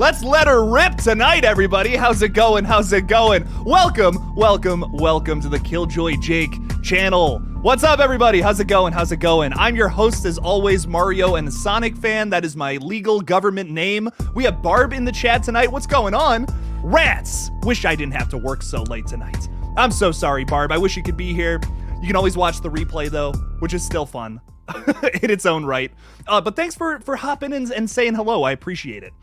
Let's let her rip tonight, everybody. How's it going? How's it going? Welcome to the KillJoy Jake channel. What's up, everybody? How's it going? How's it going? I'm your host, as always, Mario and Sonic Fan. That is my legal government name. We have Barb in the chat tonight. What's going on? Rats! Wish I didn't have to work so late tonight. I'm so sorry, Barb. I wish you could be here. You can always watch the replay, though, which is still fun in its own right. But thanks for hopping in and saying hello. I appreciate it.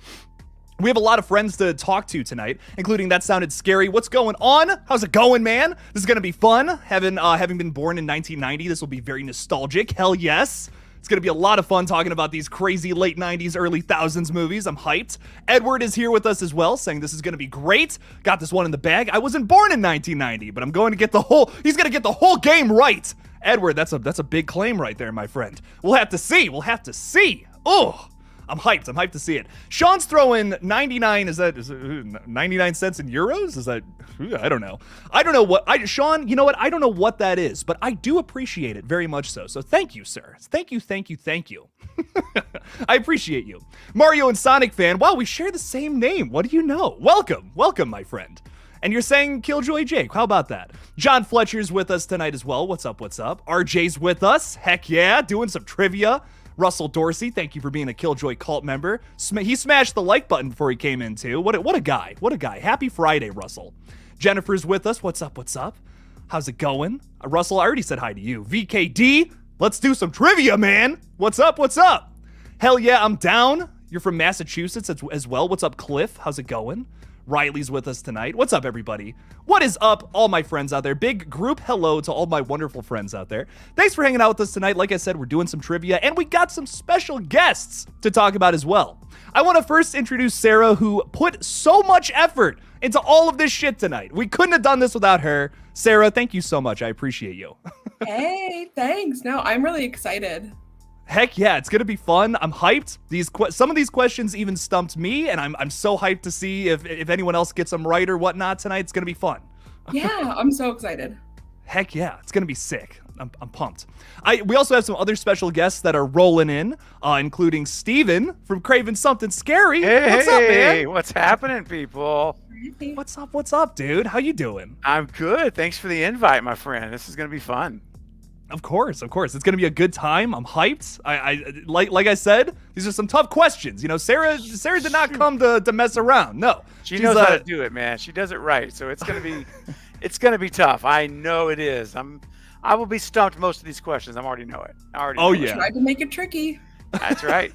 We have a lot of friends to talk to tonight, including That Sounded Scary. What's going on? How's it going, man? This is going to be fun. Having been born in 1990, this will be very nostalgic. Hell yes. It's going to be a lot of fun talking about these crazy late 90s, early thousands movies. I'm hyped. Edward is here with us as well, saying this is going to be great. Got this one in the bag. I wasn't born in 1990, but I'm going to get he's going to get the whole game right. Edward, that's a big claim right there, my friend. We'll have to see. Oh, I'm hyped. I'm hyped to see it. Sean's throwing 99. Is it 99 cents in euros? Is that? I don't know. Sean, you know what? I don't know what that is, but I do appreciate it very much so. So thank you, sir. Thank you. I appreciate you. Mario and Sonic Fan. Wow, we share the same name. What do you know? Welcome, my friend. And you're saying KillJoy Jake. How about that? John Fletcher's with us tonight as well. What's up? RJ's with us. Heck yeah, doing some trivia. Russell Dorsey, thank you for being a KillJoy cult member. He smashed the like button before he came in, too. What a guy. Happy Friday, Russell. Jennifer's with us. What's up? How's it going? Russell, I already said hi to you. VKD, let's do some trivia, man. What's up? Hell yeah, I'm down. You're from Massachusetts as well. What's up, Cliff? How's it going? Riley's with us tonight. What's up, everybody? What is up, all my friends out there? Big group hello to all my wonderful friends out there. Thanks for hanging out with us tonight. Like I said, we're doing some trivia, and we got some special guests to talk about as well. I want to first introduce Sarah, who put so much effort into all of this shit tonight. We couldn't have done this without her. Sarah, thank you so much. I appreciate you. Hey, thanks. No, I'm really excited. Heck yeah, it's gonna be fun. I'm hyped. Some of these questions even stumped me, and I'm so hyped to see if anyone else gets them right or whatnot tonight. It's gonna be fun. Yeah, I'm so excited. Heck yeah, it's gonna be sick. I'm pumped. We also have some other special guests that are rolling in, including Steven from Craven Something Scary. Hey, what's up, man? What's happening, people? What's up, dude? How you doing? I'm good. Thanks for the invite, my friend. This is gonna be fun. Of course. It's going to be a good time. I'm hyped. Like I said, these are some tough questions. You know, Sarah did not come to mess around. No. She knows how to do it, man. She does it right. So it's going to be tough. I know it is. I will be stumped most of these questions. I already know it. Yeah. Tried to make it tricky. That's right.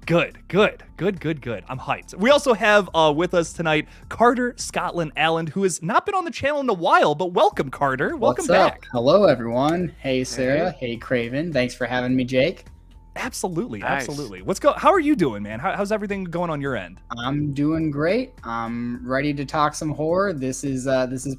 Good. I'm hyped. We also have with us tonight Carter Scotland Allen, who has not been on the channel in a while, but welcome, Carter. Welcome back. Hello, everyone. Hey, Sarah. Hey, Craven. Thanks for having me, Jake. Absolutely. Nice. Absolutely. How are you doing, man? How's everything going on your end? I'm doing great. I'm ready to talk some horror. This is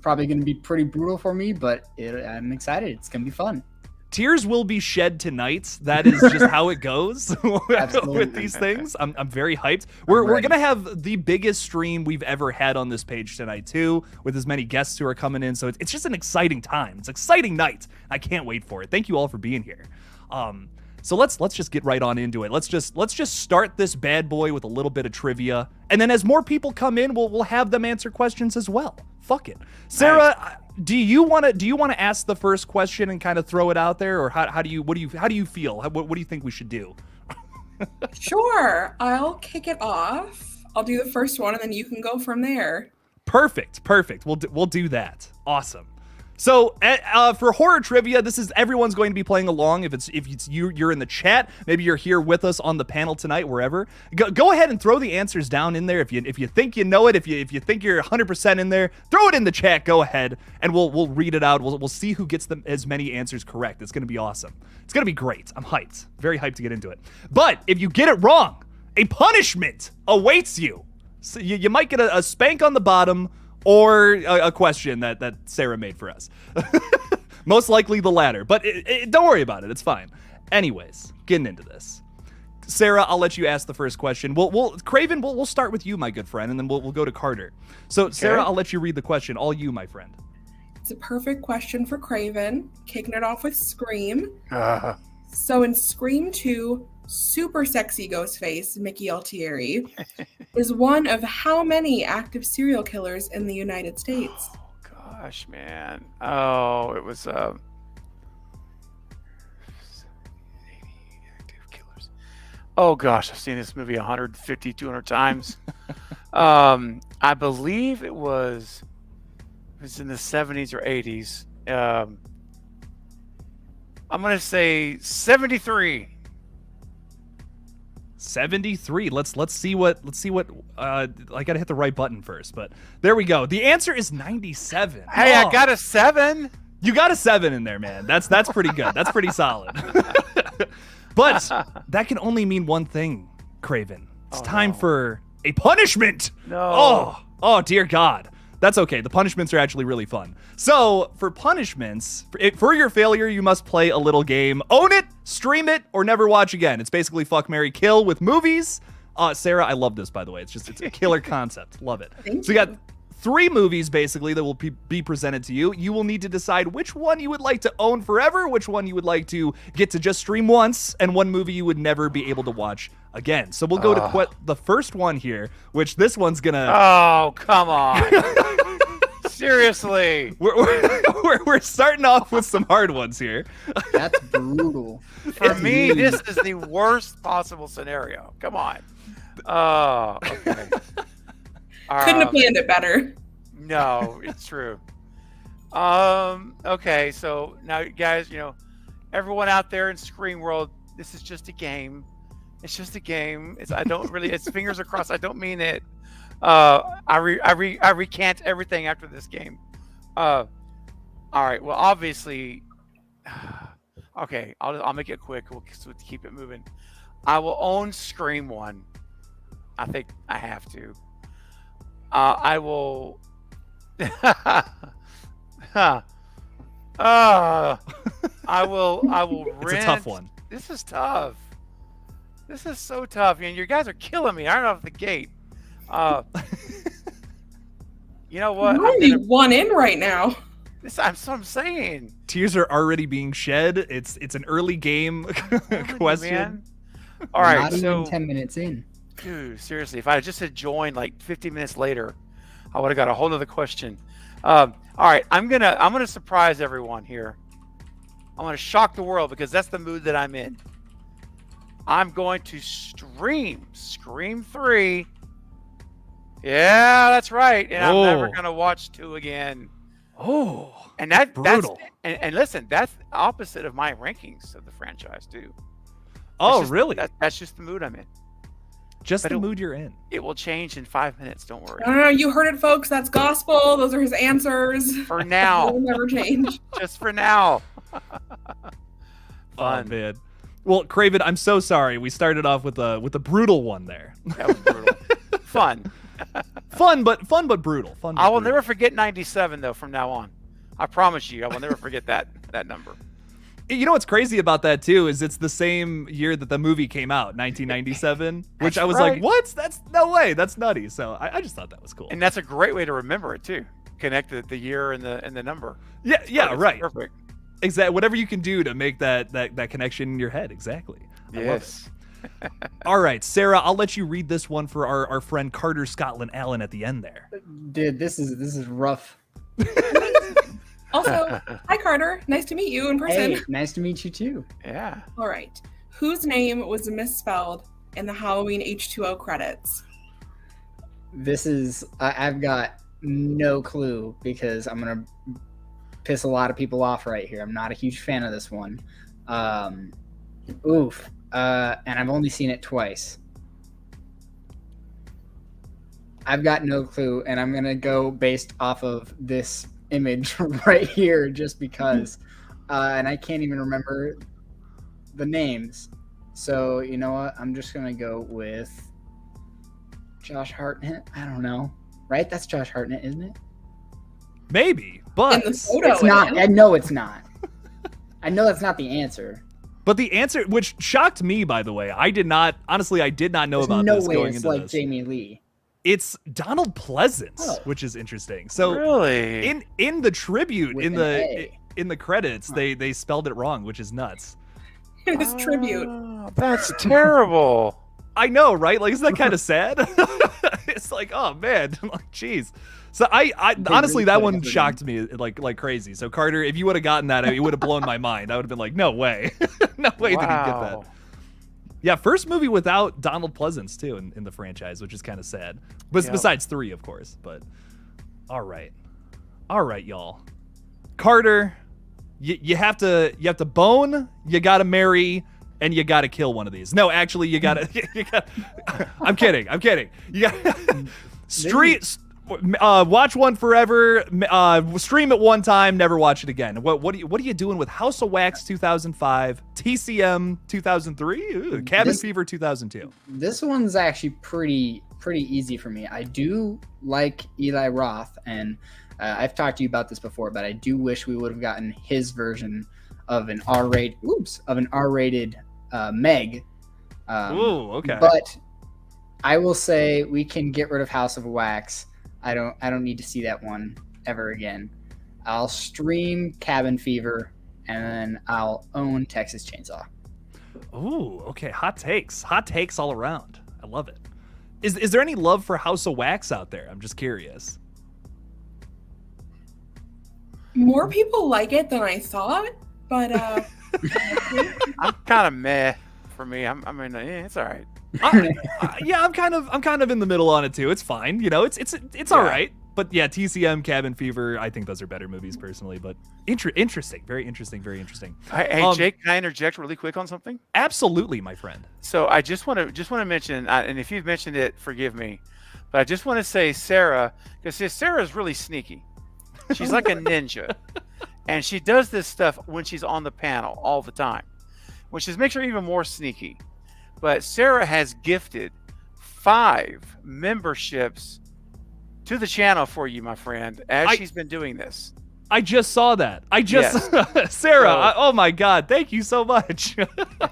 probably going to be pretty brutal for me, but I'm excited. It's going to be fun. Tears will be shed tonight. That is just how it goes with these things. I'm very hyped. We're gonna have the biggest stream we've ever had on this page tonight too, with as many guests who are coming in. So it's just an exciting time. It's an exciting night. I can't wait for it. Thank you all for being here. So let's just get right on into it. Let's just start this bad boy with a little bit of trivia, and then as more people come in, we'll have them answer questions as well. Fuck it, Sarah. Nice. Do you want to ask the first question and kind of throw it out there, or how do you feel? What do you think we should do? Sure, I'll kick it off. I'll do the first one, and then you can go from there. Perfect. We'll do that. Awesome. So for horror trivia, everyone's going to be playing along. If it's you're in the chat, maybe you're here with us on the panel tonight, wherever. Go ahead and throw the answers down in there. If you think you know it, if you think you're 100% in there, throw it in the chat. Go ahead, and we'll read it out. We'll see who gets as many answers correct. It's going to be awesome. It's going to be great. I'm hyped. Very hyped to get into it. But if you get it wrong, a punishment awaits you. So you might get a spank on the bottom, or a question that Sarah made for us. Most likely the latter, but don't worry about it. It's fine. Anyways, getting into this. Sarah, I'll let you ask the first question. Craven, we'll start with you, my good friend, and then we'll go to Carter. So, okay. Sarah, I'll let you read the question. All you, my friend. It's a perfect question for Craven. Kicking it off with Scream. So in Scream 2, super sexy Ghostface, Mickey Altieri, is one of how many active serial killers in the United States? Oh gosh, man. Oh, it was 80 active killers. Oh gosh, I've seen this movie 150, 200 times. I believe it was in the 70s or 80s. I'm gonna say 73. 73. Let's see what I gotta hit the right button first, but there we go. The answer is 97. Hey, I got a 7. You got a 7 in there, man. That's pretty good. That's pretty solid. But that can only mean one thing, Craven. It's time for a punishment. No. Oh, dear God. That's okay. The punishments are actually really fun. So for punishments, for your failure, you must play a little game. Own it, stream it, or never watch again. It's basically fuck, marry, kill with movies. Sarah, I love this, by the way. It's a killer concept. Love it. So you got 3 movies basically that will be presented to you. You will need to decide which one you would like to own forever, which one you would like to get to just stream once, and one movie you would never be able to watch again. So we'll go to the first one here, which this one's gonna... Oh, come on. Seriously. We're starting off with some hard ones here. That's brutal. For me, this is the worst possible scenario. Come on. Oh, okay. Couldn't have planned it better. No, it's true. Okay, so now, guys, everyone out there in Screen World, this is just a game. It's just a game. It's fingers are crossed. I don't mean it. I recant everything after this game. All right. Well, obviously, okay. I'll make it quick. We'll keep it moving. I will own Scream 1. I think I have to. I will. I will rent. It's a tough one. This is tough. This is so tough. And you guys are killing me. I don't know off the gate. You know what? You're only one in right now. I'm saying. Tears are already being shed. It's an early game question. Man. All right, Not so even 10 minutes in. Dude, seriously, if I just had joined like 50 minutes later, I would have got a whole other question. All right, I'm gonna surprise everyone here. I'm gonna shock the world because that's the mood that I'm in. I'm going to stream Scream 3. Yeah, that's right. And I'm never gonna watch 2 again. Oh, and that's brutal. And listen, that's the opposite of my rankings of the franchise too. Really? That's just the mood I'm in. Just the mood you're in. It will change in 5 minutes. Don't worry. No, you heard it, folks. That's gospel. Those are his answers. For now. It will never change. Just for now. Oh, man. Well, Craven, I'm so sorry. We started off with a brutal one there. That was brutal. Fun. Fun, but brutal. Fun. I will never forget 97 though. From now on, I promise you, I will never forget that number. You know what's crazy about that too is it's the same year that the movie came out, 1997, which I was like, what? That's no way. That's nutty. So I just thought that was cool. And that's a great way to remember it too. Connect the year and the number. Yeah, right. Perfect. Exactly. Whatever you can do to make that connection in your head. Exactly. Yes. All right, Sarah, I'll let you read this one for our friend Carter Scotland Allen at the end there. Dude, this is rough. Also, hi Carter. Nice to meet you in person. Hey, nice to meet you too. Yeah. All right. Whose name was misspelled in the Halloween H2O credits? I've got no clue because I'm gonna piss a lot of people off right here. I'm not a huge fan of this one. And I've only seen it twice. I've got no clue, and I'm gonna go based off of this image right here just because. And I can't even remember the names. So, you know what? I'm just gonna go with Josh Hartnett. I don't know. Right? That's Josh Hartnett, isn't it? Maybe, but In the photo, it's not. I know it's not. I know that's not the answer. But the answer, which shocked me, by the way, I did not know There's about no this way going it's into like this. Jamie Lee. It's Donald Pleasance, which is interesting. So really, in the tribute With in an the credits, they spelled it wrong, which is nuts. In his tribute. Oh, that's terrible. I know, right? Like, isn't that kind of sad? It's like, oh man, I'm like, jeez. So I honestly, that one shocked me like crazy. So Carter, if you would have gotten that, it would have blown my mind. I would have been like, no way, no way did he get that. Yeah, first movie without Donald Pleasance too in the franchise, which is kind of sad. But besides 3, of course. But all right, y'all. Carter, you have to bone, you gotta marry, and you gotta kill one of these. No, actually, you gotta. I'm kidding. You gotta watch one forever. Stream it one time, never watch it again. What are you doing with House of Wax 2005, TCM 2003, Cabin Fever 2002? This one's actually pretty easy for me. I do like Eli Roth, and I've talked to you about this before, but I do wish we would have gotten his version of an R-rated Meg. Ooh, okay. But I will say we can get rid of House of Wax. I don't need to see that one ever again. I'll stream Cabin Fever, and then I'll own Texas Chainsaw. Ooh, okay. Hot takes all around. I love it. Is there any love for House of Wax out there? I'm just curious. More people like it than I thought, but I'm kind of meh for me. It's all right. Yeah, I'm kind of in the middle on it too. It's fine, you know. It's all right. But yeah, TCM, Cabin Fever, I think those are better movies personally. But interesting, very interesting. Hey, Jake, can I interject really quick on something? Absolutely, my friend. So I just want to mention, and if you've mentioned it, forgive me, but I just want to say Sarah, because Sarah is really sneaky. She's like a ninja, and she does this stuff when she's on the panel all the time, which makes her even more sneaky. But Sarah has gifted 5 memberships to the channel for you, my friend, as she's been doing this. I just saw that. Sarah, oh my God, thank you so much.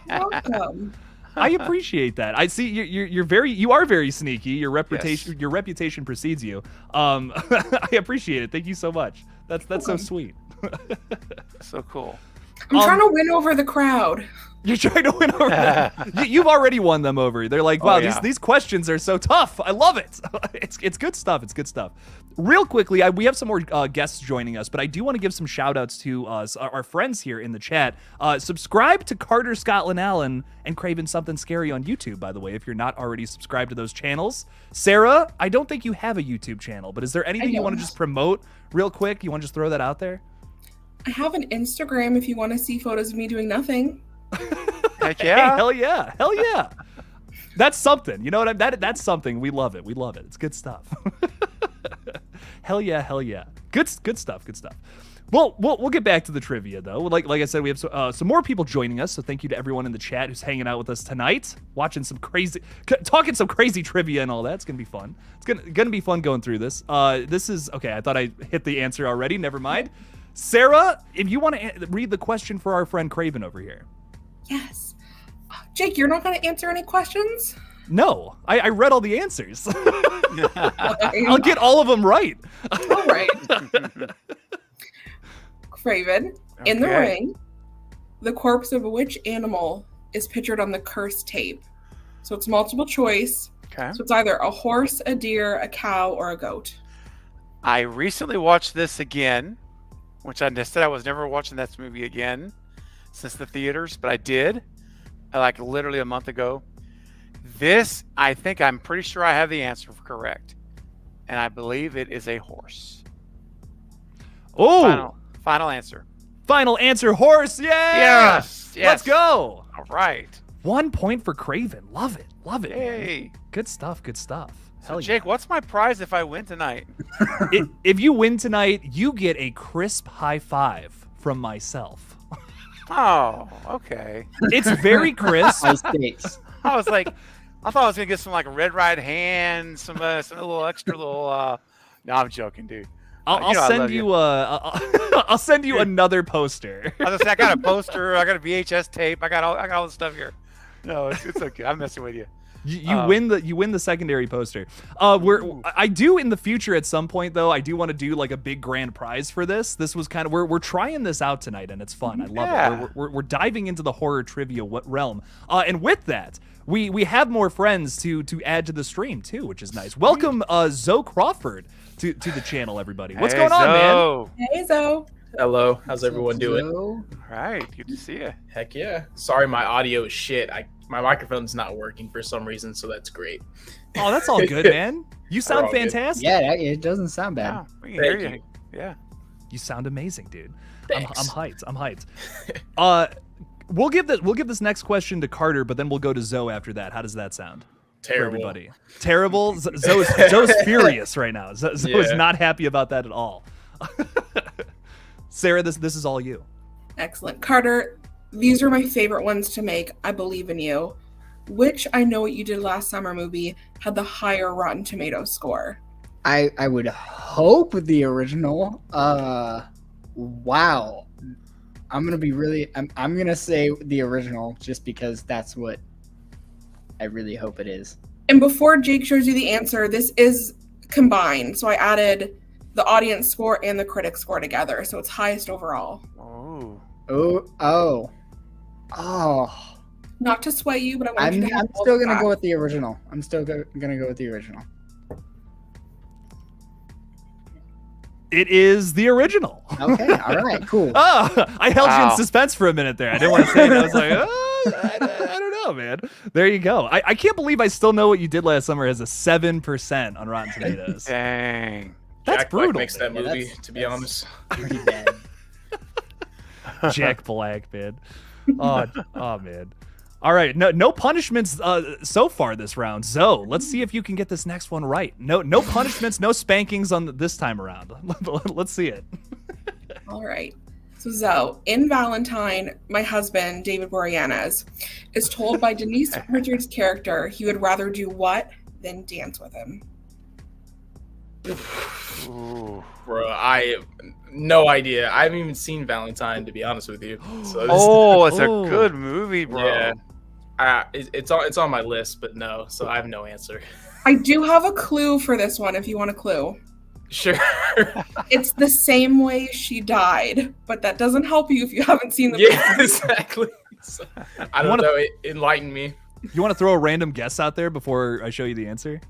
welcome. I appreciate that. I see you are very sneaky. Your reputation precedes you. I appreciate it. Thank you so much. That's so sweet. So cool. I'm trying to win over the crowd. You're trying to win over. You've already won them over. They're like, wow, these questions are so tough. I love it. It's good stuff. It's good stuff. Real quickly, we have some more guests joining us, but I do want to give some shout outs to our friends here in the chat. Subscribe to Carter Scotland Allen and Craven Something Scary on YouTube, by the way, if you're not already subscribed to those channels. Sarah, I don't think you have a YouTube channel, but is there anything you want to just promote real quick? You want to just throw that out there? I have an Instagram if you want to see photos of me doing nothing. Heck yeah. Hey, hell yeah. That's something. You know what that's something. We love it. It's good stuff. Hell yeah. Good stuff. Well, we'll get back to the trivia though. Like I said, we have some more people joining us, so thank you to everyone in the chat who's hanging out with us tonight, talking some crazy trivia and all that. It's gonna be fun. It's gonna be fun going through this. This is okay. I thought I hit the answer already. Never mind. Sarah, if you want to read the question for our friend Craven over here. Yes. Jake, you're not going to answer any questions? No, I read all the answers. I'll get all of them right. All right. Craven, in the ring, the corpse of which animal is pictured on the curse tape? So it's multiple choice. Okay. So it's either a horse, a deer, a cow, or a goat. I recently watched this again, which I said I was never watching this movie again since the theaters, but I did, like literally a month ago. This, I'm pretty sure I have the answer correct, and I believe it is a horse. Oh, final answer. Final answer, horse. Yay! Yes. Let's go. All right. 1 point for Craven. Love it. Hey. Man. Good stuff. So Jake, what's my prize if I win tonight? If you win tonight, you get a crisp high five from myself. Oh, okay. It's very crisp. High stakes. I thought I was gonna get some like red right hand, some little extra little. No, I'm joking, dude. I'll send you another poster. I got a poster. I got a VHS tape. I got all the stuff here. No, it's okay. I'm messing with you. You win the secondary poster. I do in the future at some point though. I do want to do like a big grand prize for this. This was kind of we're trying this out tonight and it's fun. I love it. We're diving into the horror trivia realm. And with that, we have more friends to add to the stream too, which is nice. Welcome Zoe Crawford to the channel, everybody. What's going on, man? Hey Zoe. Hello, how's everyone doing? All right, good to see you. Heck yeah. Sorry, my audio is shit. My microphone's not working for some reason, so that's great. Oh, that's all good, man. You sound fantastic. Yeah, it doesn't sound bad. Wow, we can hear you. Yeah. You sound amazing, dude. Thanks. I'm hyped. We'll give this next question to Carter, but then we'll go to Zoe after that. How does that sound? Terrible. For everybody. Terrible. Zoe's furious right now. Zoe's not happy about that at all. Sarah, this is all you. Excellent. Carter, these are my favorite ones to make. I believe in you. Which I Know What You Did Last Summer movie had the higher Rotten Tomatoes score? I would hope the original. Wow. I'm gonna say the original just because that's what I really hope it is. And before Jake shows you the answer, this is combined. So I added the audience score and the critic score together. So it's highest overall. Oh. Not to sway you, but I want you to I'm still gonna go with the original. I'm still gonna go with the original. It is the original. Okay, all right, cool. I held you in suspense for a minute there. I didn't want to say it. I was like, I don't know, man. There you go. I can't believe I Still Know What You Did Last Summer has a 7% on Rotten Tomatoes. Dang. That's Jack brutal. Black makes that Yeah, movie, to be honest. Pretty bad. Jack Black, man. Oh man. All right, no punishments so far this round. Zoe, let's see if you can get this next one right. No punishments, no spankings on this time around. Let's see it. All right. So Zoe, in Valentine, my husband, David Boreanaz, is told by Denise Richards' character he would rather do what than dance with him. Ooh. Bro, I have no idea. I haven't even seen Valentine, to be honest with you. So It's a good movie, bro. Yeah. It's on my list, but no, so I have no answer. I do have a clue for this one if you want a clue. Sure. It's the same way she died, but that doesn't help you if you haven't seen the movie. Yeah, exactly. So, I don't know. It enlightened me. You want to throw a random guess out there before I show you the answer?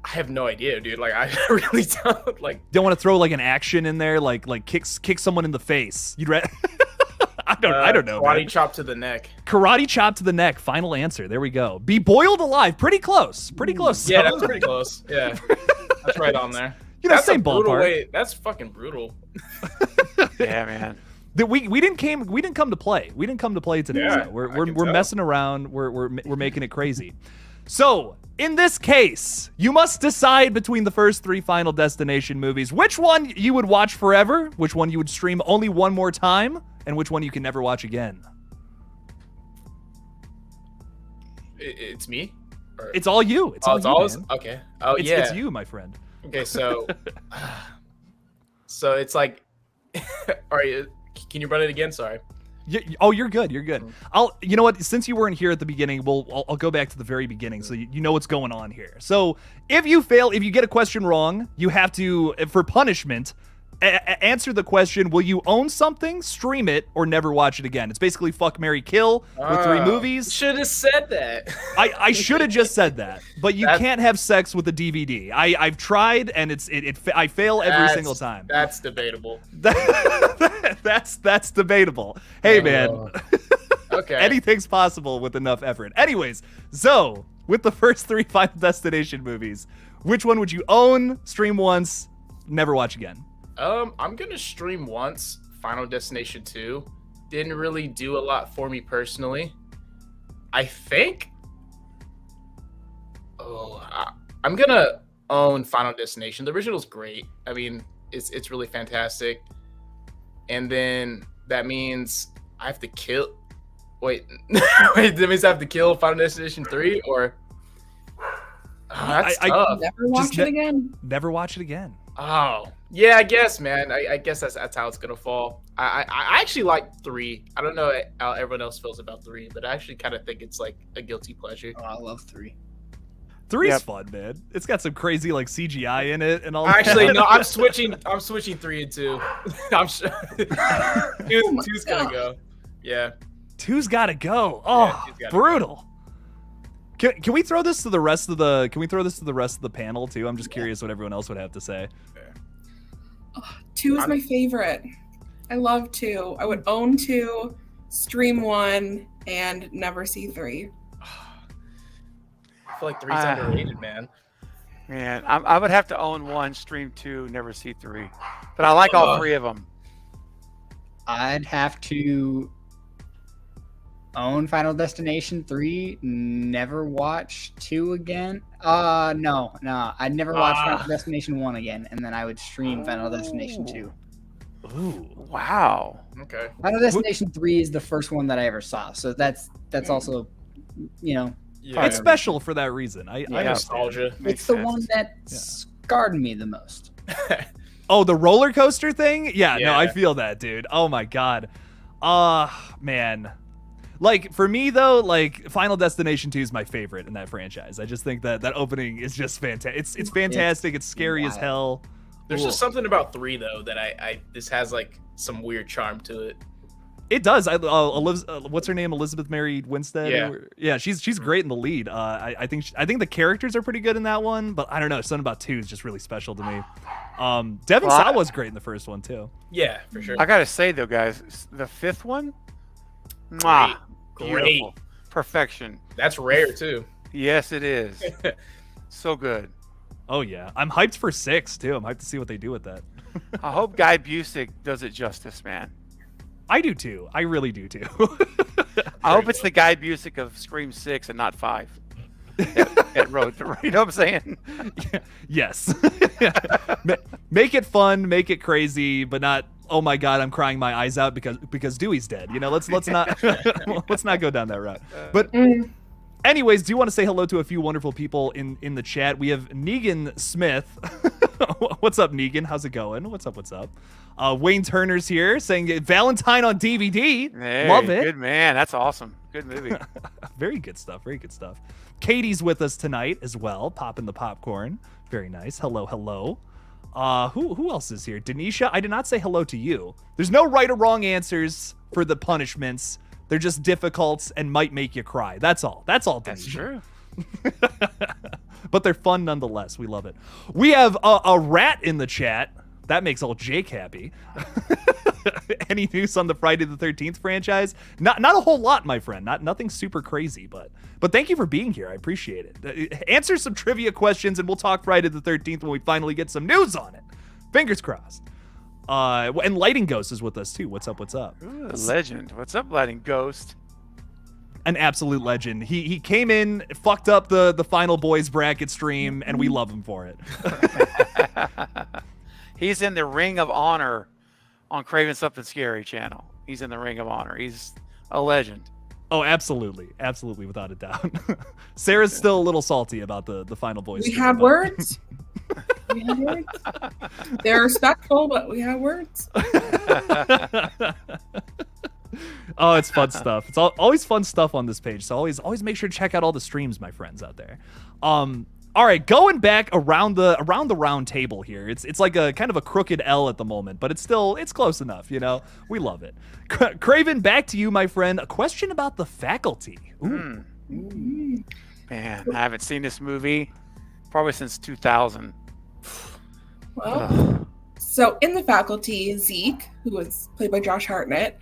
I have no idea, dude. Like, I really don't. Like, Don't want to throw like an action in there, like kick someone in the face. You'd rather. I don't know. Karate Man. chop to the neck. Karate chop to the neck. Final answer. There we go. Be boiled alive. Pretty close. Yeah, that's pretty close. Yeah, that's right on there. You know, That's same a brutal ballpark. way. That's fucking brutal. Yeah, man. That we didn't come to play. We didn't come to play today. Yeah, So I we're can tell. messing around. We're making it crazy. So in this case, you must decide between the first 3 Final Destination movies, which one you would watch forever, which one you would stream only one more time, and which one you can never watch again. It's me. Or- It's all you. It's all it's you. always Man. okay. Oh It's, yeah. it's you, my friend. Okay, so so it's like, all right. Can you run it again? Sorry. You're good. You're good. You know what? Since you weren't here at the beginning, I'll go back to the very beginning so you know what's going on here. So if you get a question wrong, you have to, for punishment, answer the question: will you own something, stream it, or never watch it again? It's basically fuck, marry, kill with 3 movies. Should have said that. I should have just said that, but you can't have sex with a DVD. I've tried, and I fail every single time. That's debatable. That's debatable. Hey man, Okay. anything's possible with enough effort. Anyways, Zoe, with the first 3 Final Destination movies, which one would you own, stream once, never watch again? I'm gonna stream once. Final Destination 2 didn't really do a lot for me personally. I think. I'm gonna own Final Destination. The original's great. I mean, it's really fantastic. And then that means I have to kill. Wait, that means I have to kill Final Destination 3, or that's tough. Never watch it again. Never watch it again. Oh, Yeah, I guess, man. I guess that's how it's gonna fall. I actually like 3. I don't know how everyone else feels about 3, but I actually kind of think it's like a guilty pleasure. Oh, I love 3. 3's fun, man. It's got some crazy like CGI in it and all. Actually, that. no, I'm switching 3 and 2. I'm sure. Two's gonna go. Yeah. 2's gotta go. Oh, yeah, brutal. Can we throw this to the rest of the? Can we throw this to the rest of the panel too? I'm just curious what everyone else would have to say. 2 is my favorite. I love 2. I would own 2, stream 1, and never see 3. I feel like 3's underrated, man. Man, I would have to own 1, stream 2, never see 3. But I like all 3 of them. I'd have to own Final Destination 3, never watch 2 again. No. I'd never watch Final Destination 1 again, and then I would stream Final Destination 2. Ooh. Wow. Okay. Final Destination 3 is the first one that I ever saw, so that's also, you know, Yeah. It's special for that reason. I understand. Nostalgia. it's the one that scarred me the most. Oh, the roller coaster thing? Yeah, no, I Yeah. feel that, dude. Oh my god. Man. Like, for me, though, like, Final Destination 2 is my favorite in that franchise. I just think that opening is just fantastic. It's fantastic. It's scary as hell. There's Cool. just something about 3 though that this has like some weird charm to it. It does. What's her name? Elizabeth Mary Winstead? Yeah. Yeah, she's great in the lead. I think the characters are pretty good in that one, but I don't know. Something about 2 is just really special to me. Devin Sawa's great in the first one, too. Yeah, for sure. I gotta say though, guys, the 5th one, mwah, Great. beautiful. Perfection. That's rare too. Yes, it is. So good. Oh, yeah. I'm hyped for 6, too. I'm hyped to see what they do with that. I hope Guy Busick does it justice, man. I do, too. I really do, too. I hope it's the Guy Busick of Scream 6 and not 5. At Road to, you know what I'm saying? Yes. Make it fun, make it crazy, but not, oh my god, I'm crying my eyes out because Dewey's dead. You know, let's not let's not go down that route. But anyways, do you want to say hello to a few wonderful people in the chat? We have Negan Smith. What's up, Negan? How's it going? What's up? Wayne Turner's here saying Valentine on DVD. Hey, Love it. Good man. That's awesome. Good movie. Very good stuff. Katie's with us tonight as well, popping the popcorn. Very nice. Hello. Who else is here? Denisha, I did not say hello to you. There's no right or wrong answers for the punishments. They're just difficult and might make you cry. That's all. That's That's Denisha. true. But they're fun nonetheless. We love it. We have a rat in the chat. That makes old Jake happy. Any news on the Friday the 13th franchise? Not a whole lot, my friend. Nothing super crazy, but thank you for being here. I appreciate it. Answer some trivia questions, and we'll talk Friday the 13th when we finally get some news on it. Fingers crossed. And Lighting Ghost is with us too. What's up? Ooh, legend. What's up, Lighting Ghost? An absolute legend. He came in, fucked up the Final Boys bracket stream, and we love him for it. He's in the Ring of Honor on Craven Something Scary channel. He's in the Ring of Honor. He's a legend. Oh, absolutely, without a doubt. Sarah's still a little salty about the Final Boys. We stream, had but- words. They're respectful, but we had words. Oh, it's fun stuff. It's always fun stuff on this page. So always make sure to check out all the streams, my friends out there. All right, going back around the round table here. It's like a kind of a crooked L at the moment, but it's close enough, you know. We love it. Craven, back to you, my friend. A question about The Faculty. Ooh. Man, I haven't seen this movie probably since 2000. Well, so in The Faculty, Zeke, who was played by Josh Hartnett,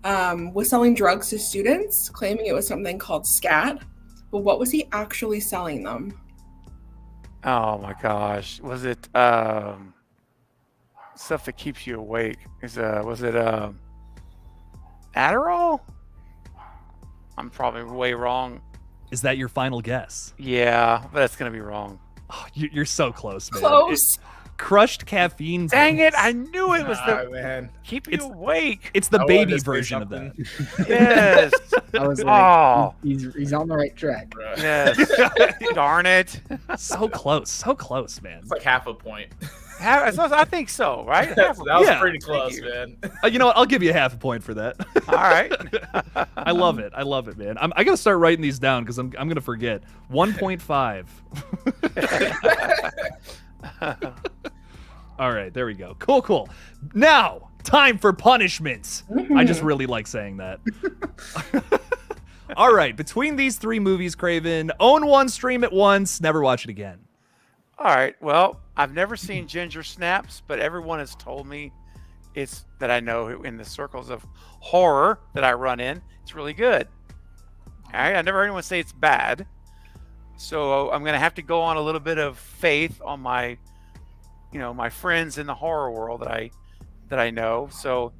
was selling drugs to students, claiming it was something called scat. But what was he actually selling them? Oh my gosh, was it stuff that keeps you awake? Was it Adderall? I'm probably way wrong. Is that your final guess? Yeah, but that's gonna be wrong. Oh, you're so close, man. Close. Crushed caffeine. Dang it! pills. I knew it was the Man. keep you awake. It's the I baby wanted to say version of something. that. Yes. I was like, Oh. he's on the right track. Yes. Darn it. So close, man. It's like half a point. I think so, right? That was Yeah. pretty Thank close, you. man. You know what? I'll give you half a point for that. All right. I love it. I love it, man. I gotta start writing these down because I'm gonna forget. 1.5. All right, there we go. Cool. Now, time for punishments. I just really like saying that. All right, between these 3 movies, Craven, own one, stream it once, never watch it again. All right. Well, I've never seen Ginger Snaps, but everyone has told me it's that I know in the circles of horror that I run in, it's really good. All right. I never heard anyone say it's bad. So I'm going to have to go on a little bit of faith on my friends in the horror world that I know. So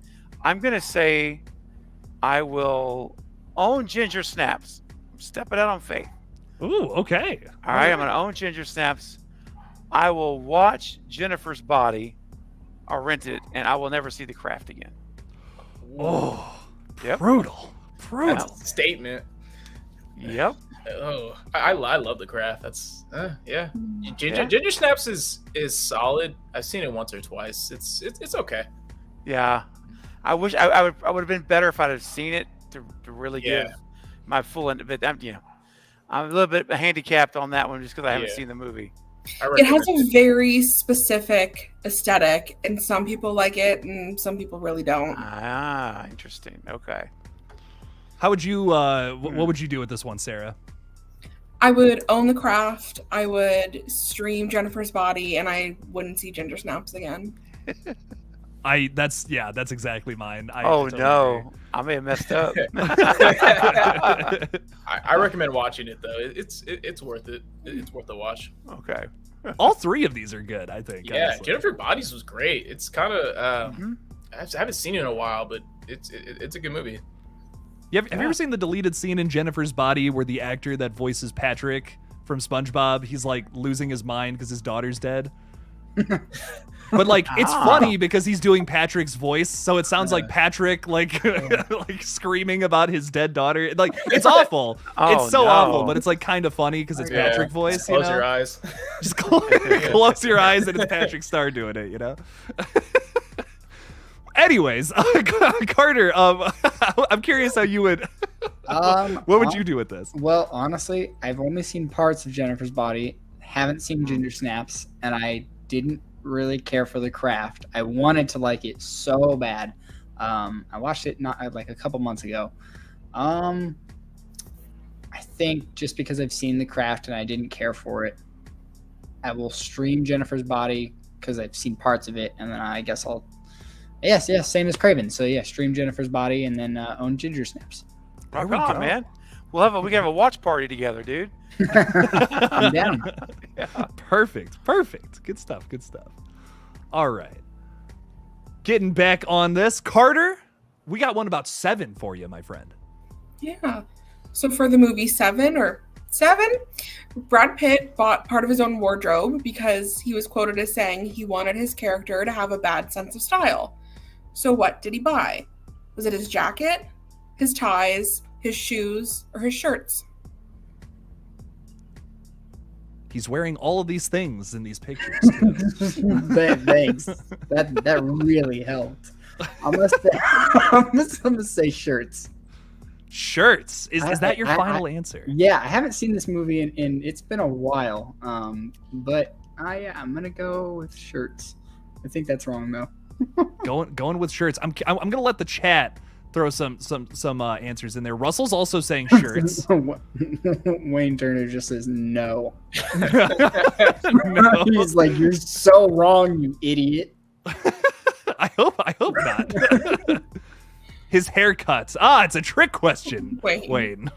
I'm going to say I will own Ginger Snaps. I'm stepping out on faith. Ooh, okay. All right. I'm going to own Ginger Snaps. I will watch Jennifer's Body. I'll rent it, and I will never see The Craft again. Oh, Yep. brutal. That's a statement. Yep. Oh, I love The Craft. That's yeah. Ginger Snaps is solid. I've seen it once or twice. It's okay. Yeah. I wish I would have been better if I'd have seen it to really give my full end of it. I'm a little bit handicapped on that one just because I haven't seen the movie. It has a very specific aesthetic, and some people like it, and some people really don't. Ah, interesting. Okay. How would you, what would you do with this one, Sarah? I would own The Craft. I would stream Jennifer's Body, and I wouldn't see Ginger Snaps again. That's exactly mine. I Oh totally no, agree. I may have messed up. I recommend watching it though. It's worth it. It's worth the watch. Okay. All 3 of these are good, I think. Yeah, honestly. Jennifer Bodies was great. It's kind of I haven't seen it in a while, but it's a good movie. Have you ever seen the deleted scene in Jennifer's Body where the actor that voices Patrick from SpongeBob, he's like losing his mind because his daughter's dead? But like it's funny because he's doing Patrick's voice, so it sounds like Patrick like like screaming about his dead daughter. Like it's awful. It's so awful, but it's like kind of funny because it's Patrick voice. Just close your eyes. Just close your eyes and it's Patrick Star doing it, you know? Anyways, Carter, I'm curious how you would what would you do with this? Well, honestly, I've only seen parts of Jennifer's Body, haven't seen Ginger Snaps, and I didn't really care for The Craft. I wanted to like it so bad. I watched it not like a couple months ago. I think just because I've seen The Craft and I didn't care for it, I will stream Jennifer's Body because I've seen parts of it, and then I guess I'll same as Craven. So yeah, stream Jennifer's Body and then own Ginger Snaps. There we Rock go. on, man. We can have a watch party together, dude. I'm down. Yeah. Perfect. Good stuff. All right. Getting back on this. Carter, we got one about 7 for you, my friend. Yeah. So for the movie Seven, Brad Pitt bought part of his own wardrobe because he was quoted as saying he wanted his character to have a bad sense of style. So what did he buy? Was it his jacket, his ties, his shoes, or his shirts? He's wearing all of these things in these pictures. Thanks. That really helped. I'm gonna say shirts. Shirts. Is that your final answer? Yeah, I haven't seen this movie in it's been a while. But I'm gonna go with shirts. I think that's wrong though. Going with shirts. I'm gonna let the chat throw some answers in there. Russell's also saying shirts. Wayne Turner just says no. No. He's like, you're so wrong, you idiot. I hope not. His haircuts. It's a trick question. Wayne.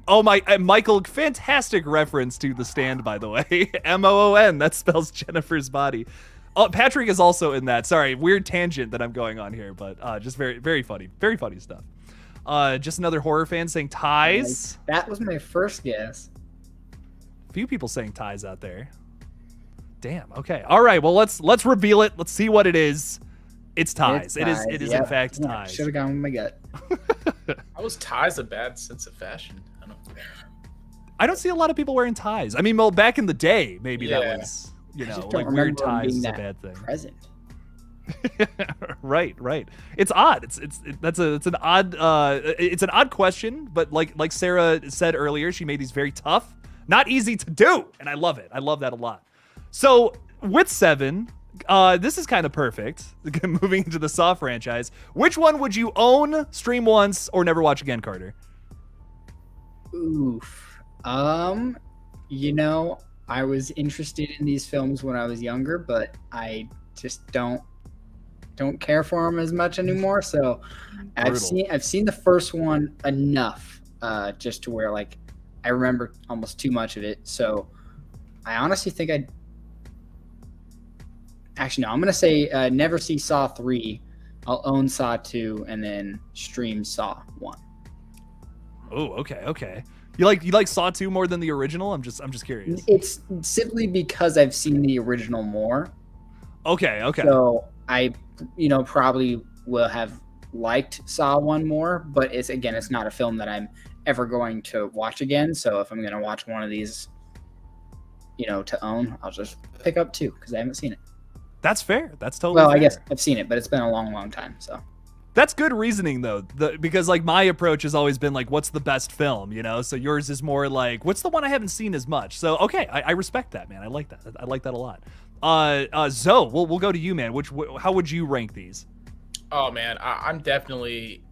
Oh my, Michael, fantastic reference to The Stand, by the way. MOON, that spells Jennifer's Body. Oh, Patrick is also in that. Sorry, weird tangent that I'm going on here, but just very, very funny stuff. Just another horror fan saying ties. That was my first guess. Few people saying ties out there. Damn. Okay. All right. Well, let's reveal it. Let's see what it is. It's ties. It is in fact ties. Should have gone with my gut. How was ties a bad sense of fashion? I don't know. I don't see a lot of people wearing ties. I mean, well, back in the day, maybe that Yeah. was, I just don't like remember weird them ties being is a that bad thing. present. Right. It's odd. It's an odd question, but like Sarah said earlier, she made these very tough, not easy to do, and I love it. I love that a lot. So with 7, this is kind of perfect. Moving into the Saw franchise, which one would you own, stream once, or never watch again, Carter? Oof. I was interested in these films when I was younger, but I just don't care for them as much anymore. So I've seen the first one enough, just to where like I remember almost too much of it. So I honestly think I'm gonna say never see Saw 3. I'll own Saw 2 and then stream Saw 1. Oh, okay. You like Saw 2 more than the original? I'm just curious. It's simply because I've seen the original more. Okay. So I, probably will have liked Saw 1 more, but it's not a film that I'm ever going to watch again. So if I'm going to watch one of these, to own, I'll just pick up 2 because I haven't seen it. That's fair. That's totally fair. I guess I've seen it, but it's been a long, long time. So that's good reasoning though, because like my approach has always been like, what's the best film, So yours is more like, what's the one I haven't seen as much? So okay, I respect that, man. I like that. I like that a lot. Zoe, we'll go to you, man. How would you rank these? Oh man, I'm definitely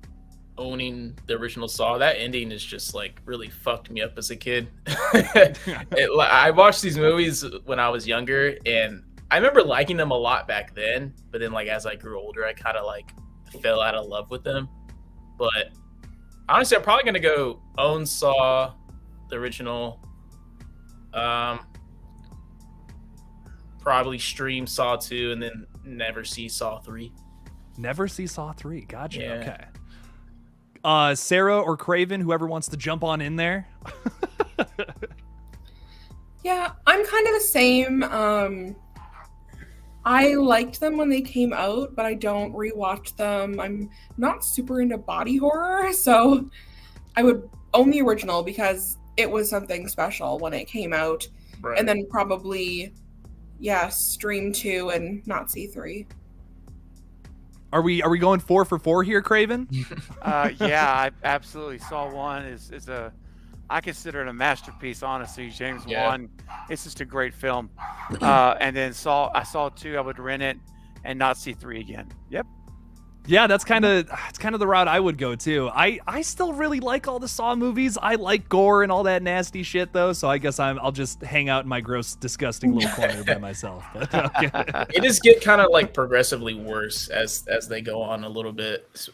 owning the original Saw. That ending is just like really fucked me up as a kid. I watched these movies when I was younger, and I remember liking them a lot back then. But then, like as I grew older, I kind of like fell out of love with them. But honestly, I'm probably gonna go own Saw, the original. Probably stream Saw 2 and then never see Saw 3. Never see Saw 3. Gotcha. Yeah. Okay. Sarah or Craven, whoever wants to jump on in there. Yeah, I'm kind of the same. I liked them when they came out, but I don't rewatch them. I'm not super into body horror, so I would own the original because it was something special when it came out. Right. And then probably, stream 2 and not see 3. Are we going 4 for 4 here, Craven? I absolutely Saw 1 is I consider it a masterpiece, honestly. James Wan, it's just a great film. And then I saw 2, I would rent it and not see 3 again. Yep. Yeah, it's kind of the route I would go too. I still really like all the Saw movies. I like gore and all that nasty shit though, so I guess I'll just hang out in my gross, disgusting little corner by myself. But, okay. It just get kind of like progressively worse as they go on a little bit.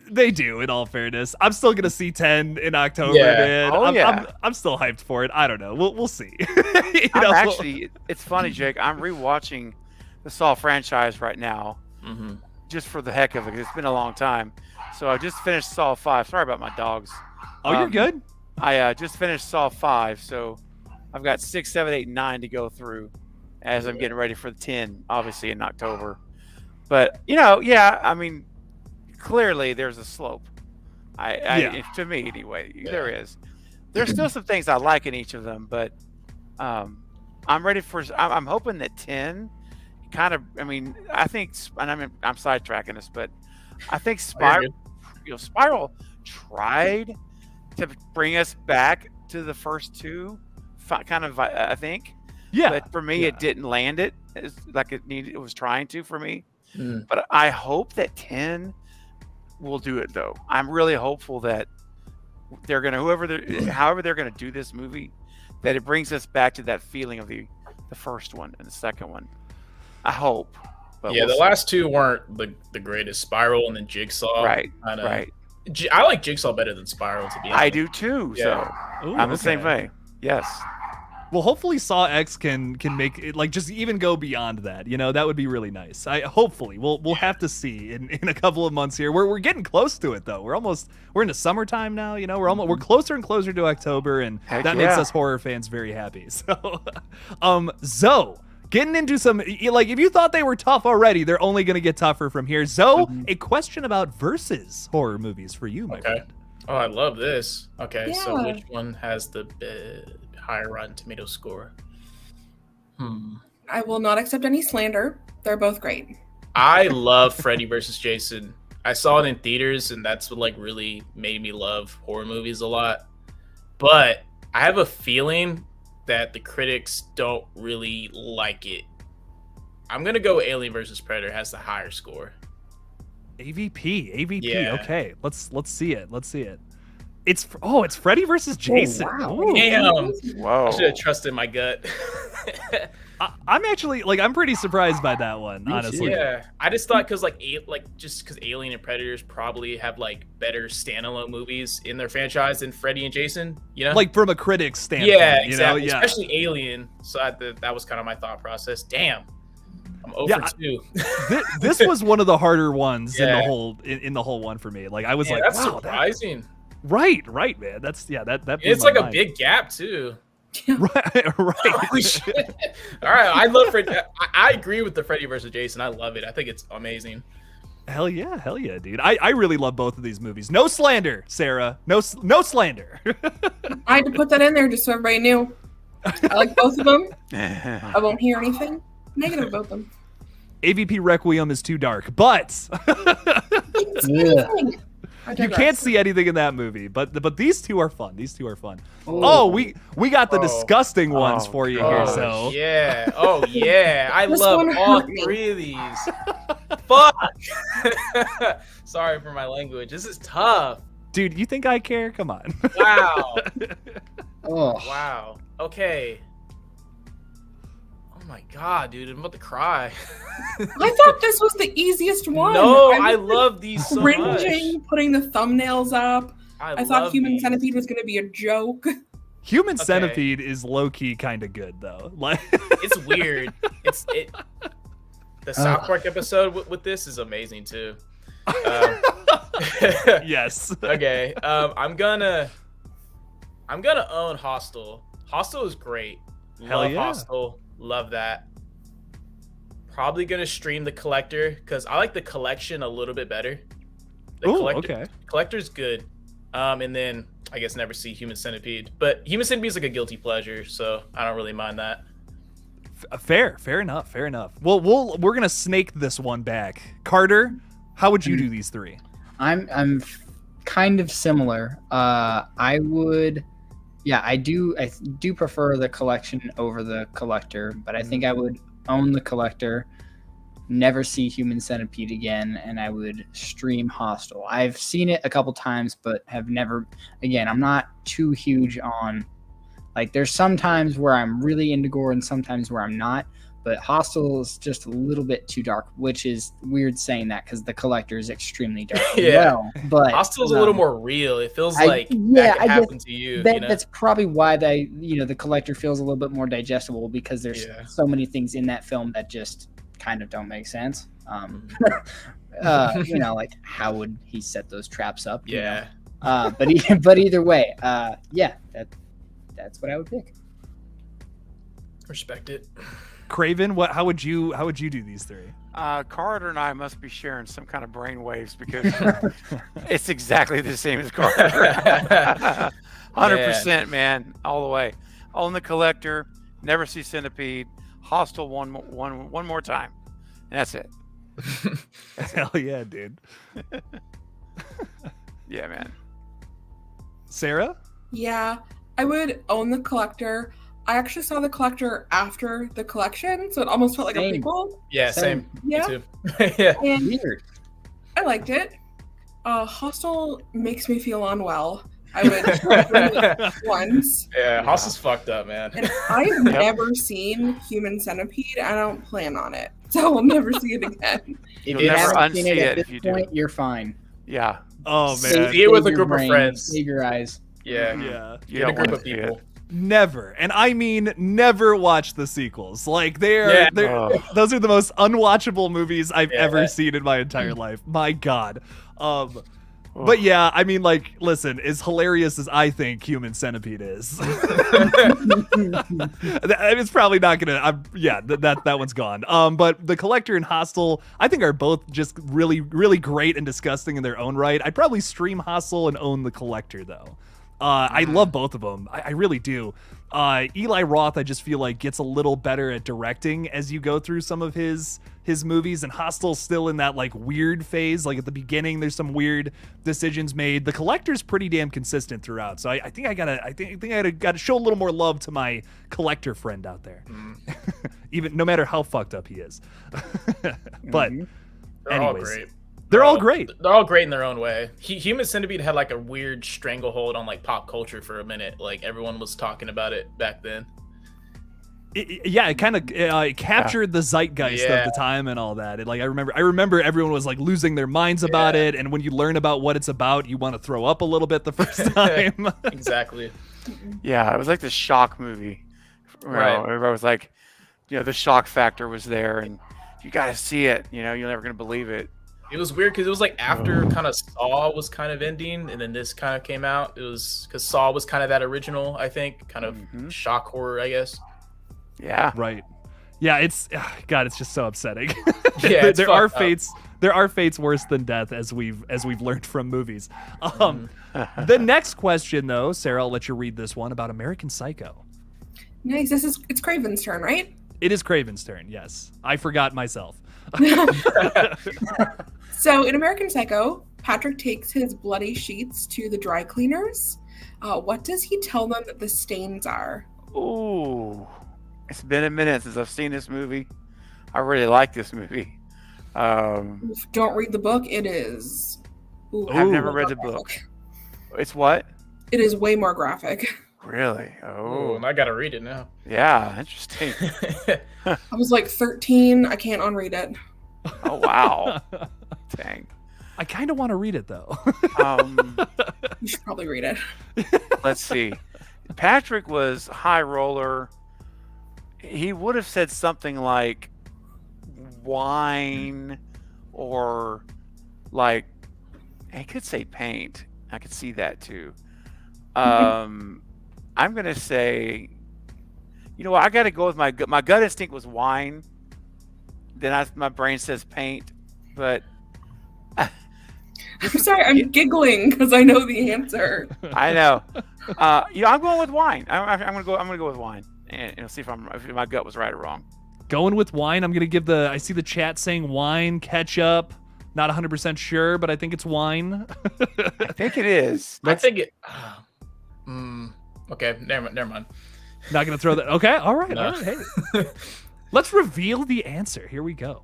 They do, in all fairness. I'm still gonna see 10 in October, man. I'm still hyped for it. I don't know. We'll see. It's funny, Jake. I'm rewatching the Saw franchise right now, just for the heck of it. It's been a long time. So I just finished Saw 5. Sorry about my dogs. Oh, you're good. I just finished Saw 5, so I've got 6, 7, 8, 9 to go through as I'm getting ready for the 10, obviously in October. But I mean, clearly there's a slope. To me anyway, there is. There's still some things I like in each of them, but I'm ready for. I'm hoping that 10 kind of. I mean, I think, and I'm sidetracking this, but I think Spiral tried to bring us back to the first 2, kind of. I think. Yeah. But for me, it didn't land it like it needed. It was trying to for me. But I hope that 10 will do it though. I'm really hopeful that they're gonna however they're gonna do this movie, that it brings us back to that feeling of the first one and the second one. I hope. But the last 2 weren't the greatest. Spiral and then Jigsaw. Right. I like Jigsaw better than Spiral, to be honest. I do too. Yeah. So I'm the same way. Yes. Well, hopefully Saw X can make it like just even go beyond that. That would be really nice. Hopefully we'll have to see in a couple of months here. We're getting close to it though. We're into summertime now. We're closer and closer to October, and that makes us horror fans very happy. So, Zoe, getting into some like if you thought they were tough already, they're only gonna get tougher from here. Zoe, a question about versus horror movies for you, my friend. Oh, I love this. Okay, so Yeah. which one has the higher Rotten Tomato score? I will not accept any slander. They're both great. I love Freddy vs. Jason. I saw it in theaters, and that's what like really made me love horror movies a lot. But I have a feeling that the critics don't really like it. I'm gonna go Alien vs. Predator has the higher score. AVP. Yeah. Okay, let's see it. Let's see it. It's Freddy versus Jason. wow. Ooh. Damn, Whoa. I should have trusted my gut. I'm actually like I'm pretty surprised by that one, Me too. honestly. Yeah, I just thought because just because Alien and Predators probably have like better standalone movies in their franchise than Freddy and Jason. You know, Like from a critic's standpoint. yeah, You exactly. know? Yeah. Especially Alien. So that was kind of my thought process. Damn, I'm over Yeah, 2. This was one of the harder ones in Yeah. the whole in the whole one for me. Like I was Man, like, that's wow, surprising. right, man. That's that. Blew It's my like a mind. big gap too. right. Holy shit! All right, I love Freddy. I agree with the Freddy versus Jason. I love it. I think it's amazing. Hell yeah, dude. I really love both of these movies. No slander, Sarah. No slander. I had to put that in there just so everybody knew. I like both of them. I won't hear anything negative about them. AVP Requiem is too dark, but Yeah. I you digress. can't see anything in that movie. But these two are fun. These two are fun. Ooh. Oh, we got the Oh. disgusting ones Oh, for you God. here. So Yeah. Oh yeah. I This love one all hurt me. 3 of these. Fuck. Sorry for my language. This is tough. dude, you think I care? Come on. Wow. Oh. Wow. Okay. Oh my god, dude, I'm about to cry. I thought this was the easiest one. No, I I was love these so much. cringing, putting the thumbnails up. I thought love Human these. Centipede was going to be a joke. Human Okay. Centipede is low key kind of good though. Like It's weird. The South Park episode with this is amazing too. yes. Okay. I'm gonna own Hostel. Hostel is great. Hell Love yeah. Hostel. Love that. Probably gonna stream The Collector because I like The Collection a little bit better. The Ooh, Collector, okay. Collector's good. And then I guess never see Human Centipede, but Human Centipede is like a guilty pleasure, so I don't really mind that. Fair enough. Well, we're gonna snake this one back. Carter, how would you do these 3? I'm kind of similar. I do prefer the collection over the collector, but I think I would own the collector, never see Human Centipede again, and I would stream Hostel. I've seen it a couple times, but have never. Again, I'm not too huge on. Like, there's some times where I'm really into gore and sometimes where I'm not. But Hostel is just a little bit too dark, which is weird saying that because the collector is extremely dark. as Yeah. well, but Hostel's a little more real. It feels I- like yeah, that could I happen to you. You know? that's probably why the collector feels a little bit more digestible because there's Yeah. so many things in that film that just kind of don't make sense. Like how would he set those traps up? you know? Yeah. But either way, that's what I would pick. Respect it. Craven, how would you do these 3? Carter and I must be sharing some kind of brain waves because it's exactly the same as Carter. 100%, man, all the way. Own the Collector, never see Centipede, Hostel one more time, and that's it. Hell yeah, dude. Yeah, man. Sarah? Yeah, I would own the collector. I actually saw the collector after the collection, so it almost felt like Same. a prequel. Yeah, same. Yeah. Me too. Yeah. And Weird. I liked it. Hostel makes me feel unwell. I would bring it once. Yeah, Hostel's fucked up, man. And I've never seen Human Centipede. I don't plan on it, so we'll never see it again. If You'll you never haven't seen unsee it it at if this you do. point, you're fine. Yeah. Oh Save- man. See it with save a your group of brain, friends. Save your eyes. Yeah. Yeah. You In a don't group wanna of see it. people. Never. And I mean never watch the sequels. Like Yeah. those are the most unwatchable movies I've Yeah. ever seen in my entire life. My God. But yeah, I mean, like, listen, as hilarious as I think Human Centipede is, it's probably not gonna. That one's gone. But The Collector and Hostel, I think, are both just really, really great and disgusting in their own right. I'd probably stream Hostel and own The Collector though. I love both of them. I really do. Eli Roth, I just feel like gets a little better at directing as you go through some of his movies, and Hostel's still in that like weird phase. Like at the beginning, there's some weird decisions made. The Collector's pretty damn consistent throughout. So I think I gotta show a little more love to my Collector friend out there, even no matter how fucked up he is. But They're all anyways. great. They're all great. They're all great in their own way. Human Centipede had like a weird stranglehold on like pop culture for a minute. Like everyone was talking about it back then. It kind of captured the zeitgeist of the time and all that. I remember everyone was like losing their minds about it, and when you learn about what it's about, you want to throw up a little bit the first time. Exactly. Yeah, it was like the shock movie. Right. Everybody was like, the shock factor was there, and you got to see it. You're never gonna believe it. It was weird because it was like after kind of Saw was kind of ending, and then this kind of came out. It was because Saw was kind of that original, I think, kind of shock horror, I guess. Yeah. Right. Yeah, it's just so upsetting. Yeah, there are fates worse than death, as we've learned from movies. The next question, though, Sarah, I'll let you read this one about American Psycho. Nice. It's Craven's turn, right? It is Craven's turn. Yes, I forgot myself. So in American Psycho, Patrick takes his bloody sheets to the dry cleaners. What does he tell them that the stains are? Ooh, it's been a minute since I've seen this movie. I really like this movie. Don't read the book. It is. I've never read the book. It's what? It is way more graphic. Really? Oh, I gotta read it now. Yeah, interesting. I was like 13. I can't unread it. Oh wow. Dang. I kind of want to read it though. You should probably read it. Let's see. Patrick was high roller. He would have said something like wine, or like he could say paint. I could see that too. I'm gonna say, what? I got to go with my gut instinct was wine. Then my brain says paint, but I'm sorry, I'm giggling because I know the answer. I know. I'm going with wine. I'm gonna go with wine, and see if my gut was right or wrong. Going with wine. I'm gonna give I see the chat saying wine, ketchup. Not 100% sure, but I think it's wine. I think it is. I think it. Okay, never mind. Not gonna throw that. Okay, all right, No. all right. Hey, let's reveal the answer. Here we go.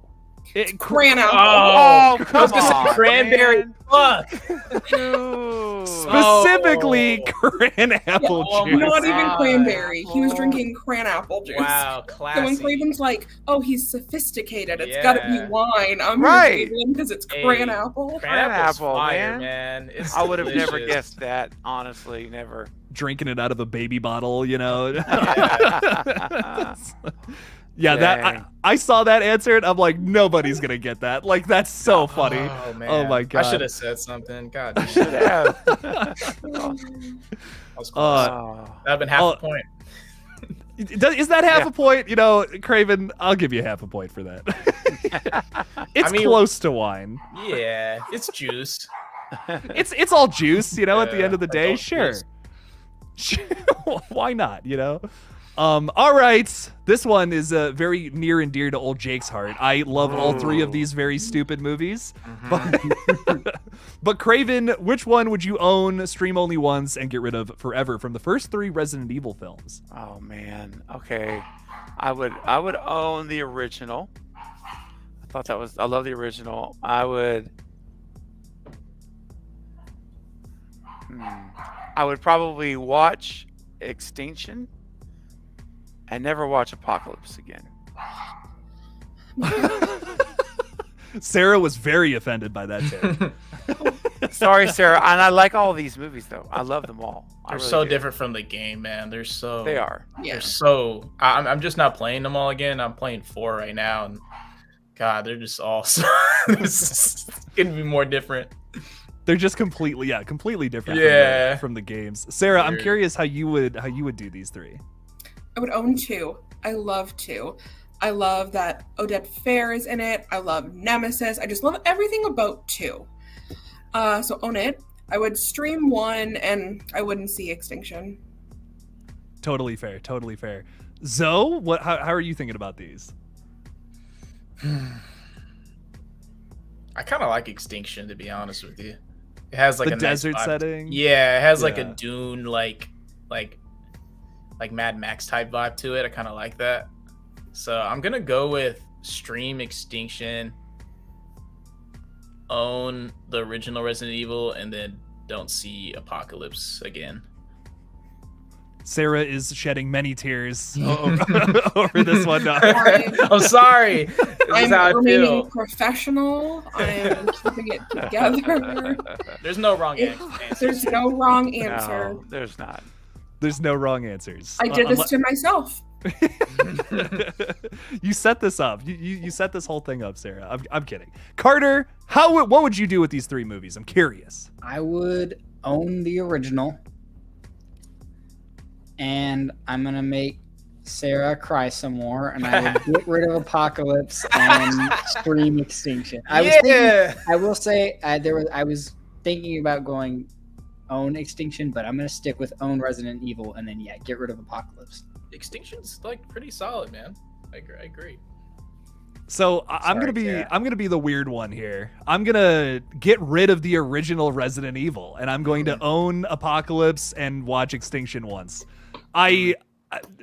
Cran apple. Oh, I was gonna say cranberry. man. Fuck. Dude. Specifically, cran apple Oh juice. my Not even God. cranberry. He was drinking cran apple juice. Wow, So classy. when Craven's like, "Oh, he's sophisticated. It's Yeah. got to be wine," I'm Right. because it's Hey, cran apple. Cran apple's Apple, fire, man. man. It's I would have never delicious. guessed that. Honestly, never. Drinking it out of a baby bottle, Yeah. Yeah, that Dang. I saw that answer and I'm like, nobody's gonna get that. Like, that's so funny. Oh, man. Oh my God. I should have said something. God. damn. Should have. That was close. Oh. That'd have been half a point. Is that half Yeah. a point? Craven, I'll give you half a point for that. It's close to wine. Yeah, it's juice. It's all juice, at the Yeah, end of the day. adult Sure. juice. Why not, all right, this one is very near and dear to old Jake's heart. I love all three of these very stupid movies, but Craven, which one would you own, stream only once, and get rid of forever from the first three Resident Evil films? Oh man. Okay. I would own the original. I love the original. I would probably watch Extinction and never watch Apocalypse again. Sarah was very offended by that take. Sorry, Sarah. And I like all these movies though. I love them all. I They're really so do. different from the game, man. They're so. They are. Yeah. They're so. I'm just not playing them all again. I'm playing 4 right now, and God, they're just all. So, it's gonna be more different. They're just completely different Yeah. from the games. Sarah, I'm Weird. curious how you would do these three. I would own 2. I love 2. I love that Odette Fair is in it. I love Nemesis. I just love everything about 2. So own it. I would stream 1, and I wouldn't see Extinction. Totally fair. Totally fair. Zoe, how are you thinking about these? I kind of like Extinction, to be honest with you. It has like The a desert nice vibe. setting? Yeah, it has like a Yeah. Dune like Mad Max type vibe to it. I kind of like that. So I'm gonna go with stream Extinction, own the original Resident Evil, and then don't see Apocalypse again. Sarah is shedding many tears over this one. No. I'm sorry. This is how I I'm remaining feel. professional. I am keeping it together. There's no wrong There's answer. no wrong answer. No, there's not. There's no wrong answers. I did this to myself. You set this up. You set this whole thing up, Sarah. I'm kidding. Carter, what would you do with these 3 movies? I'm curious. I would own the original, and I'm gonna make Sarah cry some more, and I would get rid of Apocalypse and stream Extinction. I will say I was thinking about going own Extinction, but I'm gonna stick with own Resident Evil, and then get rid of Apocalypse. Extinction's like pretty solid, man. I agree. So I'm gonna be the weird one here. I'm gonna get rid of the original Resident Evil, and I'm going to own Apocalypse and watch Extinction once.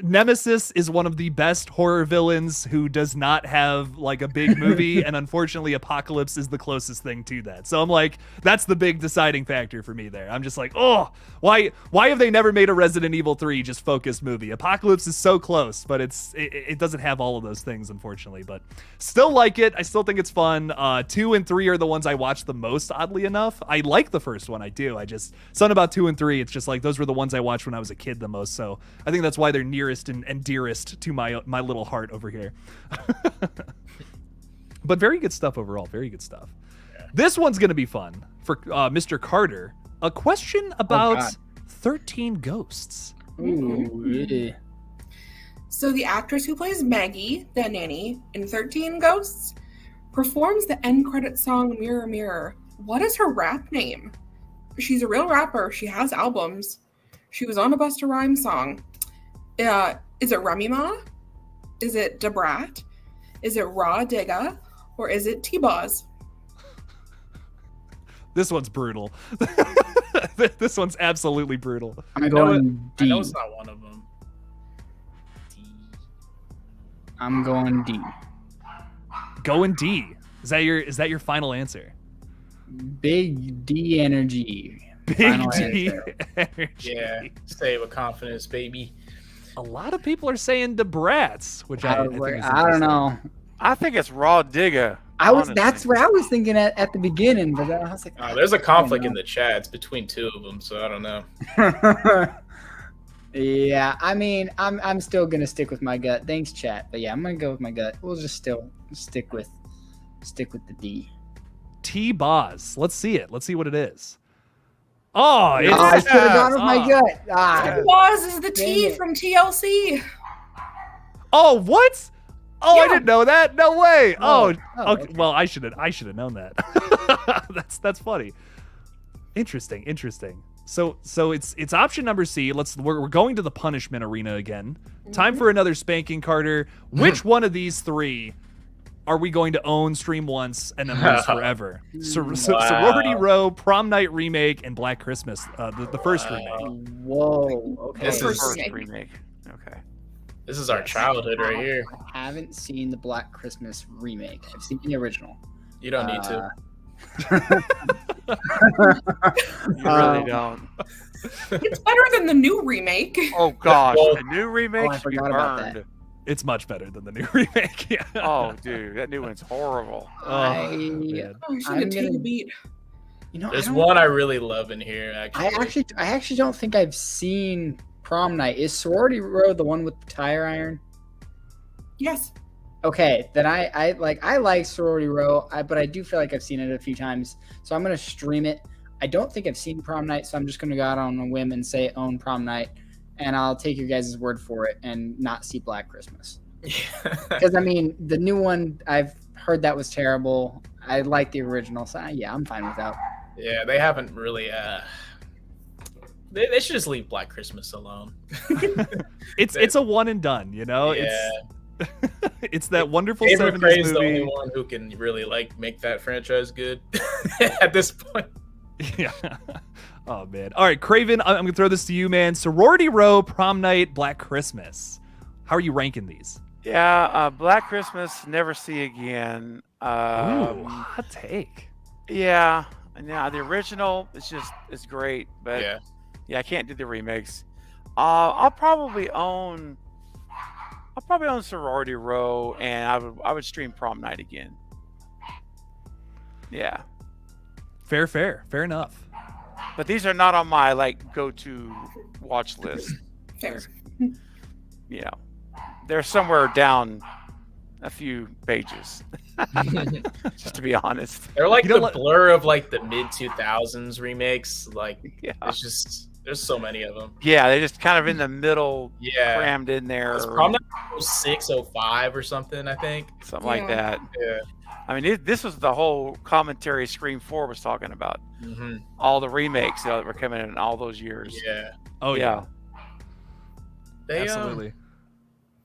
Nemesis is one of the best horror villains who does not have like a big movie, and unfortunately Apocalypse is the closest thing to that. So I'm like, that's the big deciding factor for me there. I'm just like, oh, why have they never made a Resident Evil 3 just focused movie? Apocalypse is so close, but it doesn't have all of those things, unfortunately. But still like it. I still think it's fun. 2 and 3 are the ones I watch the most, oddly enough. I like the first one, I do. Something about 2 and 3, it's just like those were the ones I watched when I was a kid the most. So I think that's why they're nearest and dearest to my little heart over here. But very good stuff overall. Very good stuff. Yeah. This one's going to be fun for Mr. Carter. A question about 13 Ghosts. Ooh, yeah. So the actress who plays Maggie, the nanny, in 13 Ghosts, performs the end credit song Mirror Mirror. What is her rap name? She's a real rapper. She has albums. She was on a Busta Rhymes song. Is it Remy Ma? Is it Debrat? Is it Raw Digga? Or is it T-Boz? This one's brutal. This one's absolutely brutal. I'm going D. I know it's not one of them. I'm going D. Going D. Is that your final answer? Big D energy. Big Final D answer. energy. Yeah, say with confidence, baby. A lot of people are saying Debrats, which I think is I don't know. I think it's Raw Digga. That's what I was thinking at the beginning, but then I was like, There's a conflict in the chat. It's between 2 of them, so I don't know. Yeah, I mean, I'm still gonna stick with my gut. Thanks, chat. But yeah, I'm gonna go with my gut. We'll just still stick with the D. T-Boz. Let's see it. Let's see what it is. Oh, it's I should have gone with my gut. T-Boz is the Dang T it. from TLC. Oh, what? Oh, Yeah. I didn't know that. No way. Oh, Oh, okay. okay. Well, I should have known that. That's funny. Interesting. So it's option number C. We're going to the punishment arena again. Time for another spanking, Carter. Which one of these 3 are we going to own, stream once, and then lose forever? Sorority Row, Prom Night Remake, and Black Christmas, the first remake. Whoa. Okay. This The is- first remake. remake. Okay. This is our childhood right here. I haven't seen the Black Christmas remake. I've seen the original. You don't need to. You really don't. It's better than the new remake. Oh gosh, Well- the new remake I should be forgot about burned. that. It's much better than the new remake. Yeah. Oh, dude, that new one's horrible. I- man. Oh, I should I'm have taken gonna- a beat. You know, There's I one I really love in here, I actually don't think I've seen Prom Night. Is Sorority Row the one with the tire iron? Yes. Okay, then I like Sorority Row, but I do feel like I've seen it a few times, so I'm gonna stream it. I don't think I've seen Prom Night, so I'm just going to go out on a whim and say own Prom Night, and I'll take your guys' word for it and not see Black Christmas. Because, I mean, the new one, I've heard that was terrible. I like the original, so yeah, I'm fine with that. Yeah, they haven't really. They should just leave Black Christmas alone. It's a one and done, you know. Yeah. It's that wonderful David 70s McRae's movie. the only one who can really like make that franchise good at this point. Yeah. Oh man. All right, Craven, I'm gonna throw this to you, man. Sorority Row, Prom Night, Black Christmas. How are you ranking these? Yeah, Black Christmas, Never See Again. Ooh, hot take. Yeah, the original it's great, but Yeah. I can't do the remakes. I'll probably own Sorority Row, and I would stream Prom Night again. Yeah, Fair enough. but these are not on my like go-to watch list. Fair. You know, they're somewhere down a few pages. Just to be honest. They're like You know the what- blur of like the mid 2000s remakes. Like Yeah. there's so many of them. Yeah, they're just kind of in the middle, Yeah. crammed in there, It's probably 06, 05 or something, I think. something like Yeah. that. Yeah. I mean, this was the whole commentary Scream 4 was talking about. Hmm. All the remakes that were coming in all those years. Yeah. Oh yeah. They Absolutely.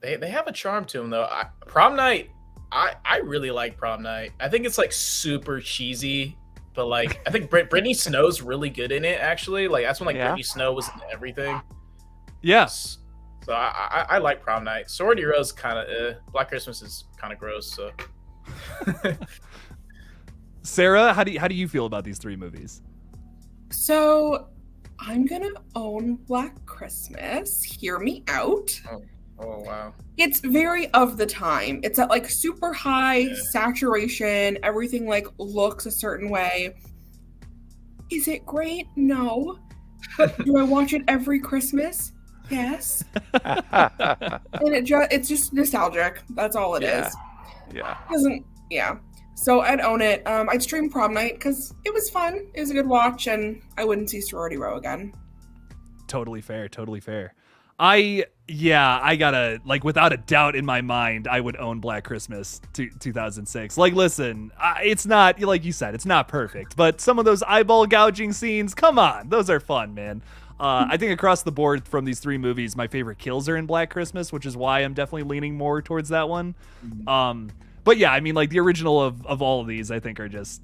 They have a charm to them though. Prom Night, I really like Prom Night. I think it's like super cheesy, but like I think Brittany Snow's really good in it actually. Like that's when like Yeah. Brittany Snow was in everything. Yes. So I like Prom Night. Sorority Row's kind of Black Christmas is kind of gross. So Sarah, how do you feel about these three movies? So I'm gonna own Black Christmas. Hear me out. oh wow. It's very of the time. It's at like super high Yeah. saturation. Everything like looks a certain way. Is it great? No. But do I watch it every Christmas? Yes. And it's just nostalgic. That's all it is. Yeah. Yeah. So I'd own it. I'd stream Prom Night because it was fun. It was a good watch, and I wouldn't see Sorority Row again. Totally fair. I gotta, like, without a doubt in my mind, I would own Black Christmas 2006. Like, listen, it's not, like you said, it's not perfect, but some of those eyeball gouging scenes, come on, those are fun, man. I think across the board from these three movies, my favorite kills are in Black Christmas, which is why I'm definitely leaning more towards that one. But yeah, I mean, like the original of all of these, I think are just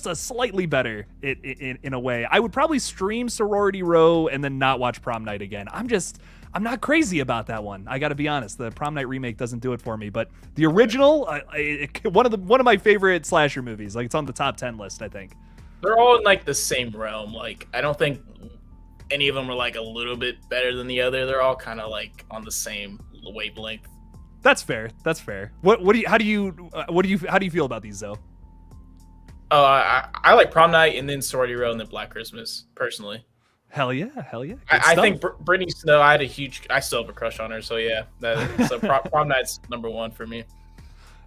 a slightly better in a way. I would probably stream Sorority Row and then not watch Prom Night again. I'm not crazy about that one. I got to be honest. The Prom Night remake doesn't do it for me, but the original, one of my favorite slasher movies. Like it's on the top 10 list, I think. They're all in like the same realm. Like I don't think any of them are like a little bit better than the other. They're all kind of like on the same wavelength. That's fair. How do you feel about these though? Oh, I like Prom Night and then Sorority Row and then Black Christmas personally. Hell yeah. Good I stuff. think Brittany Snow. I still have a crush on her. So yeah, so Prom Night's number one for me.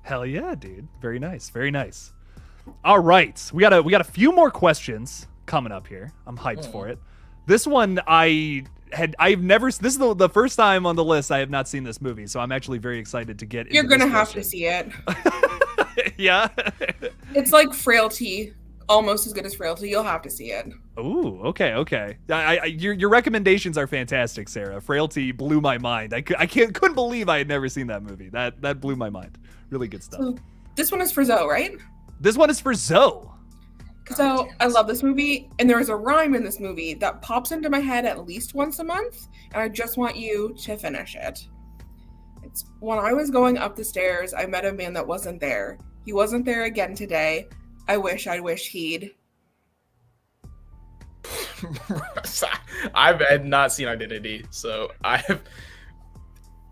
Hell yeah, dude. Very nice. All right. We got a few more questions coming up here. I'm hyped for it. This one this is the first time on the list I have not seen this movie, so I'm actually very excited to get You're into gonna this have to question. see it. Yeah. It's like Frailty, almost as good as Frailty. You'll have to see it. Ooh, okay. Your recommendations are fantastic, Sarah. Frailty blew my mind. I couldn't believe I had never seen that movie. That blew my mind. Really good stuff. So this one is for Zoe, right? This one is for Zoe. So I love this movie, and there is a rhyme in this movie that pops into my head at least once a month, and I just want you to finish it. It's when I was going up the stairs, I met a man that wasn't there. He wasn't there again today. I wish he'd. I had not seen Identity, so I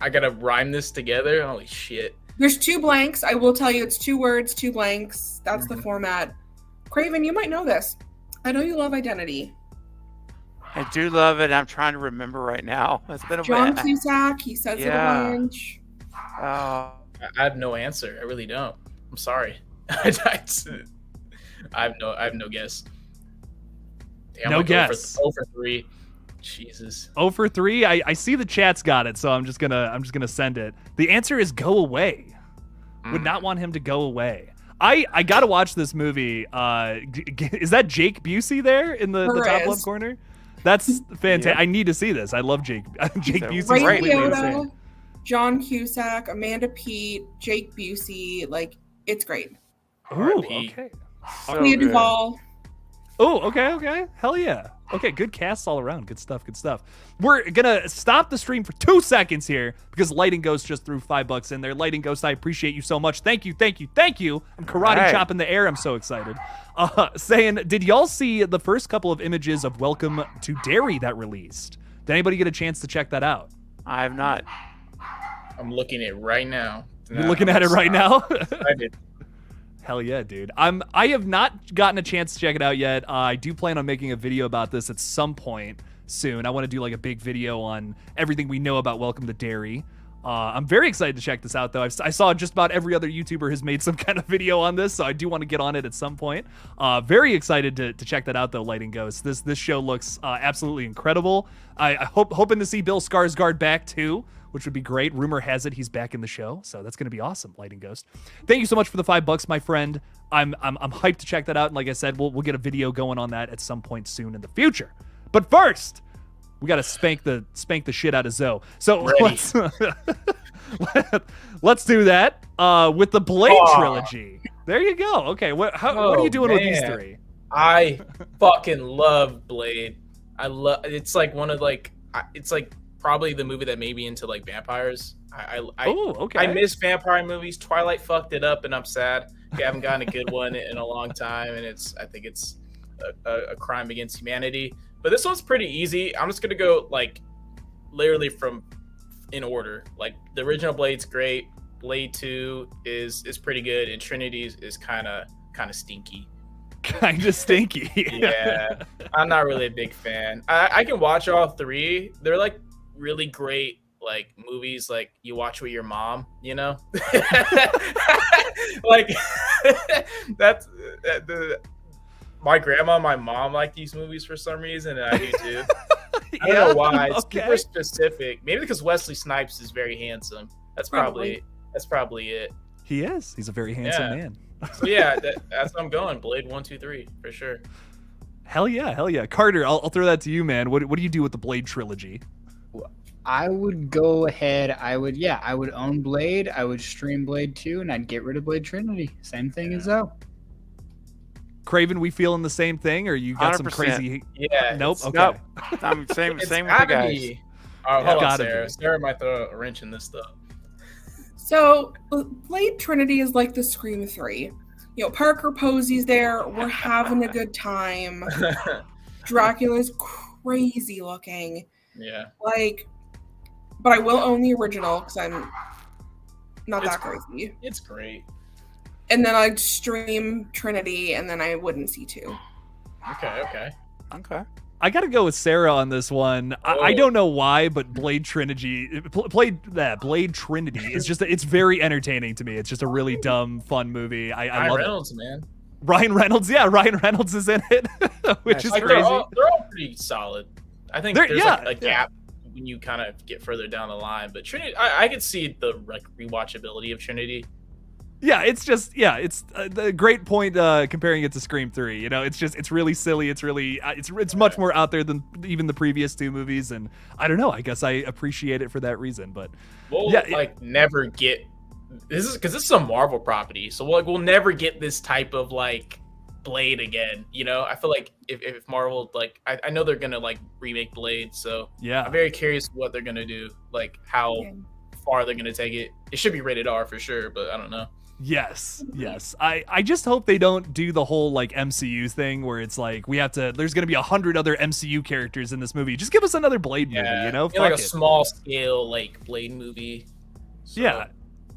gotta rhyme this together. Holy shit! There's two blanks. I will tell you, it's 2 words, 2 blanks. That's the format. Craven, you might know this. I know you love Identity. I do love it. I'm trying to remember right now. It's been a John while. Cusack, he says it a Yeah. bunch. Oh, I have no answer. I really don't. I'm sorry. I have no guess. Damn, No like guess. 0 for 3. Jesus. 0 for 3. I see the chat's got it, so I'm just gonna send it. The answer is go away. Would not want him to go away. I gotta watch this movie. Is that Jake Busey there in the top left corner? That's fantastic. Yep. I need to see this. I love Jake Busey. Ray great. Liotta, John Cusack, Amanda Peet, Jake Busey. Like, it's great. Ooh, R.I.P. okay. So Clea good. Duvall. Oh, okay. Hell yeah. Okay, good casts all around. Good stuff. We're gonna stop the stream for 2 seconds here because Lighting Ghost just threw $5 in there. Lighting Ghost, I appreciate you so much. Thank you. I'm karate Right. chopping the air. I'm so excited. Saying, did y'all see the first couple of images of Welcome to Derry that released? Did anybody get a chance to check that out? I have not. I'm looking at it right now. You're looking at it right now? I did. Hell yeah, dude. I have not gotten a chance to check it out yet. I do plan on making a video about this at some point soon. I want to do like a big video on everything we know about Welcome to Derry. I'm very excited to check this out, though. I saw just about every other YouTuber has made some kind of video on this, so I do want to get on it at some point. Very excited to check that out, though, Lighting Ghost. This show looks absolutely incredible. I hoping to see Bill Skarsgård back, too, which would be great. Rumor has it he's back in the show, so that's going to be awesome, Lighting Ghost. Thank you so much for the $5, my friend. I'm hyped to check that out, and like I said, we'll get a video going on that at some point soon in the future. But first, we got to spank the shit out of Zoe. So let's do that with the Blade trilogy. There you go. Okay, what are you doing with these three? I fucking love Blade. It's like one of it's like probably the movie that made me into like vampires. Okay. I miss vampire movies. Twilight fucked it up, and I'm sad. We haven't gotten a good one in a long time, and I think it's a crime against humanity. But this one's pretty easy. I'm just gonna go like literally from in order. Like the original Blade's great. Blade 2 is pretty good, and Trinity is kind of stinky. Kind of stinky. Yeah, I'm not really a big fan. I can watch all three. They're like really great like movies like you watch with your mom, you know. Like that's my grandma and my mom like these movies for some reason, and I do too. I don't know why. It's super specific. Maybe because Wesley Snipes is very handsome. That's probably it. He is. He's a very handsome man. So yeah, that's what I'm going. Blade 1, 2, 3 for sure. Hell yeah. Carter, I'll throw that to you, man. What do you do with the Blade trilogy? I would go ahead. I would own Blade. I would stream Blade 2, and I'd get rid of Blade Trinity. Same thing as Zoe. Craven, we feeling the same thing, or you got 100%. Some crazy? Yeah. Nope. Okay. Nope. I'm same with you guys. Oh, hold on, Sarah. Sarah might throw a wrench in this stuff. So, Blade Trinity is like the Scream 3. You know, Parker Posey's there. We're having a good time. Dracula's crazy looking. Yeah. But I will own the original because I'm not that crazy. It's great. And then I'd stream Trinity, and then I wouldn't see 2. Okay. I gotta go with Sarah on this one. I don't know why, but Blade Trinity, Blade Trinity is just—it's very entertaining to me. It's just a really dumb, fun movie. I love Reynolds, man. Ryan Reynolds, Ryan Reynolds is in it, which is crazy. They're all pretty solid. I think there's like a gap when you kind of get further down the line, but Trinity, I could see the rewatchability of Trinity. Yeah, it's a great point comparing it to Scream 3. You know, it's really silly. It's really it's much more out there than even the previous 2 movies, and I don't know. I guess I appreciate it for that reason. But we'll never get this is because this is a Marvel property, so we'll never get this type of like Blade again. You know, I feel like if Marvel I know they're gonna like remake Blade, so yeah, I'm very curious what they're gonna do, like how far they're gonna take it. It should be rated R for sure, but I don't know. Yes. I just hope they don't do the whole like MCU thing where it's like there's gonna be 100 other MCU characters in this movie. Just give us another Blade movie, you know? Like a small scale like Blade movie. So.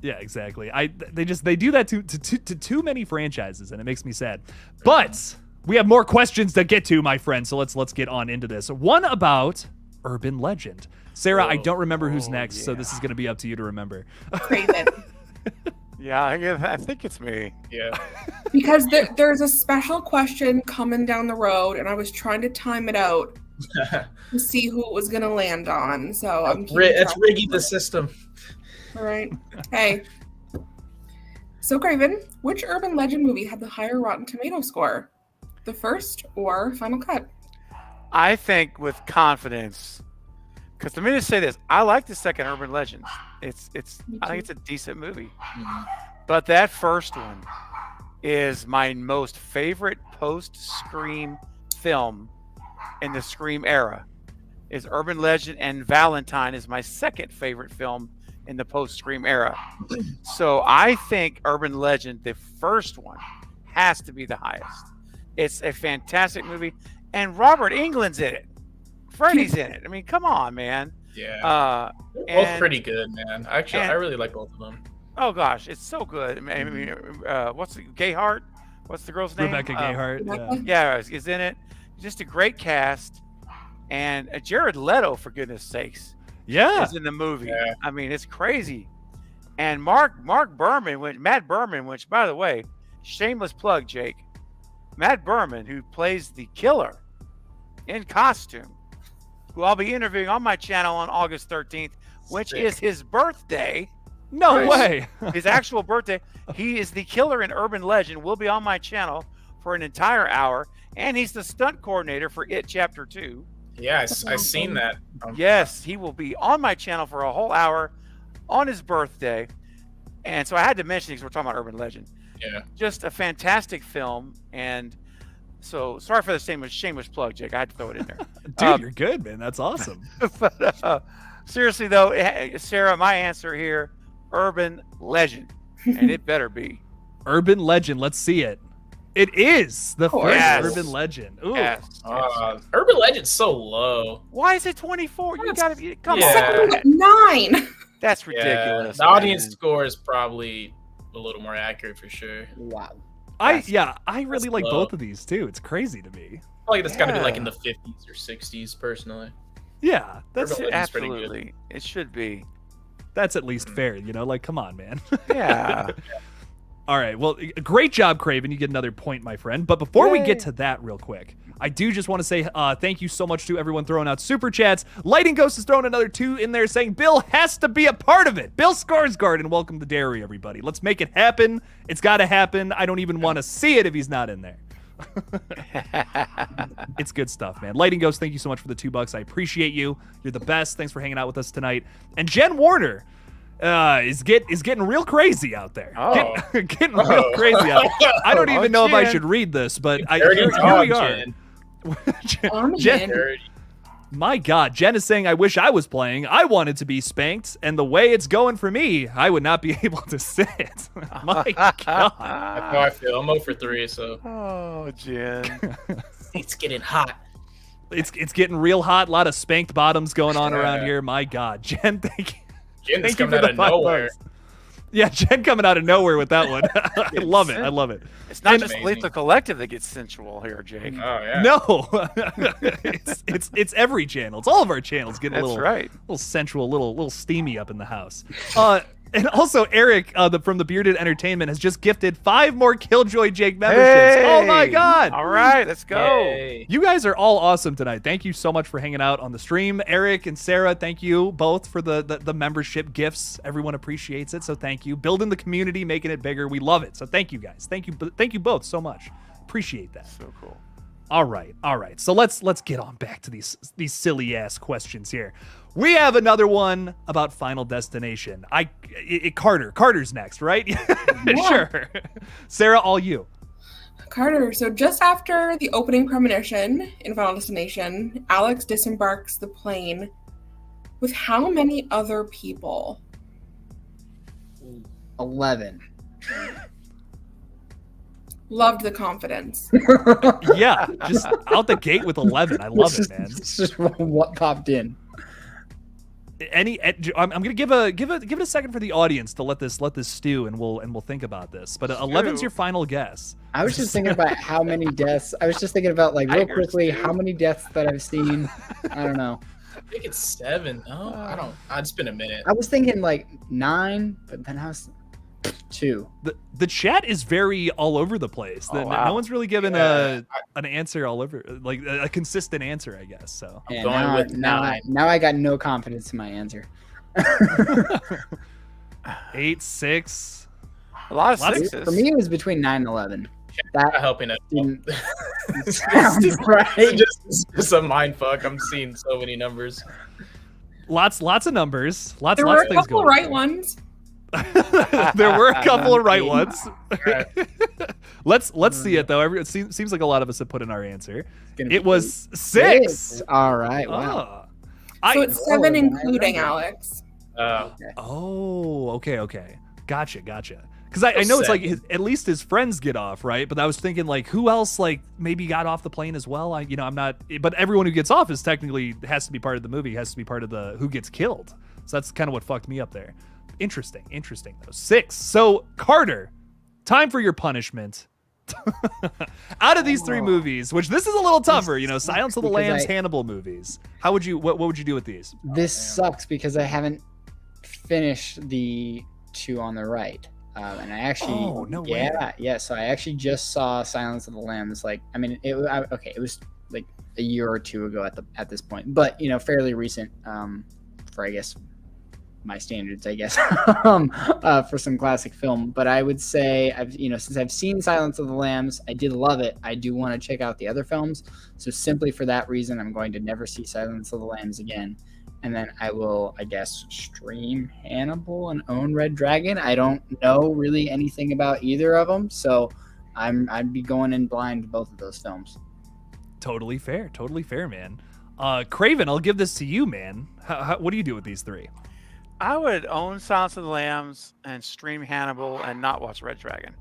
Yeah, exactly. They do that to too many franchises, and it makes me sad. But we have more questions to get to, my friend. So let's get on into this. One about urban legend. Sarah, I don't remember who's next, so this is gonna be up to you to remember. Craven. Yeah, I think it's me. Yeah. Because there's a special question coming down the road, and I was trying to time it out to see who it was going to land on. So I'm keeping That's track rigging of the it. system. All right. Hey. So, Craven, which urban legend movie had the higher Rotten Tomato score? The first or Final Cut? I think with confidence, because let me just say this: I like the second Urban Legends. I think it's a decent movie, but that first one is my most favorite post-Scream film in the Scream era. Is Urban Legend, and Valentine is my second favorite film in the post-Scream era. So I think Urban Legend, the first one, has to be the highest. It's a fantastic movie, and Robert Englund's in it. Freddy's in it. I mean, come on, man. Yeah. They're both pretty good, man. Actually, I really like both of them. Oh gosh, it's so good. I mean, what's the Gayheart? What's the girl's name? Rebecca Gayheart. Yeah, is in it. Just a great cast, and Jared Leto, for goodness sakes, is in the movie. Yeah. I mean, it's crazy. And Matt Berman, which, by the way, shameless plug, Jake. Matt Berman, who plays the killer in costume, who I'll be interviewing on my channel on August 13th, which is his birthday. No way. His actual birthday. He is the killer in Urban Legend. Will be on my channel for an entire hour, and he's the stunt coordinator for It Chapter 2. Yeah, I seen that. Yes, he will be on my channel for a whole hour on his birthday. And so I had to mention because we're talking about Urban Legend. Yeah. Just a fantastic film. And so sorry for the shameless plug, Jake. I had to throw it in there. Dude, you're good, man. That's awesome. But seriously, though, Sarah, my answer here, Urban Legend. And it better be. Urban Legend. Let's see it. It is the first Urban Legend. Ooh. Yes. Urban Legend's so low. Why is it 24? You gotta be. Come Yeah. on. 9. That's ridiculous. The audience score is probably a little more accurate for sure. Wow. I really like low. both of these too. It's crazy to me. I feel like that's got to be like in the 50s or 60s, personally. Yeah, that's Urban Legend's pretty good. Absolutely. It should be. that's at least fair, you know? Like, come on, man. Yeah. All right. Well, great job, Craven. You get another point, my friend. But before we get to that real quick, I do just want to say thank you so much to everyone throwing out super chats. Lighting Ghost is throwing another 2 in there saying Bill has to be a part of it. Bill Skarsgård, and welcome to Dairy, everybody. Let's make it happen. It's got to happen. I don't even want to see it if he's not in there. It's good stuff, man. Lighting Ghost, thank you so much for the $2. I appreciate you. You're the best. Thanks for hanging out with us tonight. And Jen Warner is getting real crazy out there. Oh. Getting real crazy out there. I don't even know if I should read this, but here we are. Jen, my God, Jen is saying, I wish I was playing. I wanted to be spanked, and the way it's going for me, I would not be able to sit. My God. That's how I feel. I'm 0 for 3, so. Oh, Jen. It's getting hot. It's getting real hot. A lot of spanked bottoms going on around here. My God. Jen, thank you. Jen's coming out of nowhere. Yeah, Jen coming out of nowhere with that one. I love it. I love it. It's not And- just Lethal Collective that gets sensual here, Jake. Oh, yeah. No, it's every channel. It's all of our channels getting That's a little, right. little sensual, little steamy up in the house. And also Eric from the Bearded Entertainment has just gifted 5 more KillJoy Jake memberships. Oh my God! All right, let's go. Yay. You guys are all awesome tonight. Thank you so much for hanging out on the stream. Eric and Sarah, thank you both for the membership gifts. Everyone appreciates it, so thank you. Building the community, making it bigger. We love it. So thank you guys. Thank you both so much. Appreciate that. So cool. All right. So let's get on back to these silly ass questions here. We have another one about Final Destination. Carter's next, right? Yeah. Sure. Sarah, all you. Carter, so just after the opening premonition in Final Destination, Alex disembarks the plane with how many other people? 11. Loved the confidence. Yeah, just out the gate with 11. I love it, man. It's just what popped in. I'm gonna give it a second for the audience to let this stew, and we'll think about this. But 11's your final guess. I was just thinking about how many deaths. I was just thinking about, like, real quickly, how many deaths that I've seen. I don't know. I think it's 7. Oh, I don't. It's been a minute. I was thinking like 9, but then I was 2. The chat is very all over the place. Oh, wow. No one's really given Yeah. an answer all over, like a consistent answer, I guess. So And going with now 9. I got no confidence in my answer. 8, 6. A lot of Lots of- sixes. For me, it was between 9 and 11. Not That helping it. didn't It's sound right. it's just a mind fuck. I'm seeing so many numbers. Lots of numbers. Lots There were of a things couple going. right ones. There were a couple of right ones. Right. Let's see it though. It seems like a lot of us have put in our answer. It's gonna be It was 6. All right. Wow. Ah. So it's 7 Oh, including right. Alex. Oh, okay. Gotcha. Because I know it's like at least his friends get off, right? But I was thinking like who else like maybe got off the plane as well. I'm not. But everyone who gets off is technically has to be part of the movie. Has to be part of the who gets killed. So that's kind of what fucked me up there. Interesting though. 6. So Carter, time for your punishment. Out of these 3 movies, which this is a little tougher, Silence of the because Lambs, Hannibal movies. How would you? What would you do with these? This sucks because I haven't finished the 2 on the right. And I actually, Oh, no way. yeah. So I actually just saw Silence of the Lambs. It was like a year or 2 ago at this point, but fairly recent for I guess my standards, I guess, for some classic film. But I would say since I've seen Silence of the Lambs, I did love it. I do want to check out the other films. So simply for that reason, I'm going to never see Silence of the Lambs again. And then I will, I guess, stream Hannibal and own Red Dragon. I don't know really anything about either of them, so I'd be going in blind to both of those films. Totally fair, man. Craven, I'll give this to you, man. What do you do with these 3? I would own Silence of the Lambs and stream Hannibal and not watch Red Dragon.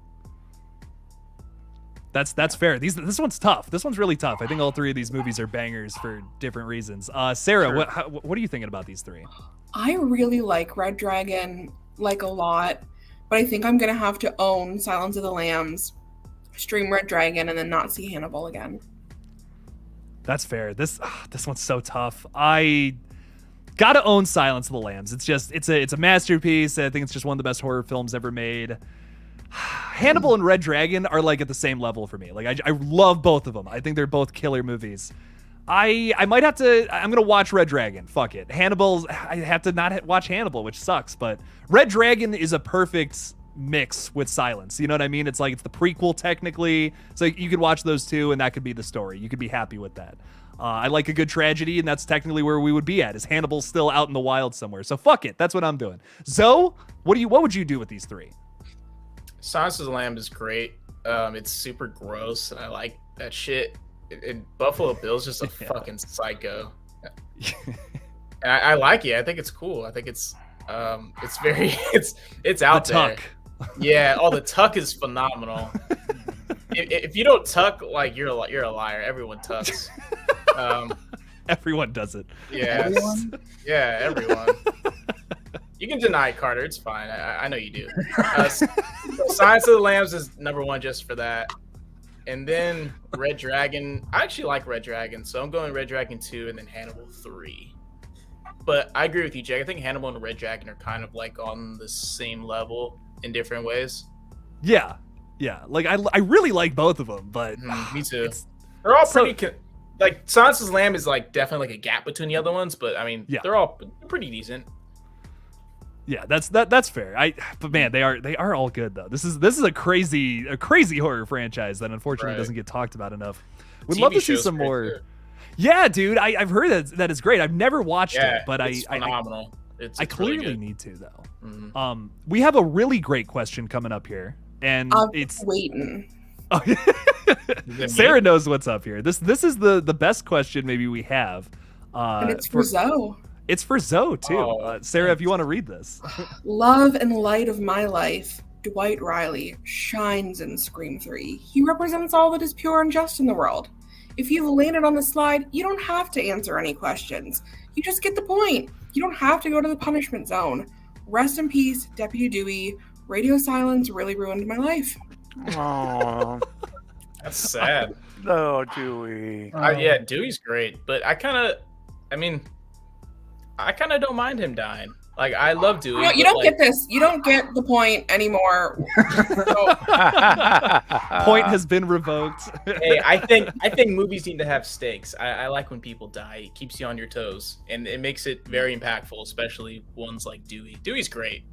That's fair. This one's tough. This one's really tough. I think all 3 of these movies are bangers for different reasons. Sarah, Sure. what are you thinking about these 3? I really like Red Dragon, a lot, but I think I'm gonna have to own Silence of the Lambs, stream Red Dragon, and then not see Hannibal again. That's fair. This one's so tough. I gotta own Silence of the Lambs. It's a masterpiece. I think it's just one of the best horror films ever made. Hannibal and Red Dragon are like at the same level for me. Like I love both of them. I think they're both killer movies. I might have to. I'm gonna watch Red Dragon. Fuck it. Hannibal. I have to not watch Hannibal, which sucks. But Red Dragon is a perfect mix with Silence. You know what I mean? It's like it's the prequel technically. So you could watch those 2, and that could be the story. You could be happy with that. I like a good tragedy, and that's technically where we would be at. Is Hannibal still out in the wild somewhere? So fuck it. That's what I'm doing. Zoe, what would you do with these 3? Silence of the Lambs is great. It's super gross, and I like that shit. And Buffalo Bill's just a fucking psycho. And I like it. I think it's cool. I think it's very it's out The there. tuck. Yeah, the tuck is phenomenal. If you don't tuck, like you're a liar. Everyone tucks. Everyone does it. Yeah, Everyone? yeah, everyone. You can deny it, Carter. It's fine. I know you do. Silence of the Lambs is number 1 just for that. And then Red Dragon. I actually like Red Dragon, so I'm going Red Dragon 2 and then Hannibal 3. But I agree with you, Jake. I think Hannibal and Red Dragon are kind of like on the same level in different ways. Yeah. Like I really like both of them, but Me too. They're all So- pretty. Like Silence of the Lambs is like definitely like a gap between the other ones, but I mean, Yeah. they're all pretty decent. yeah, that's fair. But man, they are all good though. This is a crazy horror franchise that unfortunately Right. doesn't get talked about enough. Would TV love to see show's some great, more. too. Yeah, dude, I've heard that is great. I've never watched Yeah, it, but it's I phenomenal. It's really clearly good. need to though. Mhm. We have a really great question coming up here, and I'm it's waiting. Is it me? Sarah knows what's up here. This is the best question maybe we have. And it's for Zoe. It's for Zoe too. Oh, Sarah, if you want to read this. Love and light of my life, Dwight Riley shines in Scream 3. He represents all that is pure and just in the world. If you've landed on the slide, you don't have to answer any questions. You just get the point. You don't have to go to the punishment zone. Rest in peace, Deputy Dewey. Radio silence really ruined my life. Oh, That's sad. no, Dewey. Yeah, Dewey's great, but I kind of don't mind him dying. Like I love Dewey. You don't get this. You don't get the point anymore. Point has been revoked. Hey, I think movies need to have stakes. I like when people die. It keeps you on your toes, and it makes it very impactful, especially ones like Dewey. Dewey's great.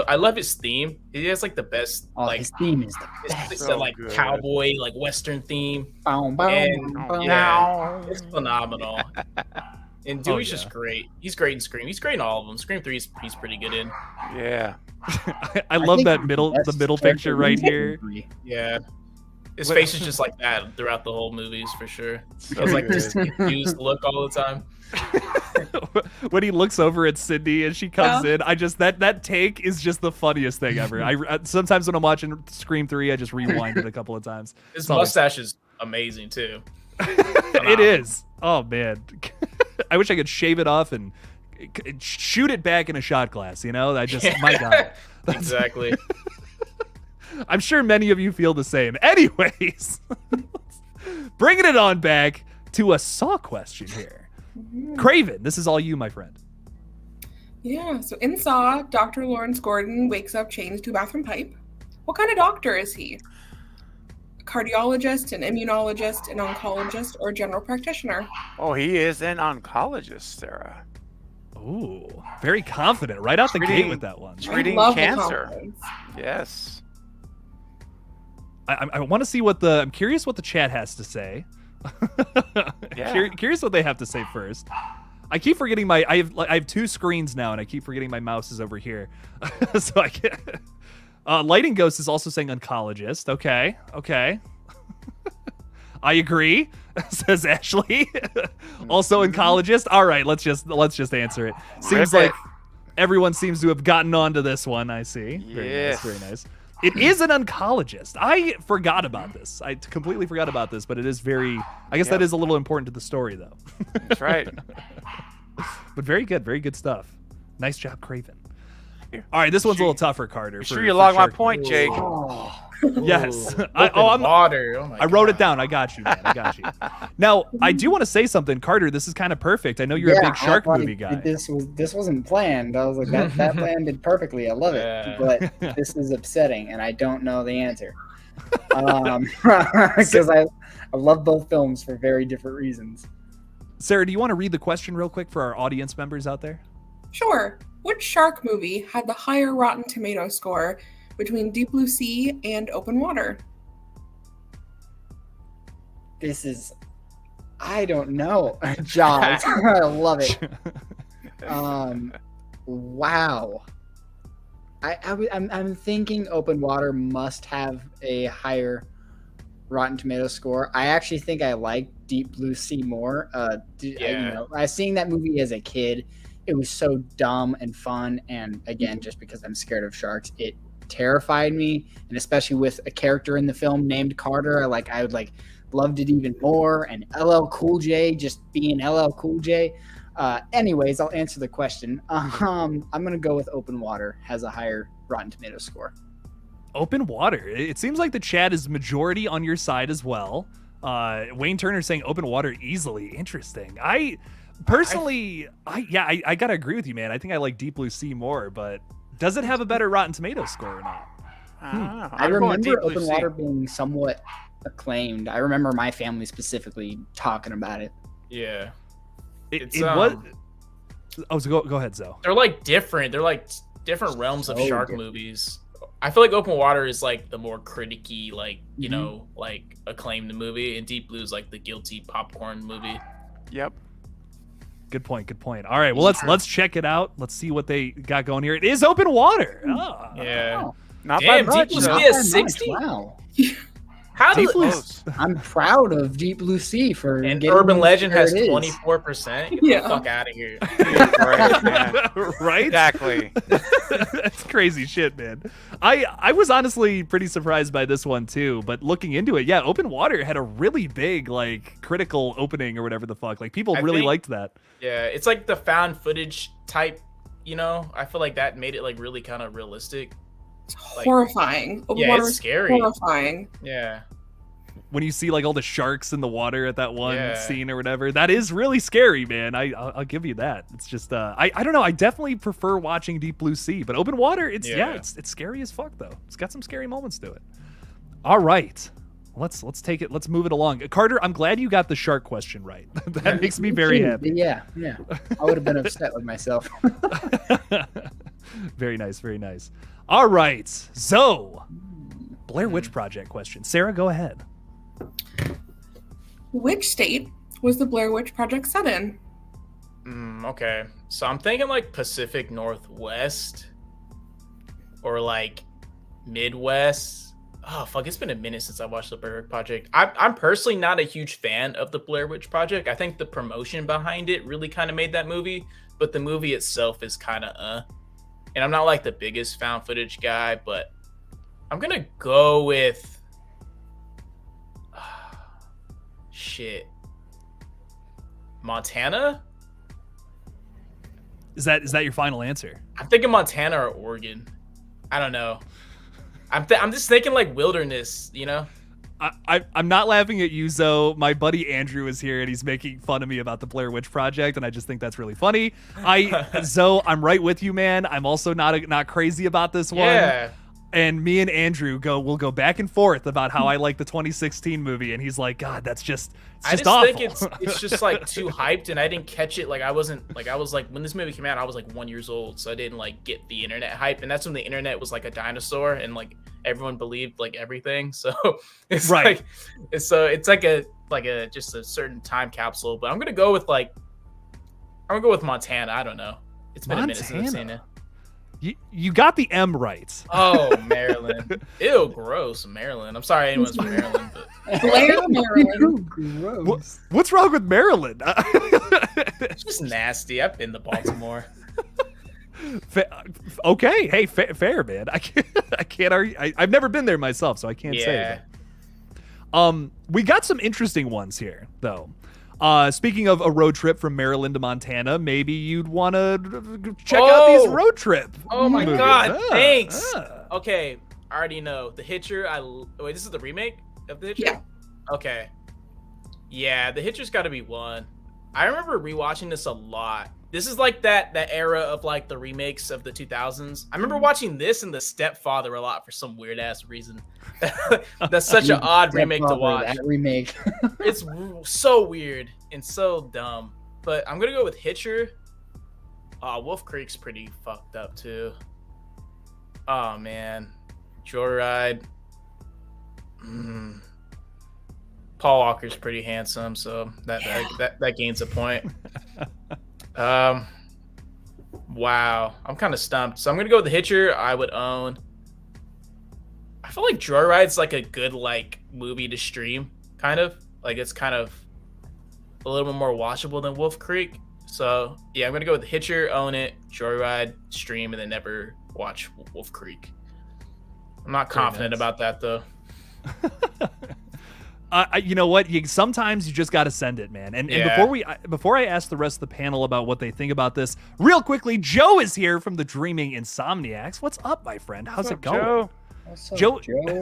I love his theme. He has like the best. His theme is the best. It's So the like good. cowboy, like western theme. Boom, boom, And boom. yeah, it's phenomenal. And Dewey's yeah. just great. He's great in Scream. He's great in all of them. Scream 3 he's pretty good in. Yeah. I love think that he's middle, best the middle character picture right in here. movie. Yeah. His Wait. face is just like that throughout the whole movies for sure. So It's like good. this confused look all the time. When he looks over at Cindy and she comes in, I just that take is just the funniest thing ever. I sometimes when I'm watching Scream 3, I just rewind it a couple of times. His It's always- mustache is amazing too. It is. Oh man, I wish I could shave it off and shoot it back in a shot glass. You know, I just my god. Exactly. I'm sure many of you feel the same. Anyways, bringing it on back to a Saw question here. Craven, this is all you, my friend. Yeah, so in Saw, Dr. Lawrence Gordon wakes up chained to a bathroom pipe. What kind of doctor is he? A cardiologist, an immunologist, an oncologist, or a general practitioner? Oh, he is an oncologist, Sarah. Ooh, very confident right out the gate Treating- with that one. Treating I love the cancer. confidence. Yes. I want to see I'm curious what the chat has to say. Yeah. Curious what they have to say first. I keep forgetting I have two screens now, and I keep forgetting my mouse is over here. So I can't. Lighting Ghost is also saying oncologist. Okay. I agree, says Ashley. Also oncologist. All right, let's just answer it. Seems Rip it. like everyone seems to have gotten onto this one. I see. Yes. Very nice. It is an oncologist. I forgot about this. I completely forgot about this, but it is very. I guess that is a little important to the story, though. That's right. But very good stuff. Nice job, Craven. All right, this one's a little tougher, Carter. Be for- sure you for log my Shark- point, Jake. Yes. Ooh, I'm, water. Oh my I wrote it God. down. I got you, man. I got you. Now, I do want to say something, Carter. This is kind of perfect. I know you're a big shark movie guy. This wasn't planned. I was like, that landed perfectly. I love it, Yeah. but this is upsetting, and I don't know the answer. Because I love both films for very different reasons. Sarah, do you want to read the question real quick for our audience members out there? Sure. Which shark movie had the higher Rotten Tomato score between Deep Blue Sea and Open Water? I don't know. Jaws. I love it. Wow. I'm thinking Open Water must have a higher Rotten Tomato score. I actually think I like Deep Blue Sea more. I seen that movie as a kid. It was so dumb and fun, and again, just because I'm scared of sharks, it terrified me. And especially with a character in the film named Carter, I would loved it even more. And LL Cool J just being LL Cool J. Anyways, I'll answer the question. I'm gonna go with Open Water has a higher Rotten Tomato score. Open Water. It seems like the chat is majority on your side as well. Wayne Turner saying Open Water easily. Interesting. I personally, I gotta agree with you, man. I think I like Deep Blue Sea more, but does it have a better Rotten Tomatoes score or not? I don't know. I I'm going Deep remember Blue Open Sea. Water being somewhat acclaimed. I remember my family specifically talking about it. Yeah. It It's, was. Oh, so go ahead, Zoe. They're like different. They're like different realms of So shark different. movies. I feel like Open Water is like the more criticky, Mm-hmm. like acclaimed movie, and Deep Blue is like the guilty popcorn movie. Yep. Good point. All right, well let's check it out. Let's see what they got going here. It is Open Water. Oh. Yeah. Oh, Not Damn, by much, Deep Blue though. Sea has not 60? much. Wow. How Deep do Blue- Close. I'm proud of Deep Blue Sea for and getting Urban me Legend where has it is. 24%? Get Yeah. the fuck out of here. Right, man. Right? Exactly. That's crazy shit, man. I was honestly pretty surprised by this one too, but looking into it, yeah, Open Water had a really big critical opening or whatever the fuck. Like people I really think- liked that. Yeah, it's like the found footage type, I feel like that made it really kind of realistic. It's horrifying. Open Yeah, Water it's is scary. horrifying. Yeah. when you see like all the sharks in the water at that one Yeah. scene or whatever. That is really scary, man. I'll give you that. It's just I don't know. I definitely prefer watching Deep Blue Sea, but open water, it's it's scary as fuck though. It's got some scary moments to it. All right. Let's take it. Let's move it along. Carter, I'm glad you got the shark question right. That makes me very happy. Yeah. I would have been upset with myself. Very nice, very nice. All right. So, Blair Witch Project question. Sarah, go ahead. Which state was the Blair Witch Project set in? Okay, so I'm thinking like Pacific Northwest or like Midwest. Oh fuck, it's been a minute since I watched the Blair Witch Project. I'm personally not a huge fan of the Blair Witch Project. I think the promotion behind it really kind of made that movie, but the movie itself is kind of And I'm not like the biggest found footage guy, but I'm gonna go with shit. Montana? Is that your final answer? I'm thinking Montana or Oregon. I don't know. I'm just thinking like wilderness, you know? I'm not laughing at you, Zoe. My buddy Andrew is here and he's making fun of me about the Blair Witch Project, and I just think that's really funny. Zoe, I'm right with you, man. I'm also not crazy about this one. Yeah. And me and Andrew we'll go back and forth about how I like the 2016 movie, and he's like, God, it's just awful. think it's just like too hyped, and I didn't catch it. Like I was like when this movie came out, I was like 1 year old, so I didn't like get the internet hype, and that's when the internet was like a dinosaur, and like everyone believed like everything. So it's right. it's like a just a certain time capsule. But I'm gonna go with Montana. I don't know. It's been a minute since I've seen it. You got the M right. Oh, Maryland. Ew, gross. Maryland. I'm sorry anyone's from Maryland, but Blair, Maryland. Gross. What's wrong with Maryland? it's just nasty. I've been to Baltimore. Okay, hey, fair, man. I can't argue. I've never been there myself, so I can't say that. We got some interesting ones here, though. Speaking of a road trip from Maryland to Montana, maybe you'd want to check out these road trip. Oh my movies. God! Thanks. Okay, I already know The Hitcher. Wait, this is the remake of The Hitcher. Yeah. Okay. Yeah, The Hitcher's got to be one. I remember rewatching this a lot. This is like that era of like the remakes of the 2000s. I remember watching this and The Stepfather a lot for some weird ass reason. That's such an odd remake to watch. That remake. It's so weird and so dumb. But I'm gonna go with Hitcher. Wolf Creek's pretty fucked up too. Oh man, Joyride. Paul Walker's pretty handsome, so that gains a point. Wow, I'm kind of stumped. So I'm gonna go with The Hitcher. I would own. I feel like Joyride's like a good like movie to stream, kind of like it's kind of a little bit more watchable than Wolf Creek. So yeah, I'm gonna go with The Hitcher, own it, Joyride, stream, and then never watch Wolf Creek. I'm not confident about that though. You know what? Sometimes you just got to send it, man. And before I ask the rest of the panel about what they think about this, real quickly, Joe is here from the Dreaming Insomniacs. What's up, my friend? How's it going? Joe? What's up, Joe- Joe?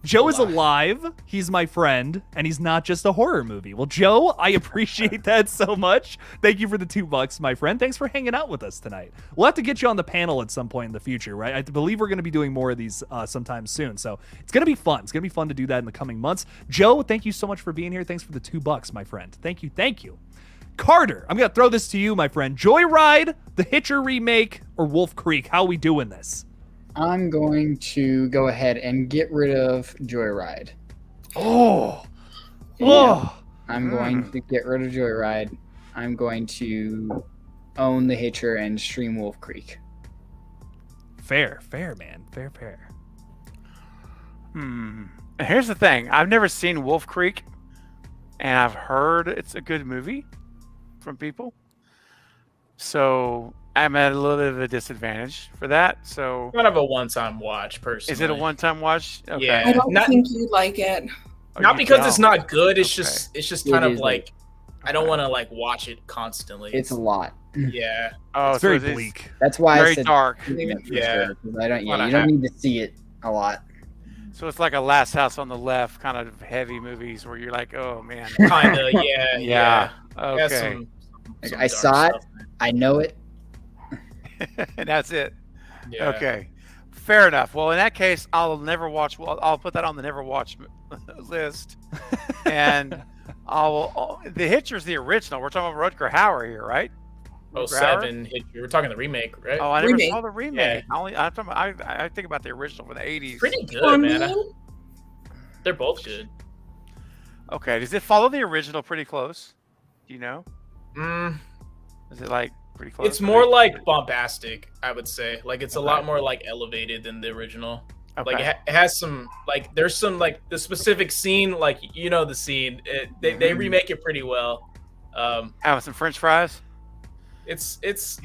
Joe is alive. He's my friend, and he's not just a horror movie. Well, Joe, I appreciate that so much. Thank you for the $2, my friend. Thanks for hanging out with us tonight. We'll have to get you on the panel at some point in the future, right? I believe we're going to be doing more of these sometime soon. So it's going to be fun. It's going to be fun to do that in the coming months. Joe, thank you so much for being here. Thanks for the $2, my friend. Thank you. Thank you. Carter, I'm going to throw this to you, my friend. Joyride, The Hitcher remake, or Wolf Creek? How are we doing this? I'm going to go ahead and get rid of Joyride. Oh. Yeah. Oh. I'm going to get rid of Joyride. I'm going to own The Hitcher and stream Wolf Creek. Fair, man. Fair. Here's the thing. I've never seen Wolf Creek, and I've heard it's a good movie from people. So I'm at a little bit of a disadvantage for that. So Kind of a one-time watch, personally. is it a one-time watch? Okay. Yeah. I don't Not- think you'd like it. Oh, Not you because don't. it's not good. It's Okay. just It kind of is like I don't want to like watch it constantly. It's a lot. Yeah. Oh, It's very so bleak. That's why Very I said dark. leave it for Yeah. sure, 'cause I don't. Wanna Yeah, you don't have- need to see it a lot. So it's like a Last House on the Left kind of heavy movies where you're like, oh man. Kinda, yeah. Yeah. It has Okay. some I dark saw it. stuff. I know it. And that's it. Yeah. Okay. Fair enough. Well, in that case, I'll never watch. Well, I'll put that on the never watch list. And The Hitcher's the original. We're talking about Rutger Hauer here, right? Oh, Rutger Hauer? 7. You were talking the remake, right? Oh, I never Remake. saw the remake. I think about the original from the 80s. Pretty good, For man. me, They're both good. Okay. Does it follow the original pretty close? Do you know? Mm, Is it like pretty close? it's more like bombastic, I would say. Like it's a lot more like elevated than the original. Okay. Like it has some like there's some like the specific scene, like you know the scene. They remake it pretty well. Having some French fries.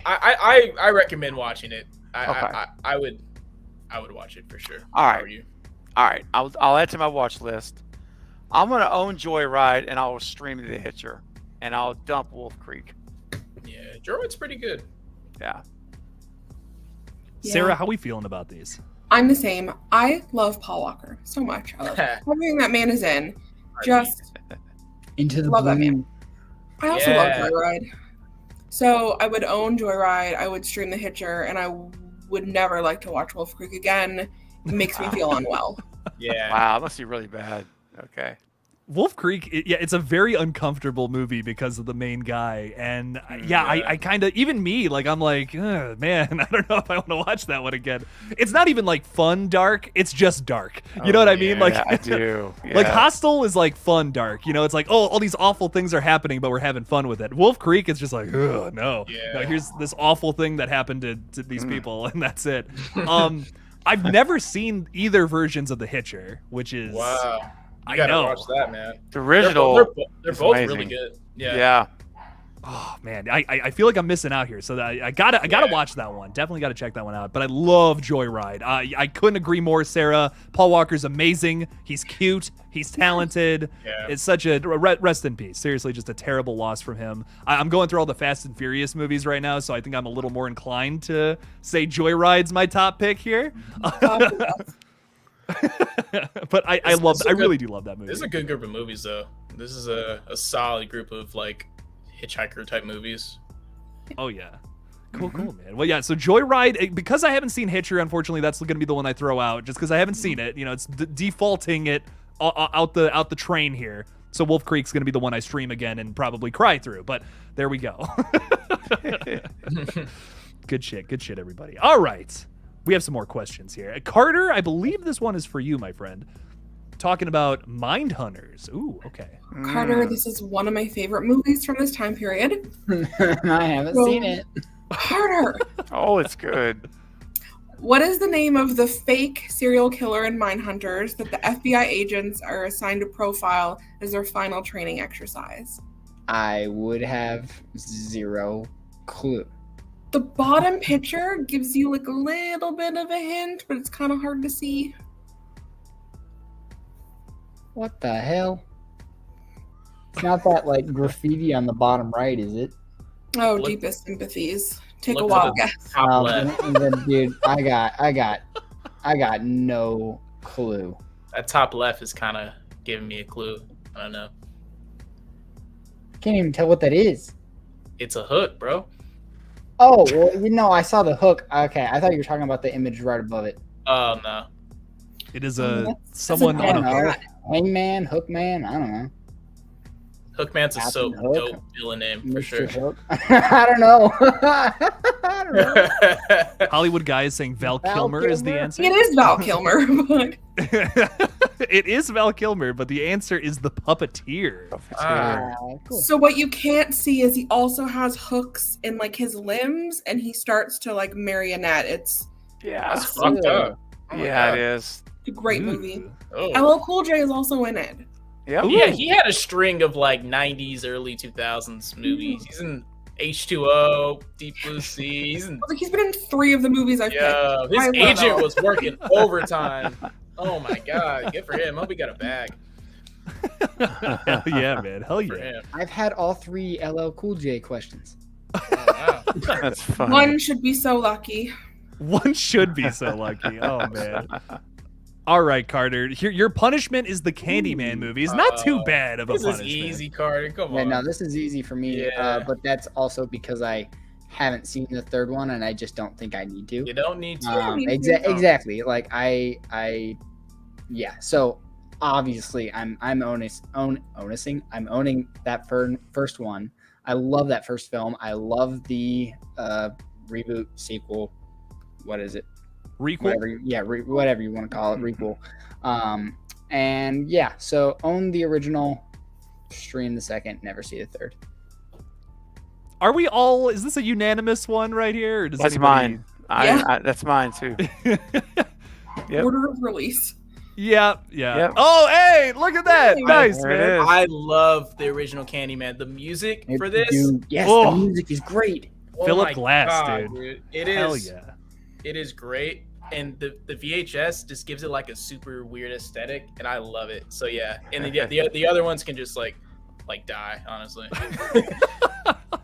I recommend watching it. Okay. I would watch it for sure. All How right. are you? All right, I'll add to my watch list. I'm gonna own Joyride and I'll stream The Hitcher, and I'll dump Wolf Creek. Yeah, Joyride's pretty good. Yeah. Sarah, Yeah. how we feeling about these? I'm the same. I love Paul Walker so much. I love everything that man is in. Just Into the Love that Bloom. I also Yeah. love Joyride. So I would own Joyride, I would stream The Hitcher, and I would never like to watch Wolf Creek again. It makes me feel unwell. Yeah. Wow, that must be really bad. Okay. Wolf Creek, it's a very uncomfortable movie because of the main guy, and I kind of, even me, like I'm like, "Ugh, man, I don't know if I want to watch that one again. It's not even like fun dark; it's just dark. You know what I mean? Like, Yeah, I do. like Yeah. Hostel is like fun dark. You know, it's like, oh, all these awful things are happening, but we're having fun with it. Wolf Creek is just like, ugh, no, Yeah. no, here's this awful thing that happened to these people, and that's it. I've never seen either versions of The Hitcher, which is Wow. I You gotta know. watch that, man. The original. They're is both amazing. really good. Yeah. Yeah. Oh man, I feel like I'm missing out here. So I gotta Yeah. watch that one. Definitely gotta check that one out. But I love Joyride. I couldn't agree more, Sarah. Paul Walker's amazing. He's cute. He's talented. Yeah. It's such a rest in peace. Seriously, just a terrible loss from him. I'm going through all the Fast and Furious movies right now, so I think I'm a little more inclined to say Joyride's my top pick here. But I really do love that movie. This is a good group of movies, though. This is a solid group of like hitchhiker type movies. Oh yeah. Cool, man. Well, yeah. So Joyride, because I haven't seen Hitcher, unfortunately, that's going to be the one I throw out, just because I haven't seen it. You know, it's defaulting it out the train here. So Wolf Creek's going to be the one I stream again and probably cry through. But there we go. Good shit, everybody. All right, we have some more questions here. Carter, I believe this one is for you, my friend. Talking about Mind Hunters. Ooh, okay. Carter, this is one of my favorite movies from this time period. I haven't So- seen it. Carter, Oh, it's good. what is the name of the fake serial killer in Mindhunters that the FBI agents are assigned to profile as their final training exercise? I would have zero clue. The bottom picture gives you like a little bit of a hint, but it's kind of hard to see. What the hell? It's not that like graffiti on the bottom right, is it? Oh, Look- deepest sympathies. Take a look wild to the guess. top left. And then, dude, I got no clue. That top left is kind of giving me a clue. I don't know. Can't even tell what that is. It's a hook, bro. Oh, well, I saw the hook. Okay, I thought you were talking about the image right above it. Oh no. It is That's someone a I on don't a know. Hangman, Hookman, I don't know. Hookman's a so Captain Hook. dope villain name for sure. Mr. Hook. I don't know. I don't know. Hollywood guy is saying Val Val Kilmer is the Kilmer? answer. It is Val Kilmer, but It is Val Kilmer, but the answer is the puppeteer. Ah. Cool. so what you can't see is he also has hooks in like his limbs, and he starts to like marionette. It's Yeah. That's fucked up. Oh my Yeah, God. it is. a great Ooh. movie. Oh. LL Cool J is also in it. Yep. Yeah, he had a string of like 90s, early 2000s movies. He's in H2O, Deep Blue Sea. He's in. He's been in 3 of the movies I've Yo, his I love agent it. was working overtime. Oh my God, good for him. Hope he got a bag Hell yeah, man. Hell for yeah. him. I've had all 3 LL Cool J questions. Oh, wow. That's picked. funny. One should be so lucky. One should be so lucky. Oh man. All right, Carter. Your punishment is the Candyman movie. It's not too bad of a This punishment. is easy, Carter. Come Yeah, on. no, this is easy for me. Yeah. But that's also because I haven't seen the third one, and I just don't think I need to. You don't need to. don't need to. Exactly. Like yeah. So obviously, I'm owning that first one. I love that first film. I love the reboot sequel. What is it? Requel? Whatever you want to call it, requel. And yeah, so own the original, stream the second, never see the third. Are we all? Is this a unanimous one right here? Or does That's anybody... mine. Yeah. That's mine too. Yep. Order of release. Yeah. Yep. Oh, hey, look at that. Hey, Nice, there it man. is. I love the original Candyman. The music for this, Dude, yes, Oh. the music is great. oh Philip my Glass, God, dude. It Hell is. yeah. It is great, and the VHS just gives it like a super weird aesthetic, and I love it. So yeah, and the other ones can just like die, honestly.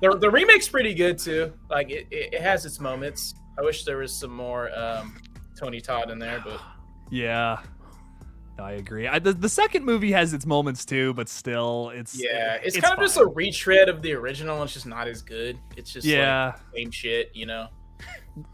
The remake's pretty good too. Like it has its moments. I wish there was some more Tony Todd in there, but Yeah. No, I agree. The second movie has its moments too, but still, it's it's kind of just a fine. retread of the original. And it's just not as good. It's just Yeah. like same shit, you know.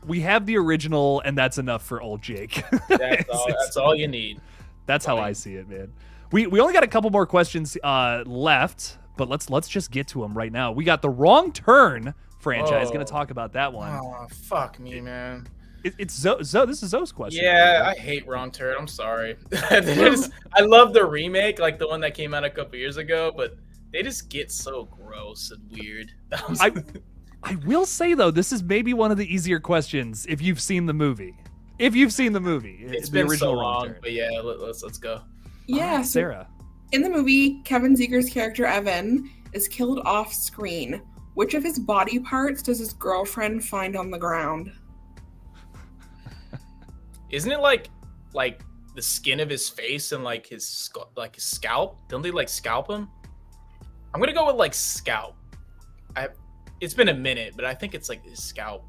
We have the original, and that's enough for old Jake. That's all you need. That's how I see it, man. We only got a couple more questions left, but let's just get to them right now. We got the Wrong Turn franchise. Going to talk about that one. Oh fuck me, man. It's Zoe. This is Zoe's question. Yeah, I hate Wrong Turn. I'm sorry. I love the remake, like the one that came out a couple years ago, but they just get so gross and weird. I will say though, this is maybe one of the easier questions if you've seen the movie. If you've seen the movie, It's the been original so Wrong long, Turn. but yeah, let's go. Yeah, so Sarah. in the movie, Kevin Zeger's character Evan is killed off screen. Which of his body parts does his girlfriend find on the ground? Isn't it like the skin of his face and like his scalp? Don't they like scalp him? I'm gonna go with like scalp. It's been a minute, but I think it's like his scalp,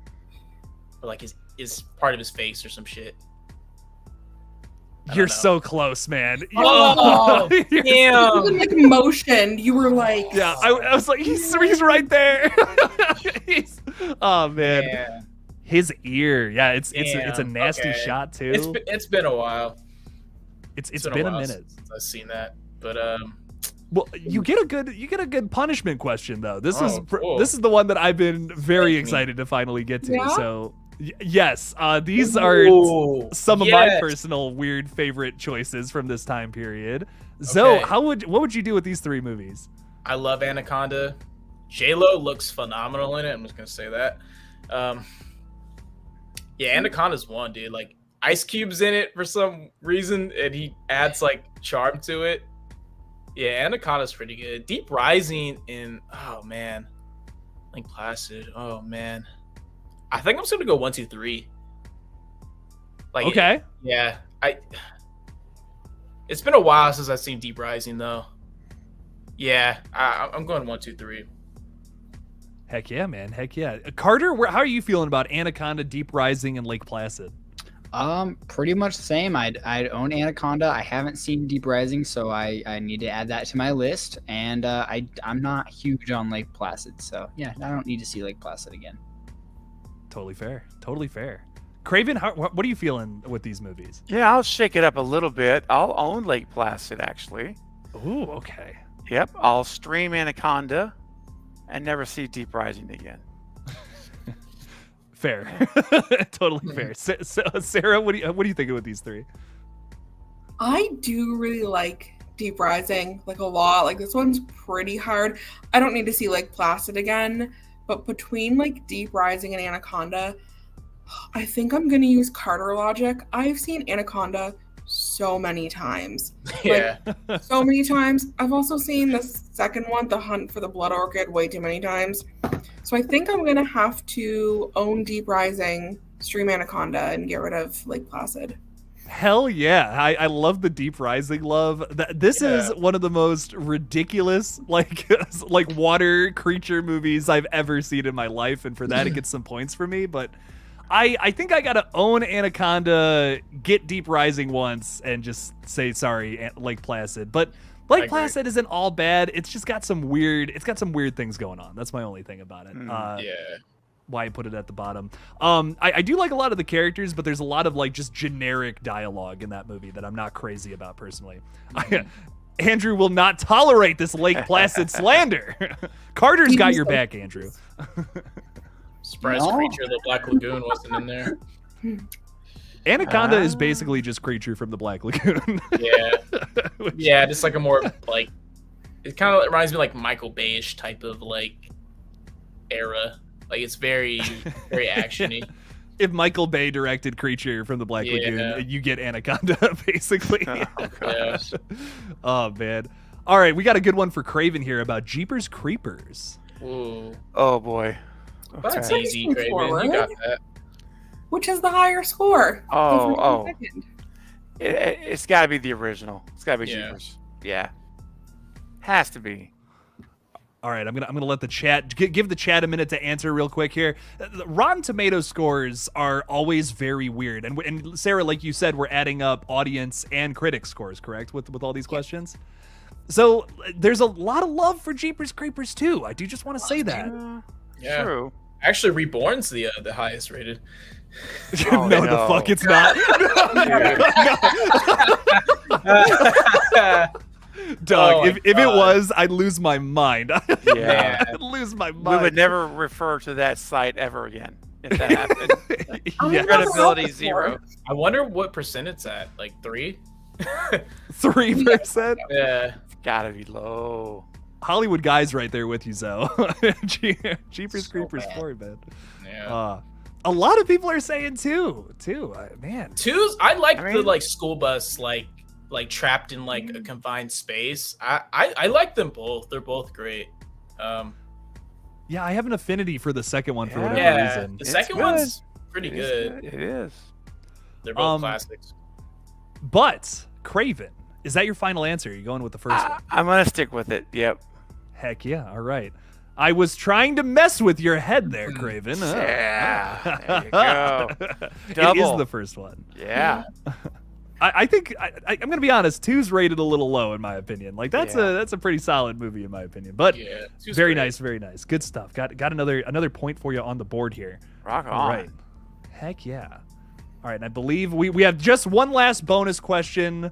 or like his part of his face or some shit. You're know. so close, man. Oh, You're- You damn! like motioned. You were like, Yeah, I was like, he's right there. Oh man, Yeah. his ear. Yeah, it's a Damn, nasty okay. shot too. It's been a while. It's been a while minute. since I've seen that, but Well, you get a good punishment question though. This is cool. this is the one that I've been very Thank me. excited to finally get to. Yeah? So yes, these are Ooh, some of my yes. personal weird favorite choices from this time period. Zoe, Okay. what would you do with these three movies? I love Anaconda. J-Lo looks phenomenal in it. I'm just gonna say that. Yeah, Anaconda's one, dude. Like Ice Cube's in it for some reason, and he adds like charm to it. Yeah, Anaconda's pretty good. Deep Rising in oh man, Lake Placid. Oh man, I think I'm just gonna go 1, 2, 3. Like Okay. yeah, It's been a while since I've seen Deep Rising though. Yeah, I'm going 1, 2, 3. Heck yeah, man. Heck yeah. Carter, how are you feeling about Anaconda, Deep Rising, and Lake Placid? Pretty much the same. I'd own Anaconda. I haven't seen Deep Rising, so I need to add that to my list. And I'm not huge on Lake Placid, so yeah, I don't need to see Lake Placid again. Totally fair. Totally fair. Craven, what are you feeling with these movies? Yeah, I'll shake it up a little bit. I'll own Lake Placid, actually. Ooh, okay. Yep, I'll stream Anaconda and never see Deep Rising again. Fair. Totally fair. So, Sarah, what are you thinking with these three? I do really like Deep Rising, like a lot. Like this one's pretty hard. I don't need to see like Placid again, but between like Deep Rising and Anaconda, I think I'm gonna use Carter logic. I've seen Anaconda so many times. Yeah, So many times. I've also seen the second one, The Hunt for the Blood Orchid, way too many times. So I think I'm gonna have to own Deep Rising, stream Anaconda, and get rid of Lake Placid. Hell yeah. I love the Deep Rising love. This is one of the most ridiculous like water creature movies I've ever seen in my life, and for that it gets some points for me, but I think I gotta own Anaconda, get Deep Rising once, and just say sorry, Lake Placid. But Lake Placid isn't all bad. It's just got some weird. It's got some weird things going on. That's my only thing about it. Yeah. Why I put it at the bottom. I do like a lot of the characters, but there's a lot of like just generic dialogue in that movie that I'm not crazy about personally. Andrew will not tolerate this Lake Placid slander. Carter's got your back, Andrew. Surprise Creature of the Black Lagoon wasn't in there. Anaconda is basically just Creature from the Black Lagoon. Yeah. Yeah, just like a more like, it kind of reminds me like Michael Bay-ish type of like era. Like it's very, very actiony. If Michael Bay directed Creature from the Black Lagoon, you get Anaconda, basically. Oh, gosh. Oh, man. All right, we got a good one for Craven here about Jeepers Creepers. Ooh. Oh, boy. That's Okay. easy, Craven. You got that. Which has the higher score? Oh. Second. It's got to be the original. It's got to be Yeah. Jeepers. Yeah. Has to be. All right, I'm gonna let the chat give the chat a minute to answer real quick here. Rotten Tomatoes scores are always very weird, and Sarah, like you said, we're adding up audience and critic scores, correct? With all these questions. So there's a lot of love for Jeepers Creepers too. I do just want to say that. Yeah. True. Actually, Reborn's the highest rated. Oh, no, the fuck it's not. Doug, if it was, I'd lose my mind. Yeah. I'd lose my We mind. would never refer to that site ever again if that happened. Yeah. Credibility zero. I wonder what percent it's at. Like 3? 3%. Yeah. It's gotta be low. Hollywood guys right there with you, Zoe. Jeepers So Creepers bad. 4, man. Yeah. A lot of people are saying two. Man. Twos, I like I the mean- like school bus like trapped in like a confined space. I like them both. They're both great. Yeah, I have an affinity for the second one for whatever Yeah, reason. the It's second good. one's pretty It is good. It is. They're both Um, classics. But Craven, is that your final answer? Are you going with the first one? I'm gonna stick with it. Yep. Heck yeah! All right. I was trying to mess with your head there, Craven. Yeah. There you go. It is Double. the first one. Yeah. I think I'm gonna be honest. 2's rated a little low in my opinion. Like that's Yeah. a pretty solid movie in my opinion. But Yeah, two's very great. nice, very nice. Good stuff. Got another point for you on the board here. Rock on. All right. Heck yeah. All right, and I believe we have just one last bonus question.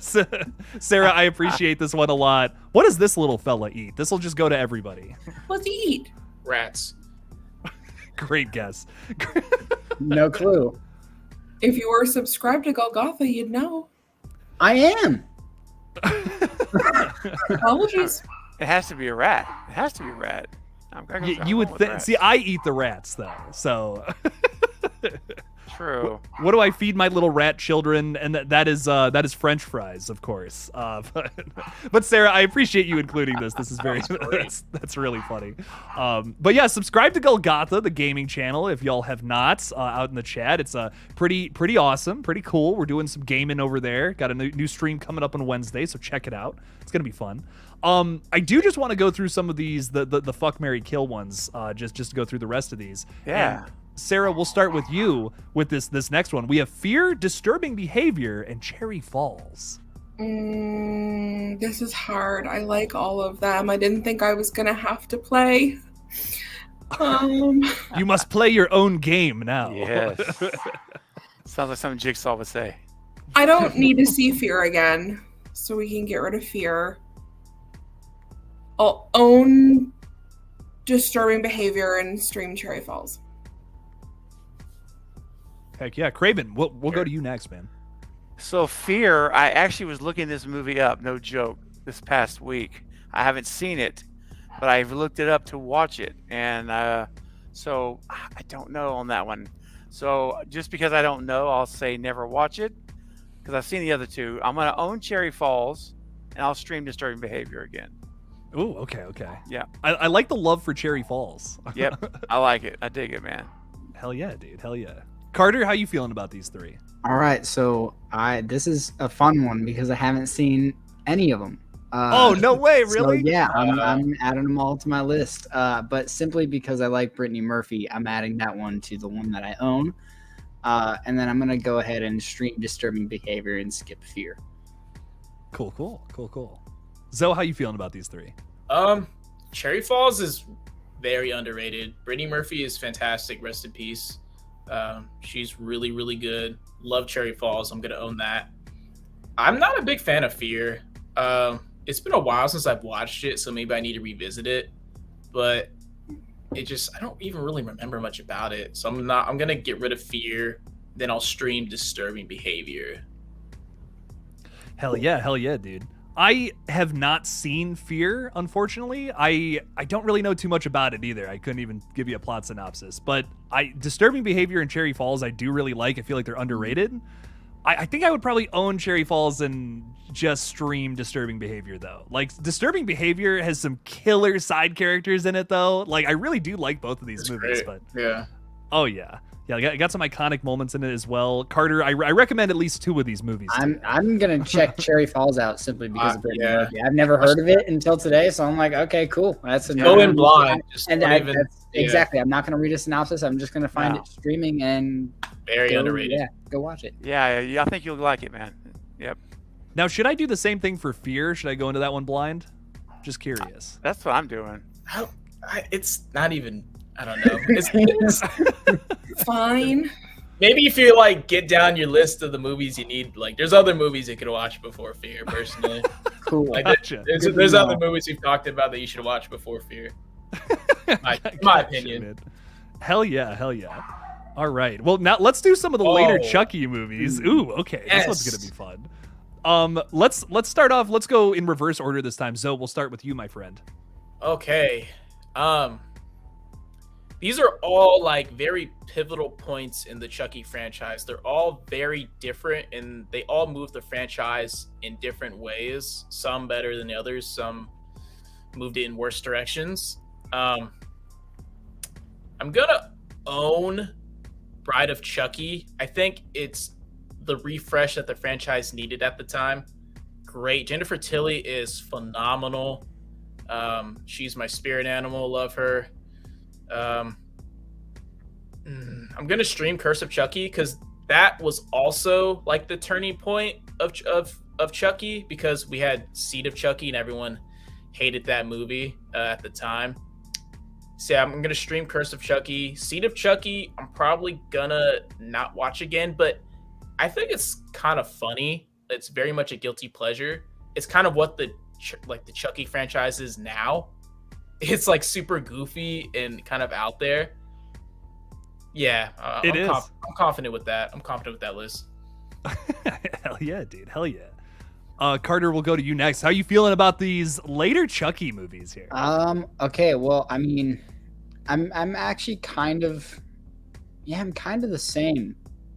Sarah, I appreciate this one a lot. What does this little fella eat? This will just go to everybody. What's he eat? Rats. Great guess. No clue. If you were subscribed to Golgotha, you'd know. I am. Apologies. It has to be a rat. It has to be a rat. I'm gonna go You would with think. rats. See, I eat the rats though. So True. what do I feed my little rat children? And that is French fries, of course. But Sarah, I appreciate you including this. This is very that's really funny. But yeah, subscribe to Golgotha, the gaming channel, if y'all have not. Out in the chat, it's pretty awesome, pretty cool. We're doing some gaming over there. Got a new stream coming up on Wednesday, so check it out. It's gonna be fun. I do just want to go through some of these, the fuck, marry, kill ones, just to go through the rest of these. Yeah. And Sarah, we'll start with you with this next one. We have fear, disturbing behavior, and Cherry Falls. This is hard. I like all of them. I didn't think I was gonna have to play. You must play your own game now. Yes. Sounds like something Jigsaw would say. I don't need to see Fear again, so we can get rid of Fear. I'll own disturbing behavior and stream Cherry Falls. Heck yeah, Craven. We'll go to you next, man. So Fear, I actually was looking this movie up, no joke, this past week. I haven't seen it, but I've looked it up to watch it. And so I don't know on that one. So just because I don't know, I'll say never watch it because I've seen the other two. I'm going to own Cherry Falls and I'll stream Disturbing Behavior again. Ooh, okay. Yeah. I like the love for Cherry Falls. Yep. I like it. I dig it, man. Hell yeah, dude. Hell yeah. Carter, how you feeling about these three? All right, so this is a fun one because I haven't seen any of them. Oh, no way, So really? yeah, I'm adding them all to my list. But simply because I like Brittany Murphy, I'm adding that one to the one that I own. And then I'm gonna go ahead and stream Disturbing Behavior and skip Fear. Cool. Zoe, how you feeling about these three? Cherry Falls is very underrated. Brittany Murphy is fantastic. Rest in peace. She's really, really good. Love Cherry Falls. I'm gonna own that. I'm not a big fan of Fear. It's been a while since I've watched it, so maybe I need to revisit it. But I don't even really remember much about it. So I'm gonna get rid of Fear. Then I'll stream Disturbing Behavior. Hell yeah, dude. I have not seen Fear, unfortunately. I don't really know too much about it either. I couldn't even give you a plot synopsis. But Disturbing Behavior and Cherry Falls I do really like. I feel like they're underrated. I think I would probably own Cherry Falls and just stream Disturbing Behavior, though. Like, Disturbing Behavior has some killer side characters in it, though. Like, I really do like both of these movies. Great. But Yeah. oh, yeah. Yeah, I got some iconic moments in it as well. Carter, I recommend at least 2 of these movies. I'm gonna check Cherry Falls out simply because of Brittany yeah. Murphy. I've never heard of it until today, so I'm like, okay, cool. That's Go in blind. Just And don't even, exactly. I'm not gonna read a synopsis. I'm just gonna find it streaming and very underrated. Yeah, go watch it. Yeah, I think you'll like it, man. Yep. Now, should I do the same thing for Fear? Should I go into that one blind? Just curious. That's what I'm doing. It's not even. I don't know. It's Fine. maybe if you like get down your list of the movies you need. Like, there's other movies you could watch before Fear. Personally, Cool. like, Gotcha. there's other movies we've talked about that you should watch before Fear. My Gotcha, opinion. man. Hell yeah. All right. Well, now let's do some of the later Chucky movies. Ooh, okay. This one's Yes. gonna be fun. Let's start off. Let's go in reverse order this time. Zoe, we'll start with you, my friend. Okay. These are all like very pivotal points in the Chucky franchise. They're all very different and they all move the franchise in different ways. Some better than the others, some moved it in worse directions. I'm gonna own Bride of Chucky. I think it's the refresh that the franchise needed at the time. Great. Jennifer Tilly is phenomenal. She's my spirit animal. Love her. I'm gonna stream Curse of Chucky because that was also like the turning point of Chucky, because we had Seed of Chucky and everyone hated that movie at the time. So yeah, I'm gonna stream Curse of Chucky. Seed of Chucky, I'm probably gonna not watch again, but I think it's kind of funny. It's very much a guilty pleasure. It's kind of what the Chucky franchise is now. It's like super goofy and kind of out there. Yeah, I'm confident with that. I'm confident with that list. Hell yeah, dude. Hell yeah. Carter, we'll go to you next. How you feeling about these later Chucky movies here? Okay, well, I mean, I'm actually kind of the same.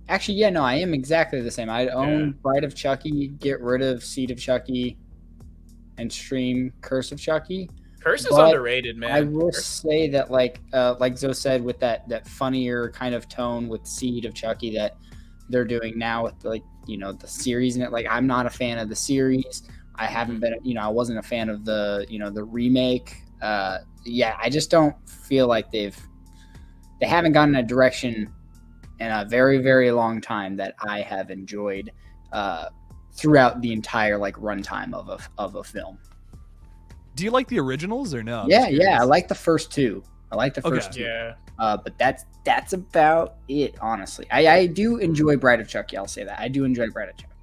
Actually, yeah, no, I am exactly the same. I'd own Bride of Chucky, get rid of Seed of Chucky, and stream Curse of Chucky. Curse is underrated, man. I will say that, like Zoe said, with that funnier kind of tone with Seed of Chucky that they're doing now with, like, you know, the series in it. Like, I'm not a fan of the series. I haven't been, you know, I wasn't a fan of the, you know, the remake. Yeah, I just don't feel like they haven't gone in a direction in a very, very long time that I have enjoyed throughout the entire like runtime of a film. Do you like the originals or no? Yeah, I like the first two. Two. Yeah. But that's about it, honestly. I do enjoy Bride of Chucky. I'll say that. I do enjoy Bride of Chucky.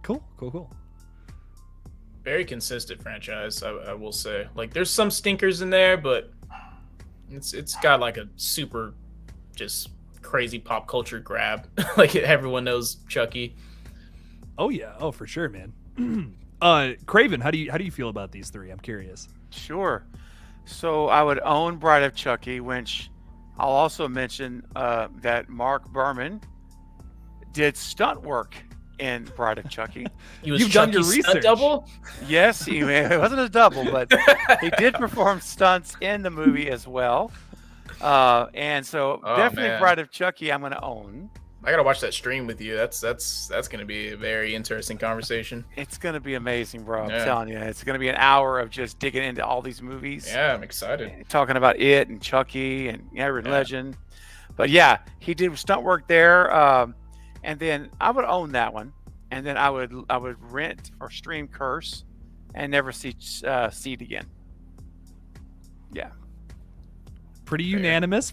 Cool. Very consistent franchise, I will say. Like, there's some stinkers in there, but it's got like a super just crazy pop culture grab. Like, everyone knows Chucky. Oh yeah. Oh, for sure, man. Craven, how do you feel about these three? I'm curious. Sure. So I would own Bride of Chucky, which I'll also mention that Mark Berman did stunt work in Bride of Chucky. You've done your research. Double? Yes, it wasn't a double, but he did perform stunts in the movie as well. And so definitely man. Bride of Chucky I'm going to own. I gotta watch that stream with you. That's gonna be a very interesting conversation. It's gonna be amazing, bro. I'm Yeah. telling you, it's gonna be an hour of just digging into all these movies. Yeah, I'm excited. Talking about it and Chucky and Urban Yeah. Legend. But yeah, he did stunt work there, and then I would own that one, and then I would rent or stream Curse, and never see Seed again. Yeah. Pretty unanimous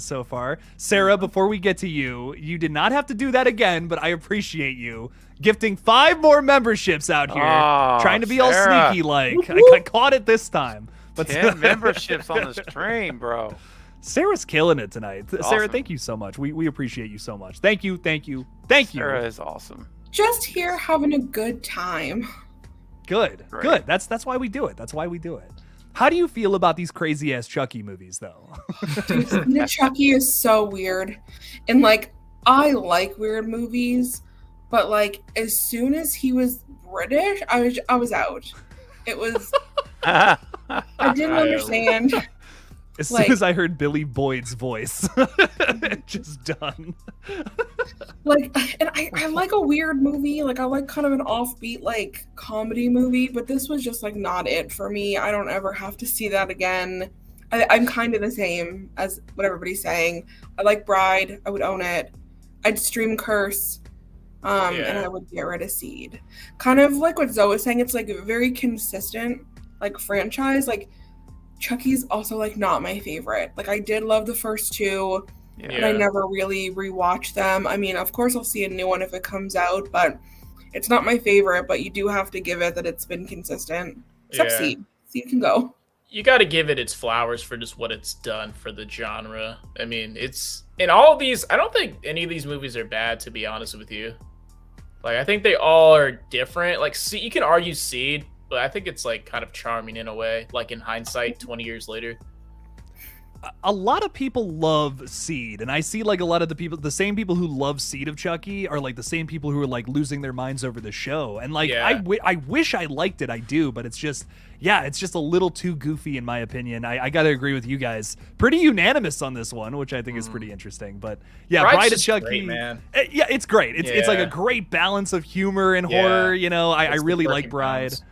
so far. Sarah, before we get to you, you did not have to do that again, but I appreciate you gifting 5 more memberships out here, Oh, trying to be all Sarah. sneaky like. I caught it this time. But 10 memberships on the stream, bro. Sarah's killing it tonight. Sarah, Awesome. thank you so much. We appreciate you so much. Thank you. Sarah is awesome. Just here having a good time. Good. Great. Good. That's why we do it. How do you feel about these crazy ass Chucky movies though? Dude, the Chucky is so weird. And like, I like weird movies, but like as soon as he was British, I was out. It was I didn't understand. As Like- soon as I heard Billy Boyd's voice, just done. Like, and I like a weird movie. Like, I like kind of an offbeat, like, comedy movie, but this was just, like, not it for me. I don't ever have to see that again. I'm kind of the same as what everybody's saying. I like Bride. I would own it. I'd stream Curse. And I would get rid of Seed. Kind of like what Zoe was saying, it's, like, a very consistent, like, franchise. Like, Chucky's also, like, not my favorite. Like, I did love the first 2. Yeah. And I never really rewatched them. I mean, of course, I'll see a new one if it comes out, but it's not my favorite. But you do have to give it that it's been consistent. Except Yeah. Seed. Seed can go. You got to give it its flowers for just what it's done for the genre. I mean, it's in all of these. I don't think any of these movies are bad, to be honest with you. Like, I think they all are different. Like, see, you can argue Seed, but I think it's like kind of charming in a way. Like in hindsight, 20 years later. A lot of people love Seed, and I see like a lot of the same people who love Seed of Chucky are like the same people who are like losing their minds over the show. And like, Yeah. I wish I liked it. I do, but it's just a little too goofy in my opinion. I gotta agree with you guys. Pretty unanimous on this one, which I think is pretty interesting. But yeah, Bride's Bride of just Chucky, great, man. Yeah, it's great. It's like a Yeah. great balance of humor and Yeah. horror. You know, I It's the really like perfect Bride. balance.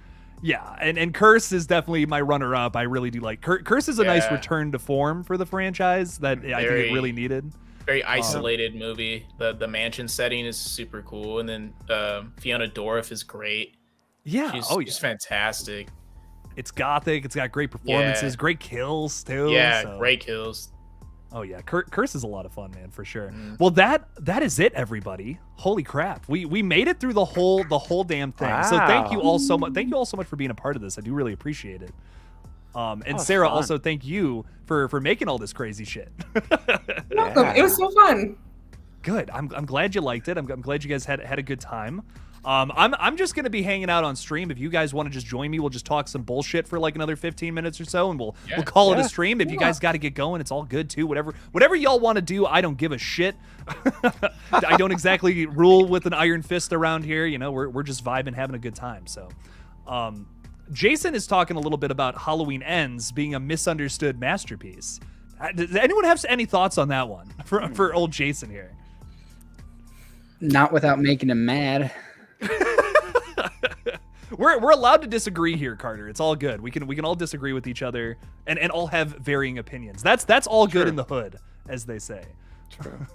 Yeah, and Curse is definitely my runner-up. I really do like Curse is a nice Yeah. return to form for the franchise that I think it Very- really needed. Very isolated movie. The mansion setting is super cool, and then Fiona Dorff is great. Yeah, She's fantastic. It's gothic. It's got great performances, Yeah. great kills too. Yeah, so- great kills. Oh yeah, Curse is a lot of fun, man, for sure. Mm. Well, that is it, everybody. Holy crap, we made it through the whole damn thing. So thank you all so much. Thank you all so much for being a part of this. I do really appreciate it. And was Sarah, fun. also thank you for making all this crazy shit. Welcome. It was so fun. Good. I'm glad you liked it. I'm glad you guys had a good time. I'm just gonna be hanging out on stream. If you guys want to just join me, we'll just talk some bullshit for like another 15 minutes or so, and we'll call it a stream. If you guys got to get going, it's all good too. Whatever y'all want to do, I don't give a shit. I don't exactly rule with an iron fist around here. You know, we're just vibing, having a good time. So, Jason is talking a little bit about Halloween Ends being a misunderstood masterpiece. Does anyone have any thoughts on that one for old Jason here? Not without making him mad. We're allowed to disagree here, Carter. It's all good. We can all disagree with each other and all have varying opinions. That's all good in the hood, as they say. True.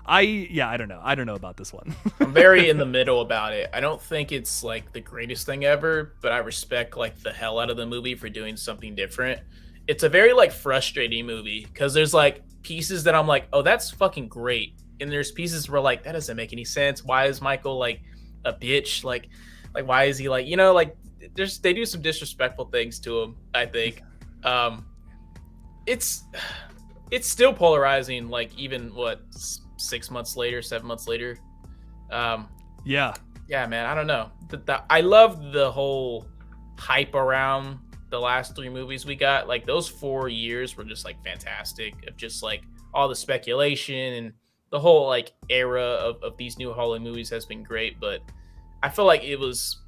I don't know. I don't know about this one. I'm very in the middle about it. I don't think it's like the greatest thing ever, but I respect like the hell out of the movie for doing something different. It's a very like frustrating movie because there's like pieces that I'm like, oh, that's fucking great. And there's pieces where like that doesn't make any sense. Why is Michael like a bitch? Like why is he like, you know, like they do some disrespectful things to him, I think. It's still polarizing, like even 6 months later, 7 months later. Yeah. Yeah, man, I don't know. I love the whole hype around the last 3 movies we got. Like those 4 years were just like fantastic of just like all the speculation, and the whole like era of these new Halloween movies has been great. But I feel like it was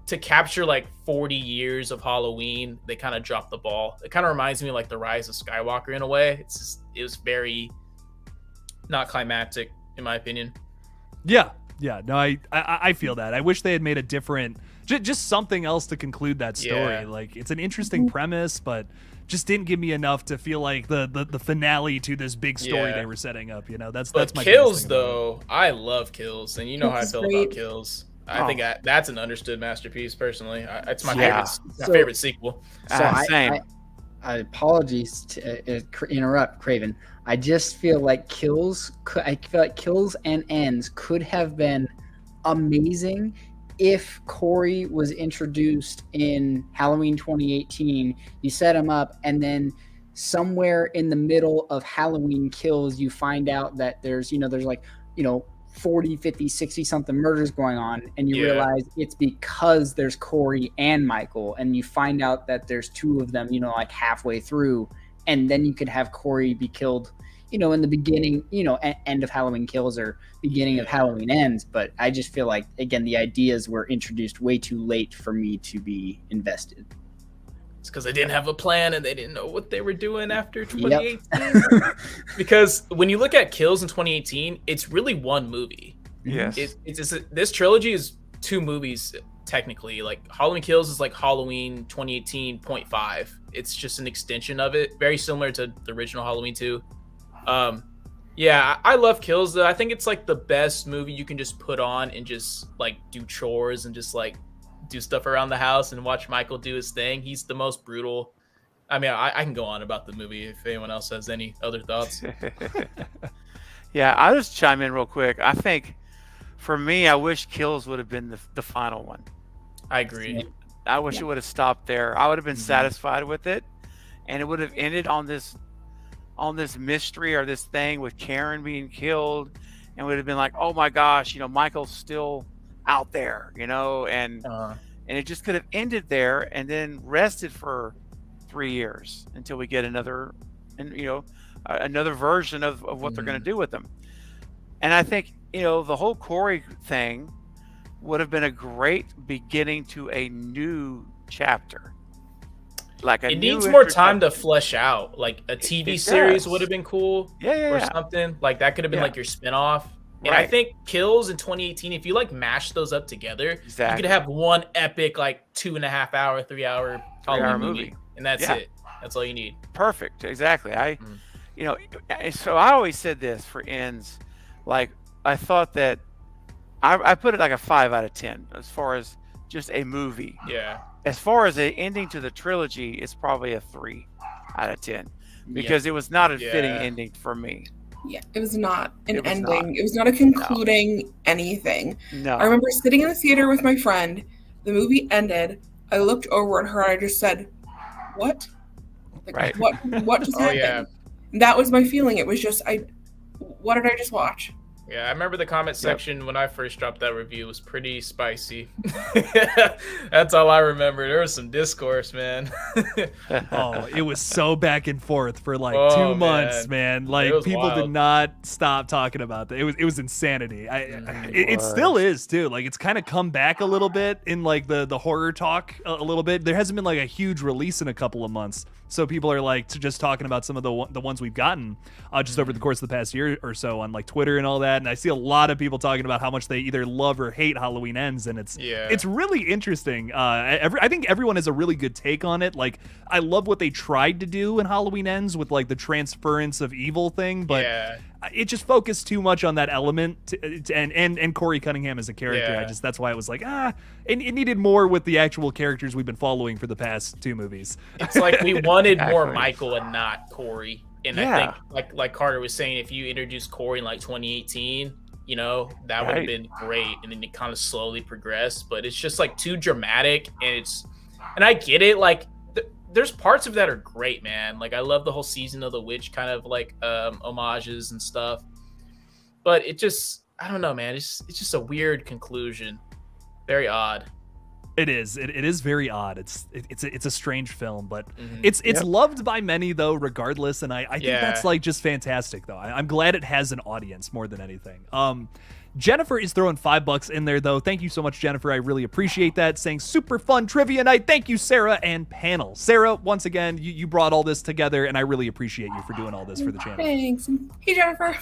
to capture like 40 years of Halloween, they kind of dropped the ball. It kind of reminds me of like the Rise of Skywalker in a way. It was very not climactic, in my opinion. Yeah. No, I feel that. I wish they had made a different, just something else to conclude that story. Yeah. Like, it's an interesting premise, but just didn't give me enough to feel like the finale to this big story they were setting up. You know, that's my Kills biggest thing though. I love Kills, and you know how I feel about Kills. I think that's an understood masterpiece. Personally, it's my favorite sequel. So same. I apologies to interrupt, Craven. I just feel like Kills and Ends could have been amazing if Corey was introduced in Halloween 2018. You set him up, and then somewhere in the middle of Halloween Kills, you find out that there's 40, 50, 60 something murders going on, and you realize it's because there's Corey and Michael, and you find out that there's two of them, like halfway through, and then you could have Corey be killed, in the beginning, end of Halloween Kills or beginning of Halloween Ends. But I just feel like, again, the ideas were introduced way too late for me to be invested. It's because they didn't have a plan and they didn't know what they were doing after 2018. Because when you look at Kills in 2018, it's really one movie. Yes. This trilogy is two movies, technically. Like, Halloween Kills is like Halloween 2018.5. It's just an extension of it. Very similar to the original Halloween 2. I love Kills, though. I think it's like the best movie you can just put on and just like do chores and just like do stuff around the house and watch Michael do his thing. He's the most brutal. I mean, I can go on about the movie if anyone else has any other thoughts. Yeah, I'll just chime in real quick. I think for me, I wish Kills would have been the final one. I agree. I wish it would have stopped there. I would have been satisfied with it, and it would have ended on this mystery or this thing with Karen being killed, and would have been like, oh my gosh, Michael's still out there, and it just could have ended there and then rested for 3 years until we get another version of what they're going to do with them. And I think the whole Corey thing would have been a great beginning to a new chapter. Like it needs more time to flesh out. Like a TV series would have been cool, or something like that. Could have been like your spinoff. And I think Kills in 2018, if you like mash those up together, you could have one epic like 2.5 hour, 3 hour movie, and that's it. That's all you need. Perfect. Exactly. So I always said this for Ends, like I thought that I put it like a 5 out of 10 as far as just a movie. Yeah. As far as an ending to the trilogy, it's probably a 3 out of 10 because it was not a fitting ending for me. Yeah, it was not an ending. It was not a concluding anything. No. I remember sitting in the theater with my friend. The movie ended. I looked over at her and I just said, "What? Like, what just happened?" Yeah. That was my feeling. It was just, what did I just watch? Yeah, I remember the comment section when I first dropped that review was pretty spicy. That's all I remember. There was some discourse, man. It was so back and forth for like 2 months, man. Like people wild. did not stop talking about that. It was insanity. It still is too. Like it's kind of come back a little bit in like the horror talk a little bit. There hasn't been like a huge release in a couple of months. So people are like just talking about some of the ones we've gotten just over the course of the past year or so on like Twitter and all that. And I see a lot of people talking about how much they either love or hate Halloween Ends, and it's really interesting. I think everyone has a really good take on it. Like I love what they tried to do in Halloween Ends with like the transference of evil thing, but it just focused too much on that element and Corey Cunningham as a character. That's why it was like it needed more with the actual characters we've been following for the past 2 movies. It's like we wanted more Michael and not Corey. And I think, like Carter was saying, if you introduced Corey in like 2018, that would have been great. And then it kind of slowly progressed. But it's just like too dramatic, and I get it. Like there's parts of that are great, man. Like I love the whole Season of the Witch kind of like homages and stuff. But it just, I don't know, man. It's just a weird conclusion. Very odd. It is. It is very odd. It's a strange film, but it's loved by many though, regardless. And I think that's like just fantastic though. I'm glad it has an audience more than anything. Jennifer is throwing $5 in there though. Thank you so much, Jennifer. I really appreciate that. Saying super fun trivia night. Thank you, Sarah and panel. Sarah, once again, you brought all this together, and I really appreciate you for doing all this for the channel. Thanks. Hey, Jennifer.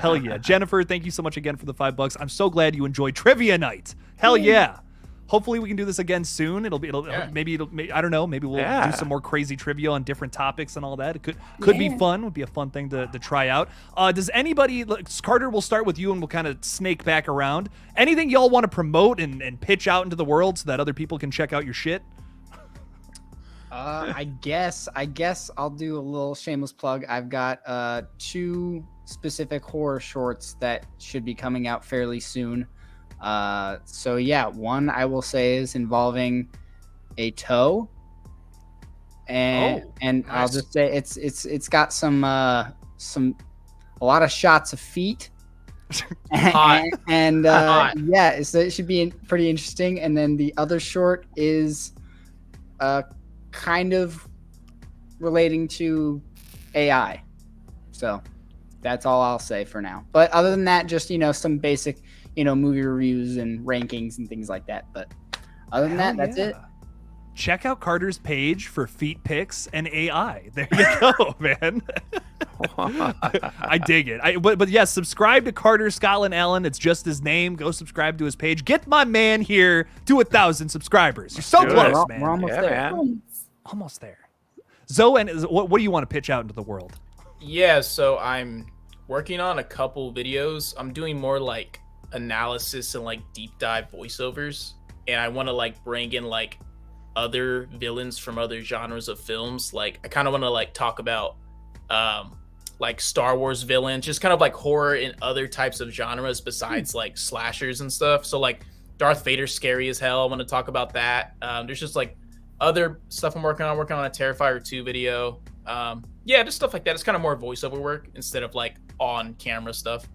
Hell yeah. Jennifer, thank you so much again for the $5. I'm so glad you enjoyed trivia night. Hell yeah. Hopefully we can do this again soon. Maybe I don't know. Maybe we'll do some more crazy trivia on different topics and all that. It could be fun. Would be a fun thing to try out. Does anybody, Carter, we'll start with you and we'll kind of snake back around. Anything y'all want to promote and pitch out into the world so that other people can check out your shit? I guess I'll do a little shameless plug. I've got 2 specific horror shorts that should be coming out fairly soon. So yeah, one I will say is involving a toe, and nice. I'll just say it's got a lot of shots of feet. and yeah, so it should be pretty interesting. And then the other short is kind of relating to AI. So that's all I'll say for now. But other than that, just some basic movie reviews and rankings and things like that. But other than that, that's it. Check out Carter's page for feet pics and AI. There you go, man. I dig it. But yes, subscribe to Carter Scotland Allen. It's just his name. Go subscribe to his page. Get my man here to 1,000 subscribers. You're so close, man. We're almost there. Man. Almost there. Zoe, what do you want to pitch out into the world? Yeah, so I'm working on a couple videos. I'm doing more like analysis and like deep dive voiceovers, and I want to like bring in like other villains from other genres of films. Like I kind of want to like talk about like Star Wars villains, just kind of like horror in other types of genres besides like slashers and stuff. So like Darth Vader's scary as hell. I want to talk about that. There's just like other stuff I'm working on a Terrifier 2 video. Yeah, just stuff like that. It's kind of more voiceover work instead of like on camera stuff.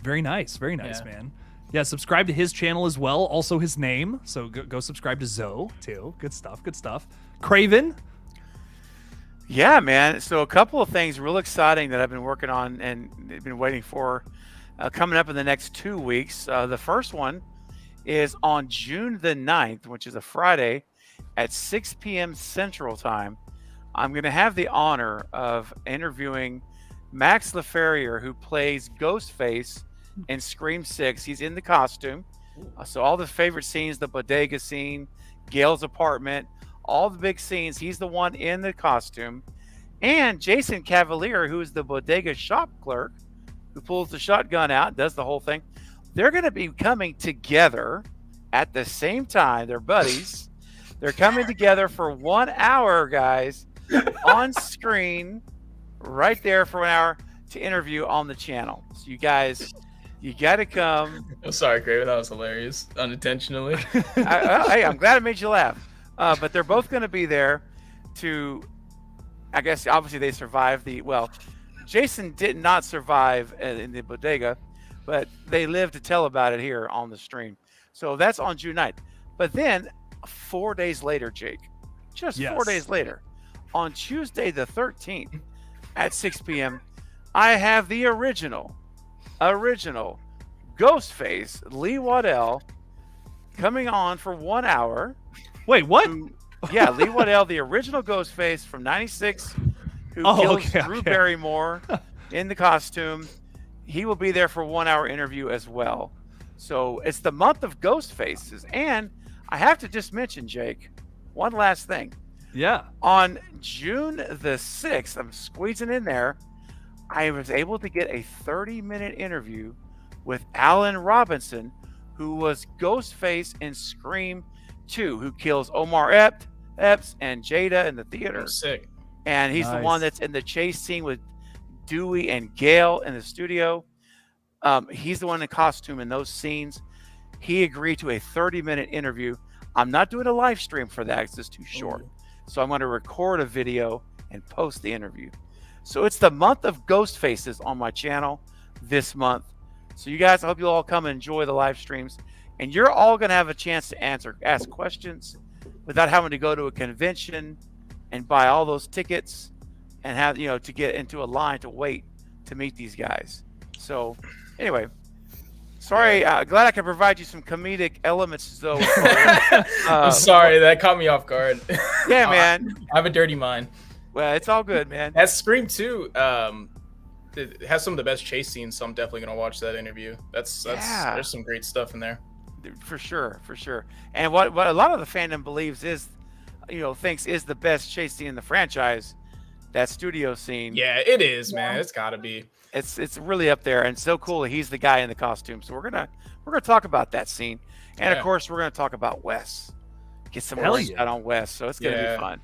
Very nice, man. Yeah, subscribe to his channel as well. Also his name. So go subscribe to Zoe too. Good stuff. Craven. Yeah, man. So a couple of things real exciting that I've been working on and been waiting for coming up in the next 2 weeks. The first one is on June the 9th, which is a Friday at 6 p.m. Central Time. I'm going to have the honor of interviewing Max LaFerrier, who plays Ghostface in Scream 6. He's in the costume. So all the favorite scenes, the bodega scene, Gail's apartment, all the big scenes, he's the one in the costume. And Jason Cavalier, who is the bodega shop clerk, who pulls the shotgun out, does the whole thing. They're going to be coming together at the same time. They're buddies. They're coming together for 1 hour, guys, on screen, right there for 1 hour to interview on the channel. So you guys, you got to come. I'm sorry, Craven. That was hilarious. Unintentionally. Hey, I'm glad I made you laugh. But they're both going to be there to, I guess, obviously they survived Jason did not survive in the bodega, but they live to tell about it here on the stream. So that's on June 9th. But then 4 days later, Jake, just 4 days later, on Tuesday the 13th at 6 p.m., I have the original Ghostface, Lee Waddell, coming on for 1 hour. Wait, what? Yeah, Lee Waddell, the original Ghostface from '96, who kills Drew Barrymore in the costume. He will be there for 1 hour interview as well. So it's the month of Ghostfaces. And I have to just mention, Jake, one last thing. Yeah. On June the 6th, I'm squeezing in there, I was able to get a 30-minute interview with Alan Robinson, who was Ghostface in Scream 2, who kills Omar Epps and Jada in the theater. Oh, sick. And he's the one that's in the chase scene with Dewey and Gail in the studio. He's the one in costume in those scenes. He agreed to a 30-minute interview. I'm not doing a live stream for that because it's too short. So I'm going to record a video and post the interview. So it's the month of Ghost Faces on my channel this month. So you guys, I hope you all come and enjoy the live streams. And you're all going to have a chance to ask questions without having to go to a convention and buy all those tickets and have, to get into a line to wait to meet these guys. So anyway, sorry, glad I could provide you some comedic elements, though. I'm sorry, that caught me off guard. Yeah, man. I have a dirty mind. Well, it's all good, man. That Scream 2, it has some of the best chase scenes, so I'm definitely gonna watch that interview. That's Yeah. There's some great stuff in there. For sure. And what a lot of the fandom believes is, thinks is the best chase scene in the franchise, that studio scene. Yeah, it is, man. It's gotta be. It's really up there, and so cool that he's the guy in the costume. So we're gonna talk about that scene, and of course we're gonna talk about Wes. Get some more insight on Wes. So it's gonna be fun.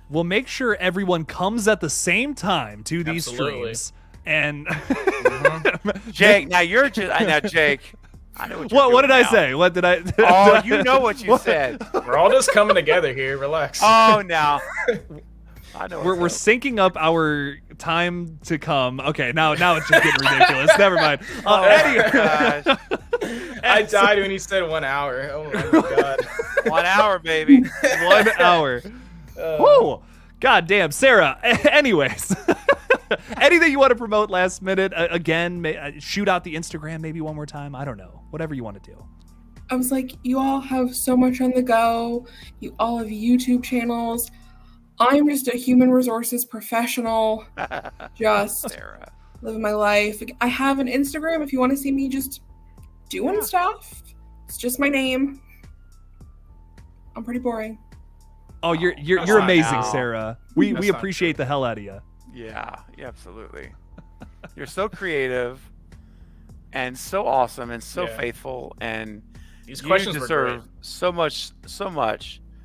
We'll make sure everyone comes at the same time to these Absolutely. streams. And Jake, now you're just now Jake. I know what you're what did doing I now. say? What did I? Oh, you know what you said. We're all just coming together here. Relax. Oh, now. I know. We're syncing up our time to come. Okay, now it's just getting ridiculous. Never mind. Anyway. gosh. I died when he said 1 hour. Oh my god. 1 hour, baby. 1 hour. Whoa. God damn, Sarah. Anyways, anything you want to promote last minute? Again, shoot out the Instagram maybe one more time. I don't know. Whatever you want to do. I was like, you all have so much on the go. You all have YouTube channels. I'm just a human resources professional, just Sarah. living my life. I have an Instagram if you want to see me just doing stuff. It's just my name. I'm pretty boring. Oh, you're Come on amazing, now. Sarah. We That's not appreciate the hell out of you. Yeah, absolutely. You're so creative and so awesome and so Yeah. faithful, and These you questions were deserve great. so much.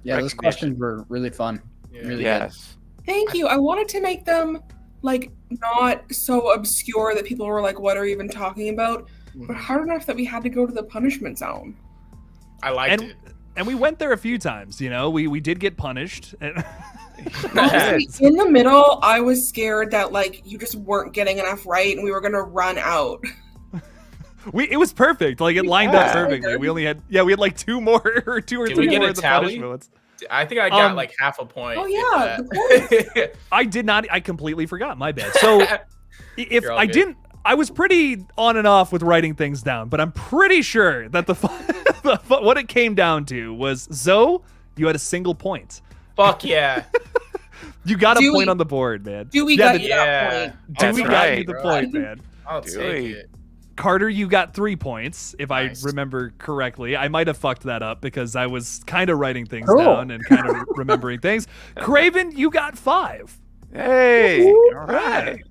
Yeah, those recognition. questions were really fun. Yeah. Really good. Yes. Thank you. I wanted to make them like not so obscure that people were like, what are you even talking about? But hard enough that we had to go to the punishment zone. I liked it. And we went there a few times, we did get punished. Honestly, in the middle, I was scared that like you just weren't getting enough right and we were gonna run out. It was perfect. Like it lined up Yeah. perfectly. We only had like two more or two or Did three we get more a of the tally? punishment ones. I think I got like half a point. Oh, if yeah, that. I did not. I completely forgot. My bad. So if You're all I good. didn't, I was pretty on and off with writing things down, but I'm pretty sure that what it came down to was Zoe, you had a single point. Fuck yeah. You got a Dewey. point on the board, man. Dewey Yeah, got you that point. That's Dewey got right, you the bro. point, man. I'll Dude. take it. Carter, you got 3 points, if Nice. I remember correctly. I might have fucked that up because I was kind of writing things Cool. down and kind of remembering things. Craven, you got 5. Hey. Woo-hoo. All right.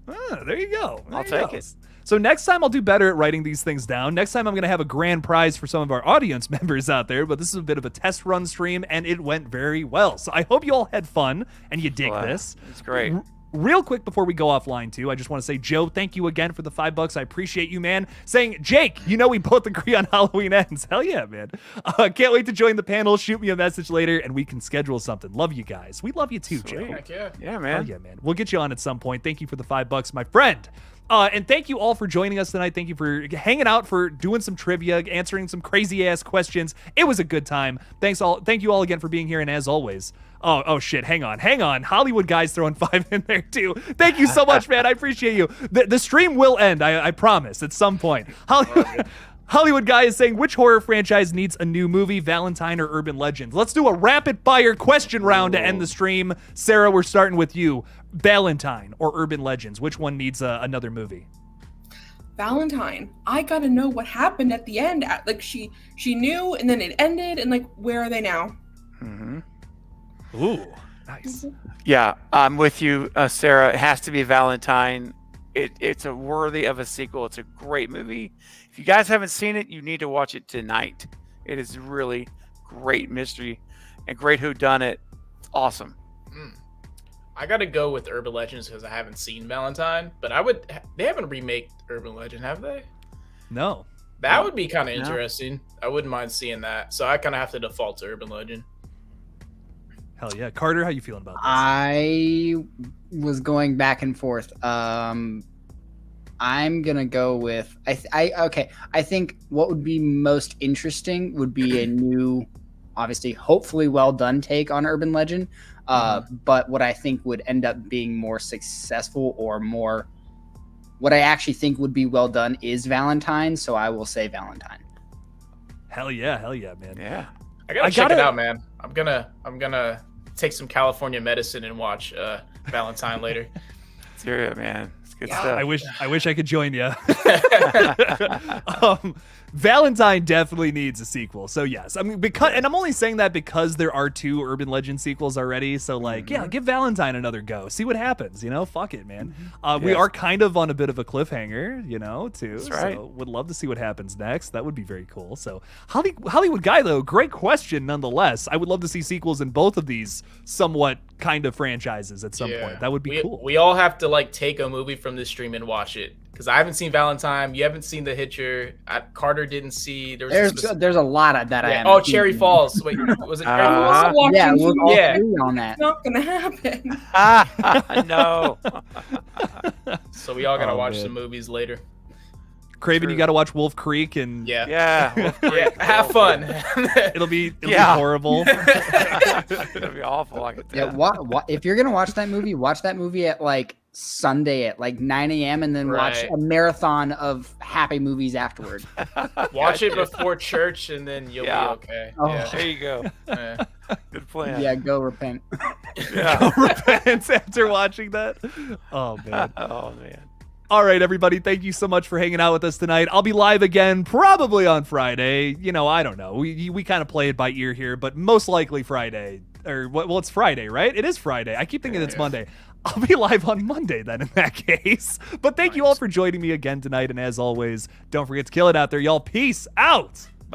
There you go. I'll There you take go. it. So next time I'll do better at writing these things down. Next time I'm going to have a grand prize for some of our audience members out there, but this is a bit of a test run stream and it went very well. So I hope you all had fun and you dig Wow. this. It's great. Real quick before we go offline too, I just want to say, Joe, thank you again for the $5. I appreciate you, man. Saying, Jake, we both agree on Halloween Ends. Hell yeah, man. Can't wait to join the panel. Shoot me a message later and we can schedule something. Love you guys. We love you too, Joe. Sweet. Heck yeah. Yeah, Oh man. yeah, man. We'll get you on at some point. Thank you for the $5, my friend. And thank you all for joining us tonight. Thank you for hanging out, for doing some trivia, answering some crazy ass questions. It was a good time. Thank you all again for being here. And as always, oh shit, hang on. Hollywood guys throwing 5 in there too. Thank you so much, man. I appreciate you. The stream will end. I promise at some point. Hollywood guy is saying, which horror franchise needs a new movie, Valentine or Urban Legends? Let's do a rapid fire question round to end the stream. Sarah, we're starting with you. Valentine or Urban Legends? Which one needs another movie? Valentine. I gotta know what happened at the end. Like she knew and then it ended and like where are they now? Mm-hmm. Ooh, nice. Yeah, I'm with you, Sarah. It has to be Valentine. It's a worthy of a sequel. It's a great movie. If you guys haven't seen it, you need to watch it tonight. It is really great mystery and great whodunit. It's awesome. I gotta go with Urban Legends because I haven't seen Valentine, but they haven't remade Urban Legend, have they? No. That would be kind of No. interesting. I wouldn't mind seeing that. So I kind of have to default to Urban Legend. Hell yeah. Carter, how you feeling about this? I was going back and forth. I'm gonna go with I think what would be most interesting would be a new, obviously, hopefully well done take on Urban Legend. But what I think would end up being more successful or more, what I actually think would be well done is Valentine. So I will say Valentine. Hell yeah, man. Yeah. I gotta check it out, man. I'm gonna take some California medicine and watch Valentine later. Serious, man. It's good Yeah. stuff. I wish I could join you. Valentine definitely needs a sequel. So yes, I mean and I'm only saying that because there are 2 Urban Legend sequels already. So like, yeah, give Valentine another go. See what happens. Fuck it, man. We Yes. are kind of on a bit of a cliffhanger, too. That's right. So would love to see what happens next. That would be very cool. So Hollywood Guy though, great question nonetheless. I would love to see sequels in both of these somewhat kind of franchises at some point. That would be cool. We all have to like take a movie from this stream and watch it. Because I haven't seen Valentine, you haven't seen The Hitcher, Carter didn't see. There's a lot of that I haven't Oh, seen. Cherry Falls. Wait, was it Cherry Falls? Also watching Yeah, we'll all Yeah. agree on that. It's not gonna happen. No. So we all gotta Oh, watch man. some movies later. Craven, True. you got to watch Wolf Creek, and Yeah. Yeah. Yeah, have fun. it'll be Yeah. horrible. It'll be awful. I can Yeah, tell. if you're gonna watch that movie at like Sunday at like 9 a.m. and then watch Right. a marathon of happy movies afterward. Watch it before church, and then you'll Yeah. be okay. Oh. Yeah. There you go. Yeah. Good plan. Yeah, go repent. Yeah. Repent after watching that. Oh man. Oh man. All right, everybody. Thank you so much for hanging out with us tonight. I'll be live again probably on Friday. I don't know. We kind of play it by ear here, but most likely Friday. Well, it's Friday, right? It is Friday. I keep thinking it's Monday. I'll be live on Monday then in that case. But thank you all for joining me again tonight. And as always, don't forget to kill it out there, y'all. Peace out.